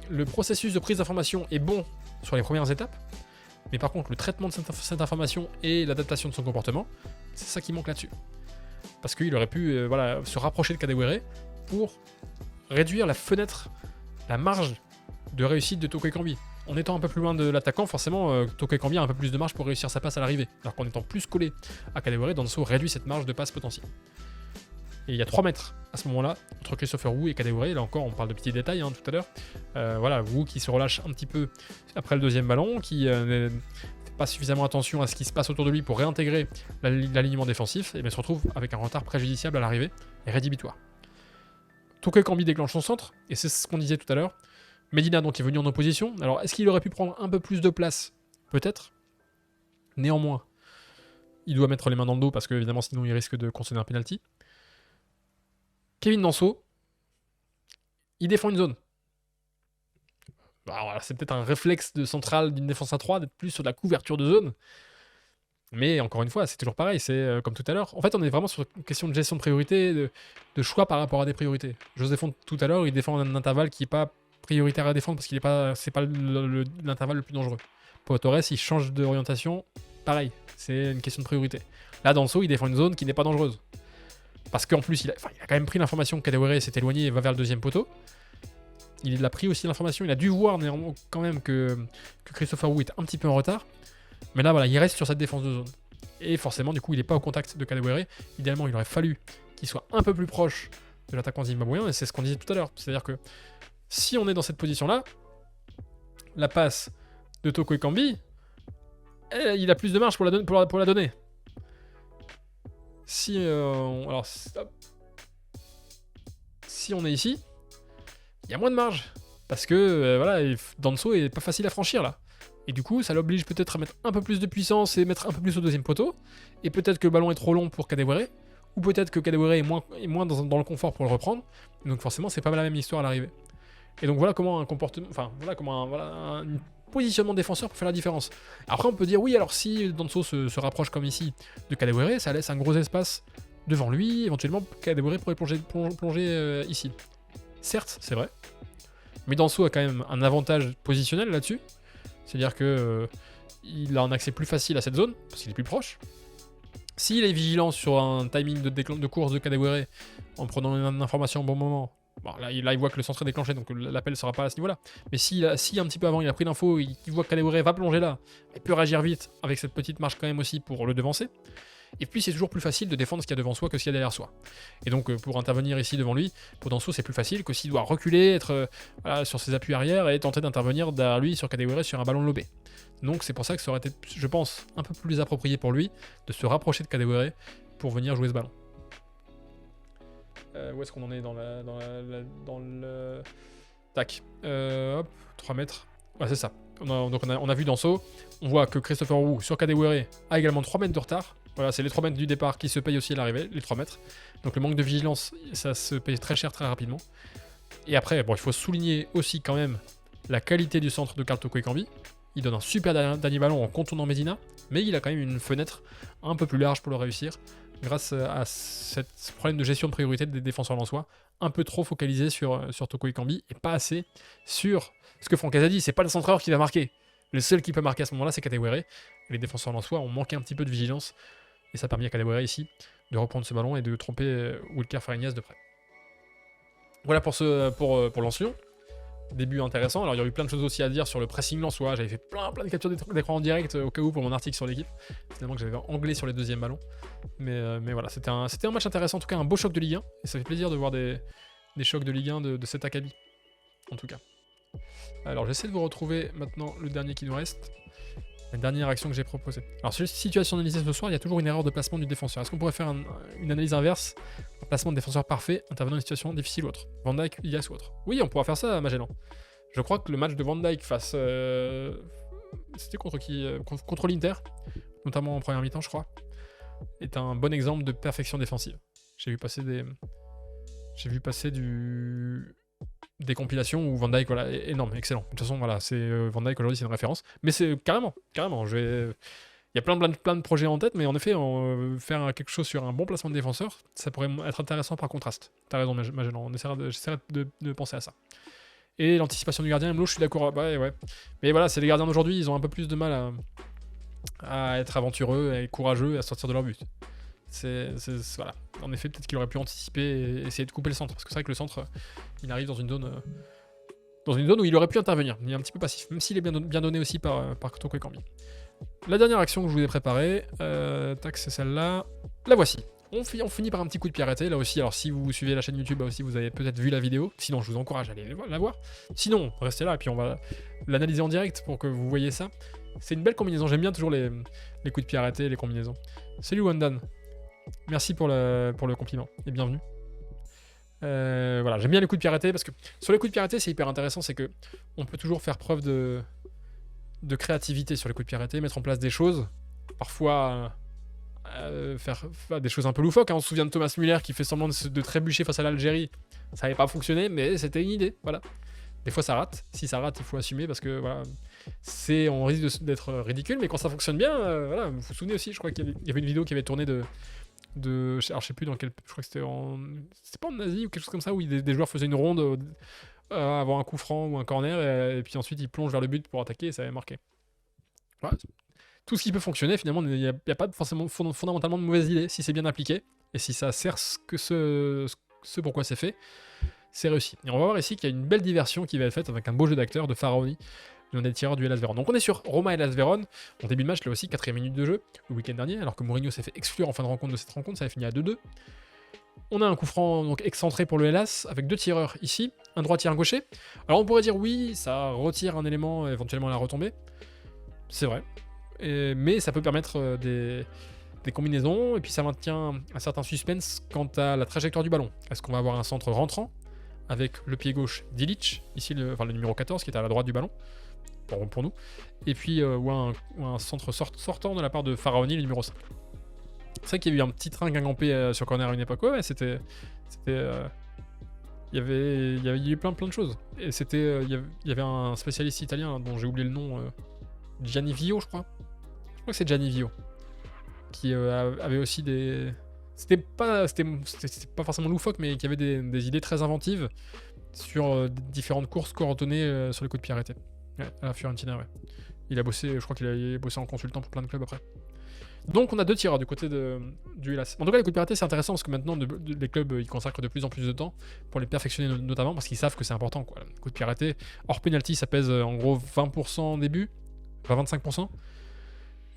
le processus de prise d'information est bon sur les premières étapes. Mais par contre, le traitement de cette information et l'adaptation de son comportement, c'est ça qui manque là-dessus. Parce qu'il aurait pu se rapprocher de Kadewere pour réduire la fenêtre, la marge de réussite de Toko Ekambi. En étant un peu plus loin de l'attaquant, forcément, Toko Ekambi a un peu plus de marge pour réussir sa passe à l'arrivée. Alors qu'en étant plus collé à Kadewere, Danso réduit cette marge de passe potentielle. Et il y a 3 mètres à ce moment-là entre Christopher Wu et Kadewere. Là encore, on parle de petits détails tout à l'heure. Wu qui se relâche un petit peu après le deuxième ballon, qui ne fait pas suffisamment attention à ce qui se passe autour de lui pour réintégrer l'alignement défensif, et se retrouve avec un retard préjudiciable à l'arrivée et rédhibitoire. Toko Ekambi déclenche son centre, et c'est ce qu'on disait tout à l'heure. Medina donc est venu en opposition. Alors est-ce qu'il aurait pu prendre un peu plus de place ? Peut-être. Néanmoins, il doit mettre les mains dans le dos parce que évidemment sinon il risque de concéder un penalty. Kevin Danso, il défend une zone. Bah, voilà, c'est peut-être un réflexe de central d'une défense à 3 d'être plus sur de la couverture de zone. Mais encore une fois, c'est toujours pareil, c'est comme tout à l'heure. En fait, on est vraiment sur une question de gestion de priorité, de choix par rapport à des priorités. José Font, tout à l'heure, il défend un intervalle qui n'est pas prioritaire à défendre parce qu'il c'est pas l'intervalle le plus dangereux. Pau Torres, il change d'orientation, pareil, c'est une question de priorité. Là, Danso, il défend une zone qui n'est pas dangereuse. Parce qu'en plus, il a quand même pris l'information que Kadewere s'est éloigné et va vers le deuxième poteau. Il a pris aussi l'information, il a dû voir néanmoins quand même que Christopher Wu est un petit peu en retard. Mais là, voilà, il reste sur cette défense de zone. Et forcément, du coup, il n'est pas au contact de Kadewere. Idéalement, il aurait fallu qu'il soit un peu plus proche de l'attaquant zimbabwéen, et c'est ce qu'on disait tout à l'heure. C'est-à-dire que si on est dans cette position-là, la passe de Toko Ekambi, il a plus de marge pour la donner. Si on est ici, il y a moins de marge. Parce que voilà, Danso est pas facile à franchir là. Et du coup, ça l'oblige peut-être à mettre un peu plus de puissance et mettre un peu plus au deuxième poteau. Et peut-être que le ballon est trop long pour Kadewere. Ou peut-être que Kadewere est moins dans le confort pour le reprendre. Donc forcément, c'est pas la même histoire à l'arrivée. Et donc voilà comment un comportement, enfin voilà comment un positionnement défenseur peut faire la différence. Après, on peut dire oui, alors si Danso se rapproche comme ici de Kadewere, ça laisse un gros espace devant lui. Éventuellement, Kadewere pourrait plonger ici. Certes, c'est vrai. Mais Danso a quand même un avantage positionnel là-dessus. C'est-à-dire que il a un accès plus facile à cette zone, parce qu'il est plus proche. S'il est vigilant sur un timing de course de Kadewere, en prenant une information au bon moment, bon, là il voit que le centre est déclenché, donc l'appel ne sera pas à ce niveau-là. Mais si un petit peu avant il a pris l'info, il voit que Kadewere va plonger là, il peut réagir vite, avec cette petite marche quand même aussi pour le devancer. Et puis c'est toujours plus facile de défendre ce qu'il y a devant soi que ce qu'il y a derrière soi. Et donc pour intervenir ici devant lui, pour Danso c'est plus facile que s'il doit reculer, être sur ses appuis arrière et tenter d'intervenir derrière lui sur Kadewere sur un ballon lobé. Donc c'est pour ça que ça aurait été, je pense, un peu plus approprié pour lui de se rapprocher de Kadewere pour venir jouer ce ballon. Où est-ce qu'on en est dans le... Tac. Hop, 3 mètres. Ouais, c'est ça. On a vu Danso. On voit que Christopher Wu sur Kadewere a également 3 mètres de retard. Voilà, c'est les 3 mètres du départ qui se payent aussi à l'arrivée, les 3 mètres. Donc le manque de vigilance, ça se paye très cher, très rapidement. Et après, bon, il faut souligner aussi quand même la qualité du centre de Karl Toko Ekambi. Il donne un super dernier ballon en contournant Medina, mais il a quand même une fenêtre un peu plus large pour le réussir, grâce à ce problème de gestion de priorité des défenseurs lensois, un peu trop focalisé sur Toko Ekambi, et pas assez sur ce que Franck a dit, c'est pas le centreur qui va marquer. Le seul qui peut marquer à ce moment-là, c'est Kadewere. Les défenseurs lensois ont manqué un petit peu de vigilance, et ça a permis à Kadewere ici de reprendre ce ballon et de tromper Wilker Fariñas de près. Voilà pour Lens-Lyon. Début intéressant. Alors il y a eu plein de choses aussi à dire sur le pressing lensois. J'avais fait plein de captures d'écran en direct au cas où pour mon article sur l'équipe. Finalement que j'avais anglais sur les deuxièmes ballons. Mais voilà, c'était un match intéressant. En tout cas, un beau choc de Ligue 1. Et ça fait plaisir de voir des chocs de Ligue 1 de cet acabit. En tout cas. Alors j'essaie de vous retrouver maintenant le dernier qui nous reste. La dernière action que j'ai proposée. Alors, sur la situation analysée ce soir, il y a toujours une erreur de placement du défenseur. Est-ce qu'on pourrait faire une analyse inverse? Un placement de défenseur parfait, intervenant dans une situation difficile ou autre. Van Dijk, Ilias ou autre. Oui, on pourra faire ça, Magellan. Je crois que le match de Van Dijk face... c'était contre qui? Contre l'Inter, notamment en première mi-temps, je crois, est un bon exemple de perfection défensive. J'ai vu passer des compilations où Van Dijk, voilà, est énorme, excellent. De toute façon, voilà, c'est Van Dijk aujourd'hui, c'est une référence. Mais c'est carrément. Il y a plein de projets en tête, mais en effet, faire quelque chose sur un bon placement de défenseur, ça pourrait être intéressant par contraste. T'as raison, Magellan, j'essaierai de penser à ça. Et l'anticipation du gardien, Mlo, je suis d'accord. Ouais. Mais voilà, c'est les gardiens d'aujourd'hui, ils ont un peu plus de mal à être aventureux et courageux et à sortir de leur but. Voilà. En effet, peut-être qu'il aurait pu anticiper et essayer de couper le centre. Parce que c'est vrai que le centre, il arrive dans une zone où il aurait pu intervenir. Il est un petit peu passif, même s'il est bien donné aussi par Toko Ekambi. La dernière action que je vous ai préparée, tac, c'est celle-là. La voici. On finit par un petit coup de pied arrêté. Là aussi, alors si vous suivez la chaîne YouTube, là aussi, vous avez peut-être vu la vidéo. Sinon, je vous encourage à aller la voir. Sinon, restez là et puis on va l'analyser en direct pour que vous voyez ça. C'est une belle combinaison. J'aime bien toujours les coups de pied arrêtés, les combinaisons. Salut Wandan. Merci pour le compliment et bienvenue. Voilà, j'aime bien les coups de pied arrêtés parce que sur les coups de pied arrêtés, c'est hyper intéressant, c'est que on peut toujours faire preuve de créativité sur les coups de pied arrêtés, mettre en place des choses parfois faire des choses un peu loufoques. On se souvient de Thomas Müller qui fait semblant de trébucher face à l'Algérie. Ça n'avait pas fonctionné, mais c'était une idée. Voilà. Des fois, ça rate. Si ça rate, il faut assumer parce que voilà, on risque d'être ridicule, mais quand ça fonctionne bien, voilà. Vous vous souvenez aussi, je crois qu'il y avait une vidéo qui avait tourné alors je sais plus dans quel, je crois que c'était pas en Asie ou quelque chose comme ça où des joueurs faisaient une ronde avant un coup franc ou un corner et puis ensuite ils plongent vers le but pour attaquer et ça avait marqué. Voilà. Tout ce qui peut fonctionner, finalement, il n'y a pas forcément fondamentalement de mauvaise idée si c'est bien appliqué et si ça sert ce pourquoi c'est fait, c'est réussi. Et on va voir ici qu'il y a une belle diversion qui va être faite avec un beau jeu d'acteurs de Faraoni, l'un des tireurs du Hellas Vérone. Donc on est sur Roma et Hellas Vérone. En début de match, là aussi, 4ème minute de jeu, le week-end dernier, alors que Mourinho s'est fait exclure en fin de rencontre de cette rencontre, ça a fini à 2-2. On a un coup franc donc excentré pour le Hellas, avec 2 tireurs ici, un droitier, un gaucher. Alors on pourrait dire oui, ça retire un élément éventuellement à la retombée. C'est vrai. Mais ça peut permettre des combinaisons, et puis ça maintient un certain suspense quant à la trajectoire du ballon. Est-ce qu'on va avoir un centre rentrant, avec le pied gauche d'Ilic, ici le numéro 14 qui est à la droite du ballon, pour nous, et puis ou un centre sortant de la part de Faraoni, le numéro 5. C'est vrai qu'il y a eu un petit train guingampé sur corner à une époque, ouais, c'était il y avait eu plein de choses. Et c'était il y avait un spécialiste italien dont j'ai oublié le nom, Gianni Vio, je crois. Je crois que c'est Gianni Vio qui avait aussi des... C'était pas forcément loufoque, mais qui avait des idées très inventives sur différentes courses coordonnées sur les coups de pied arrêtés. Ouais, à la Fiorentina, ouais. Il a bossé, je crois qu'il a bossé en consultant pour plein de clubs après. Donc on a 2 tireurs du côté du Hellas. En tout cas, les coups de pied arrêtés, c'est intéressant parce que maintenant, les clubs ils consacrent de plus en plus de temps pour les perfectionner, notamment parce qu'ils savent que c'est important, quoi. Les coups de pied arrêtés, hors penalty, ça pèse en gros 20% au début, enfin 25%.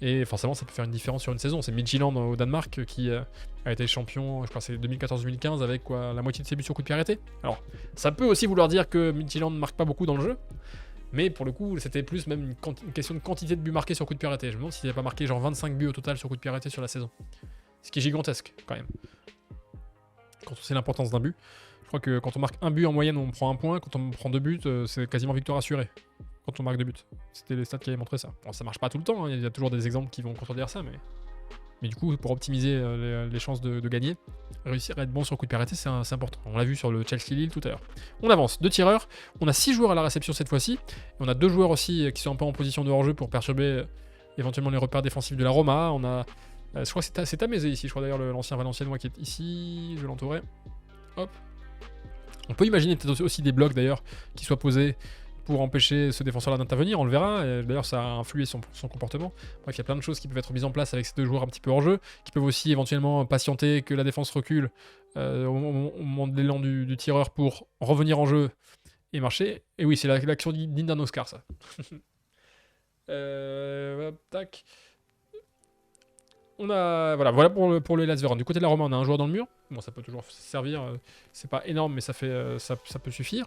Et forcément, ça peut faire une différence sur une saison. C'est Midtjylland au Danemark qui a été champion, je crois que c'est 2014-2015, avec quoi, la moitié de ses buts sur coup de pied arrêté. Alors, ça peut aussi vouloir dire que Midtjylland ne marque pas beaucoup dans le jeu, mais pour le coup, c'était plus même une question de quantité de buts marqués sur coup de pied arrêté. Je me demande s'il n'avait pas marqué genre 25 buts au total sur coup de pied arrêté sur la saison. Ce qui est gigantesque, quand même. Quand on sait l'importance d'un but. Je crois que quand on marque un but en moyenne, on prend un point. Quand on prend 2 buts, c'est quasiment victoire assurée. Quand on marque 2 buts. C'était les stats qui avaient montré ça. Bon, ça marche pas tout le temps, hein. Il y a toujours des exemples qui vont contredire ça, mais du coup, pour optimiser les chances de gagner, réussir à être bon sur le coup de pied arrêté, c'est important. On l'a vu sur le Chelsea-Lille tout à l'heure. On avance, 2 tireurs, on a 6 joueurs à la réception cette fois-ci, et on a 2 joueurs aussi qui sont un peu en position de hors-jeu pour perturber éventuellement les repères défensifs de la Roma. On a, je crois que c'est Tamézé ici, je crois d'ailleurs l'ancien Valenciennois qui est ici, je l'entourais. Hop. On peut imaginer peut-être aussi des blocs d'ailleurs qui soient posés pour empêcher ce défenseur-là d'intervenir, on le verra, et d'ailleurs ça a influé son comportement. Bref, il y a plein de choses qui peuvent être mises en place avec ces 2 joueurs un petit peu hors jeu, qui peuvent aussi éventuellement patienter que la défense recule au moment de l'élan du tireur pour revenir en jeu et marcher. Et oui, c'est l'action digne d'un Oscar, ça. Tac. On a, voilà pour le Hellas Vérone. Du côté de la Roma, on a un joueur dans le mur. Bon, ça peut toujours servir. C'est pas énorme, mais ça peut suffire.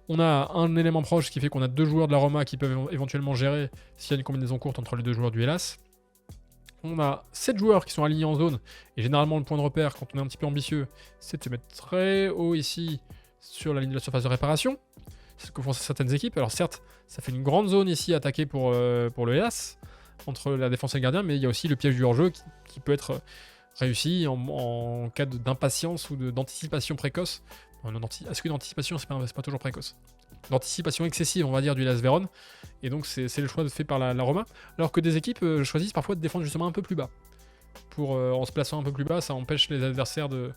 On a un élément proche, ce qui fait qu'on a 2 joueurs de la Roma qui peuvent éventuellement gérer s'il y a une combinaison courte entre les 2 joueurs du Hellas. On a 7 joueurs qui sont alignés en zone. Et généralement, le point de repère, quand on est un petit peu ambitieux, c'est de se mettre très haut ici sur la ligne de la surface de réparation. C'est ce que font certaines équipes. Alors certes, ça fait une grande zone ici attaquée pour le Hellas, entre la défense et le gardien, mais il y a aussi le piège du hors-jeu qui peut être réussi en cas d'impatience ou d'anticipation précoce. Est-ce que l'anticipation, c'est pas toujours précoce? L'anticipation excessive, on va dire, du Hellas Vérone. Et donc, c'est le choix fait par la Roma. Alors que des équipes choisissent parfois de défendre justement un peu plus bas. En se plaçant un peu plus bas, ça empêche les adversaires de...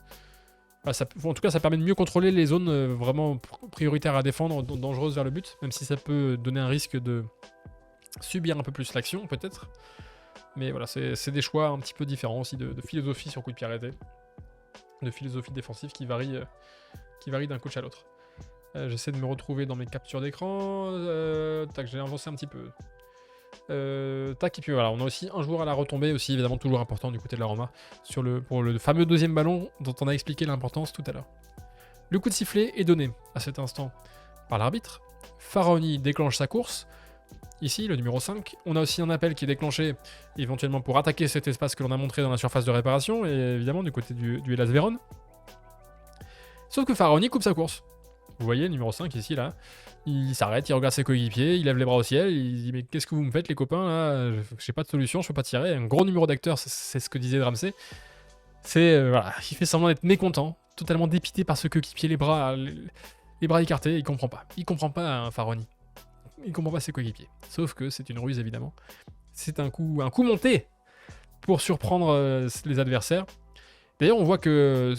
en tout cas, ça permet de mieux contrôler les zones vraiment prioritaires à défendre, dangereuses vers le but, même si ça peut donner un risque de subir un peu plus l'action, peut-être. Mais voilà, c'est des choix un petit peu différents aussi de philosophie sur coup de pied arrêté, de philosophie défensive qui varie d'un coach à l'autre. J'essaie de me retrouver dans mes captures d'écran. Tac, j'ai avancé un petit peu. Tac, et puis voilà, on a aussi un joueur à la retombée, aussi évidemment toujours important du côté de la Roma, pour le fameux 2e ballon dont on a expliqué l'importance tout à l'heure. Le coup de sifflet est donné à cet instant par l'arbitre. Faraoni déclenche sa course. Ici, le numéro 5. On a aussi un appel qui est déclenché éventuellement pour attaquer cet espace que l'on a montré dans la surface de réparation, et évidemment du côté du Hellas Vérone. Sauf que Faraoni coupe sa course. Vous voyez, le numéro 5 ici, là, il s'arrête, il regarde ses coéquipiers, il lève les bras au ciel, il dit mais qu'est-ce que vous me faites les copains là, j'ai pas de solution, je peux pas tirer. Un gros numéro d'acteur, c'est ce que disait Ramsey. C'est voilà, il fait semblant d'être mécontent, totalement dépité par ce coéquipier, les bras écartés, il comprend pas. Il comprend pas Faroni. Il comprend pas ses coéquipiers. Sauf que c'est une ruse évidemment. C'est un coup monté pour surprendre les adversaires. D'ailleurs, on voit que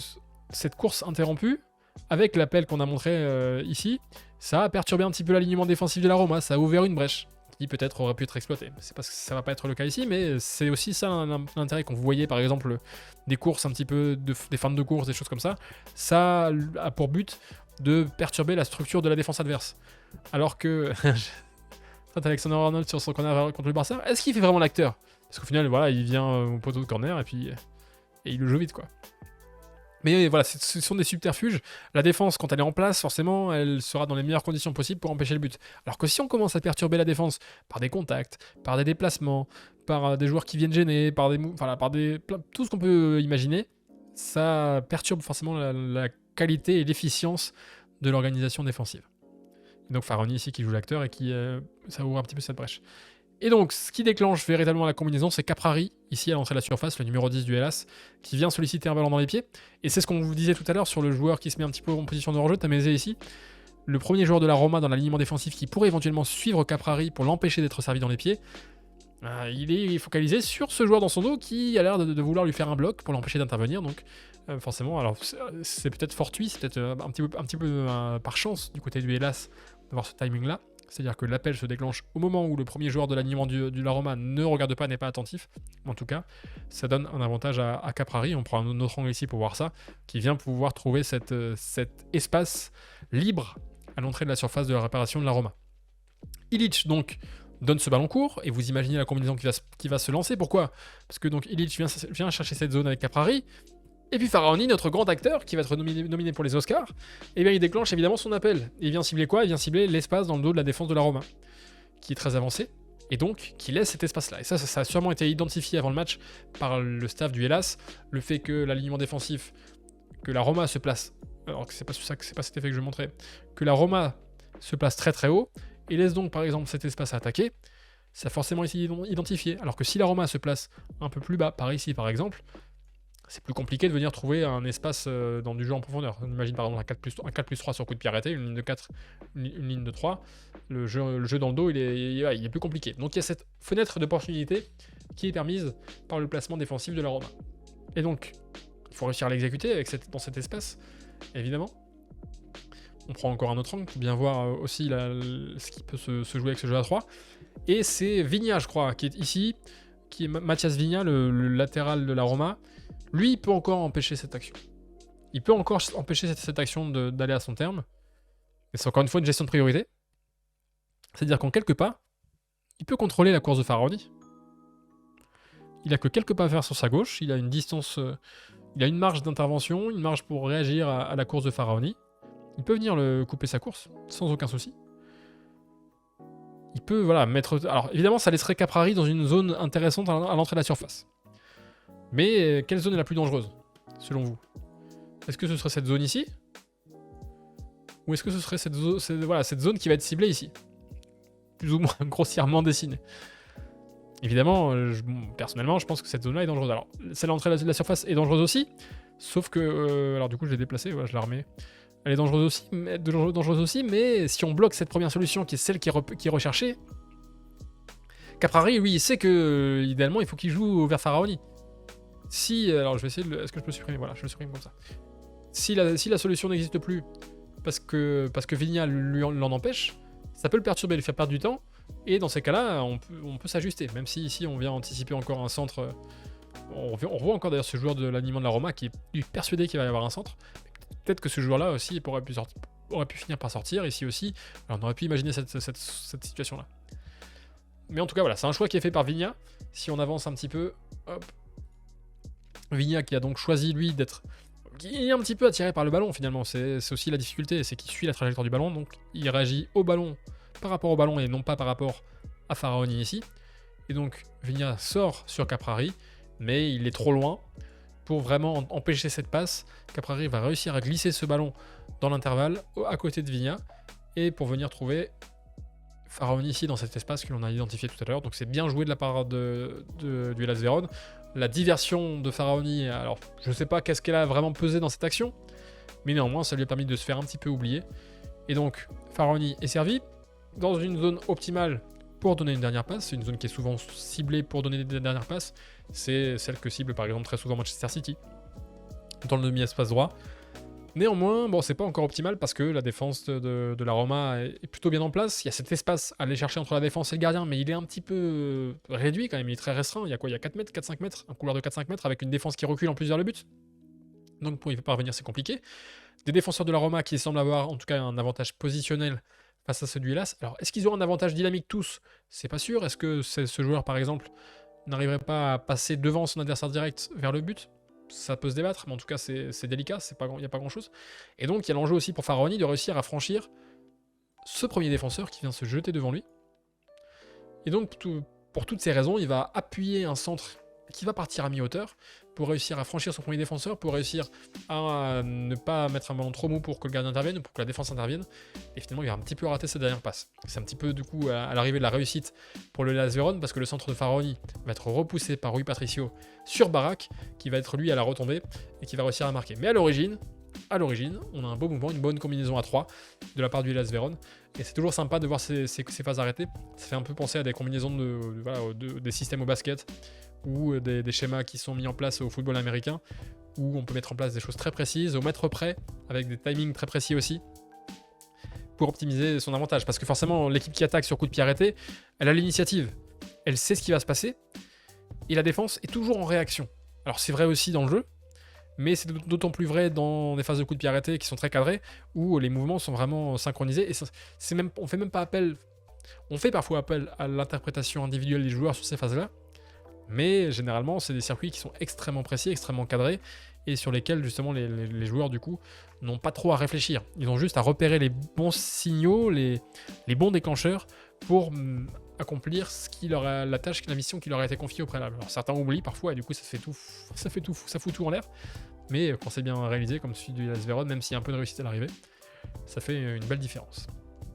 cette course interrompue, avec l'appel qu'on a montré ici, ça a perturbé un petit peu l'alignement défensif de la Roma, ça a ouvert une brèche qui peut-être aurait pu être exploitée. C'est parce que ça va pas être le cas ici, mais c'est aussi ça l'intérêt quand vous voyez par exemple des courses un petit peu, des fins de course, des choses comme ça, ça a pour but de perturber la structure de la défense adverse. Alors que Alexander Arnold sur son corner contre le Barça, est-ce qu'il fait vraiment l'acteur? Parce qu'au final, voilà, il vient au poteau de corner et puis il le joue vite quoi. Mais voilà, ce sont des subterfuges. La défense, quand elle est en place, forcément, elle sera dans les meilleures conditions possibles pour empêcher le but. Alors que si on commence à perturber la défense par des contacts, par des déplacements, par des joueurs qui viennent gêner, par tout ce qu'on peut imaginer, ça perturbe forcément la qualité et l'efficience de l'organisation défensive. Et donc Faroni ici qui joue l'acteur et qui ça ouvre un petit peu cette brèche. Et donc, ce qui déclenche véritablement la combinaison, c'est Caprari, ici à l'entrée de la surface, le numéro 10 du Hellas, qui vient solliciter un ballon dans les pieds. Et c'est ce qu'on vous disait tout à l'heure sur le joueur qui se met un petit peu en position de hors-jeu, Tamezé ici. Le premier joueur de la Roma dans l'alignement défensif qui pourrait éventuellement suivre Caprari pour l'empêcher d'être servi dans les pieds. Il est focalisé sur ce joueur dans son dos qui a l'air de vouloir lui faire un bloc pour l'empêcher d'intervenir. Donc, forcément, alors c'est peut-être fortuit, c'est peut-être un petit peu par chance du côté du Hellas d'avoir ce timing-là. C'est-à-dire que l'appel se déclenche au moment où le premier joueur de l'alignement du La Roma ne regarde pas, n'est pas attentif. En tout cas, ça donne un avantage à Caprari. On prend un autre angle ici pour voir ça, qui vient pouvoir trouver cet espace libre à l'entrée de la surface de la réparation de la Roma. Ilić, donc, donne ce ballon court, et vous imaginez la combinaison qui va se lancer. Pourquoi? Parce que donc Ilić vient chercher cette zone avec Caprari, et puis Faraoni, notre grand acteur, qui va être nominé pour les Oscars, eh bien il déclenche évidemment son appel. Et il vient cibler quoi? Il vient cibler l'espace dans le dos de la défense de la Roma, qui est très avancée, et donc qui laisse cet espace-là. Et ça a sûrement été identifié avant le match par le staff du Hellas, le fait que l'alignement défensif, que la Roma se place, alors que c'est pas cet effet que je montrais, que la Roma se place très très haut, et laisse donc par exemple cet espace à attaquer, ça a forcément été identifié. Alors que si la Roma se place un peu plus bas, par ici par exemple, c'est plus compliqué de venir trouver un espace dans du jeu en profondeur. On imagine par exemple un 4+3 sur coup de pied arrêté, une ligne de 4, une ligne de 3. Le jeu dans le dos, il est plus compliqué. Donc il y a cette fenêtre d'opportunité qui est permise par le placement défensif de la Roma. Et donc, il faut réussir à l'exécuter dans cet espace, évidemment. On prend encore un autre angle pour bien voir aussi ce qui peut se jouer avec ce jeu à 3. Et c'est Viña, je crois, qui est ici, qui est Mathias Viña, le latéral de la Roma. Lui, il peut encore empêcher cette action. Il peut encore empêcher cette action d'aller à son terme. Et c'est encore une fois une gestion de priorité. C'est-à-dire qu'en quelques pas, il peut contrôler la course de Faroni. Il a que quelques pas à faire sur sa gauche. Il a une distance, il a une marge d'intervention, une marge pour réagir à la course de Faroni. Il peut venir couper sa course sans aucun souci. Il peut mettre. Alors évidemment, ça laisserait Caprari dans une zone intéressante à l'entrée de la surface. Mais quelle zone est la plus dangereuse, selon vous? Est-ce que ce serait cette zone ici? Ou est-ce que ce serait cette zone qui va être ciblée ici? Plus ou moins grossièrement dessinée. Évidemment, personnellement, je pense que cette zone-là est dangereuse. Alors, celle à l'entrée de la surface est dangereuse aussi, sauf que... alors du coup, je l'ai déplacée, je la remets. Elle est dangereuse aussi, mais si on bloque cette première solution, qui est celle qui est recherchée, Caprari, lui, il sait que, idéalement, il faut qu'il joue vers Faraoni. Alors je vais essayer est-ce que je peux supprimer? Voilà, je le supprime comme ça. Si la solution n'existe plus parce que Viña l'en empêche, ça peut le perturber, lui faire perdre du temps, et dans ces cas-là, on peut s'ajuster. Même si ici on vient anticiper encore un centre, on voit encore d'ailleurs ce joueur de l'alignement de la Roma qui est persuadé qu'il va y avoir un centre. Peut-être que ce joueur-là aussi aurait pu finir par sortir ici aussi. Alors on aurait pu imaginer cette situation-là. Mais en tout cas, voilà, c'est un choix qui est fait par Viña. Si on avance un petit peu, hop. Viña qui a donc choisi lui qui est un petit peu attiré par le ballon finalement, c'est aussi la difficulté, c'est qu'il suit la trajectoire du ballon, donc il réagit au ballon par rapport au ballon et non pas par rapport à Faraoni ici. Et donc Viña sort sur Caprari, mais il est trop loin pour vraiment empêcher cette passe. Caprari va réussir à glisser ce ballon dans l'intervalle à côté de Viña et pour venir trouver Faraoni ici dans cet espace que l'on a identifié tout à l'heure. Donc c'est bien joué de la part du Hellas Vérone. La diversion de Faraoni, alors je ne sais pas qu'est-ce qu'elle a vraiment pesé dans cette action, mais néanmoins ça lui a permis de se faire un petit peu oublier. Et donc Faraoni est servi dans une zone optimale pour donner une dernière passe. C'est une zone qui est souvent ciblée pour donner des dernières passes. C'est celle que cible par exemple très souvent Manchester City dans le demi-espace droit. Néanmoins, bon, c'est pas encore optimal parce que la défense de la Roma est plutôt bien en place. Il y a cet espace à aller chercher entre la défense et le gardien, mais il est un petit peu réduit quand même. Il est très restreint. Il y a quoi? Il y a 4 mètres, 4-5 mètres, un couloir de 4-5 mètres avec une défense qui recule en plus vers le but. Donc pour y parvenir, c'est compliqué. Des défenseurs de la Roma qui semblent avoir en tout cas un avantage positionnel face à ceux du Hellas. Alors, est-ce qu'ils auront un avantage dynamique tous? C'est pas sûr. Est-ce que ce joueur, par exemple, n'arriverait pas à passer devant son adversaire direct vers le but? Ça peut se débattre, mais en tout cas, c'est délicat. Il n'y a pas grand-chose. Et donc, il y a l'enjeu aussi pour Faraoni de réussir à franchir ce premier défenseur qui vient se jeter devant lui. Et donc, pour toutes ces raisons, il va appuyer un centre qui va partir à mi-hauteur pour réussir à franchir son premier défenseur, pour réussir à ne pas mettre un ballon trop mou pour que le gardien intervienne ou pour que la défense intervienne. Et finalement, il va un petit peu rater cette dernière passe. C'est un petit peu, du coup, à l'arrivée de la réussite pour le Hellas Vérone, parce que le centre de Faraoni va être repoussé par Rui Patricio sur Barak, qui va être lui à la retombée et qui va réussir à marquer. Mais à l'origine, on a un beau mouvement, une bonne combinaison à 3 de la part du Hellas Vérone. Et c'est toujours sympa de voir ces phases arrêtées. Ça fait un peu penser à des combinaisons des systèmes au basket ou des schémas qui sont mis en place au football américain, où on peut mettre en place des choses très précises, au mètre près, avec des timings très précis aussi, pour optimiser son avantage. Parce que forcément, l'équipe qui attaque sur coup de pied arrêté, elle a l'initiative, elle sait ce qui va se passer, et la défense est toujours en réaction. Alors c'est vrai aussi dans le jeu, mais c'est d'autant plus vrai dans des phases de coup de pied arrêté qui sont très cadrées, où les mouvements sont vraiment synchronisés, et on fait parfois appel à l'interprétation individuelle des joueurs sur ces phases-là, mais généralement, c'est des circuits qui sont extrêmement précis, extrêmement cadrés, et sur lesquels justement les joueurs du coup n'ont pas trop à réfléchir. Ils ont juste à repérer les bons signaux, les bons déclencheurs pour accomplir la tâche, la mission qui leur a été confiée au préalable. Alors certains oublient parfois, et du coup ça fout tout en l'air, mais quand c'est bien réalisé, comme celui du Hellas Vérone, même s'il y a un peu de réussite à l'arrivée, ça fait une belle différence.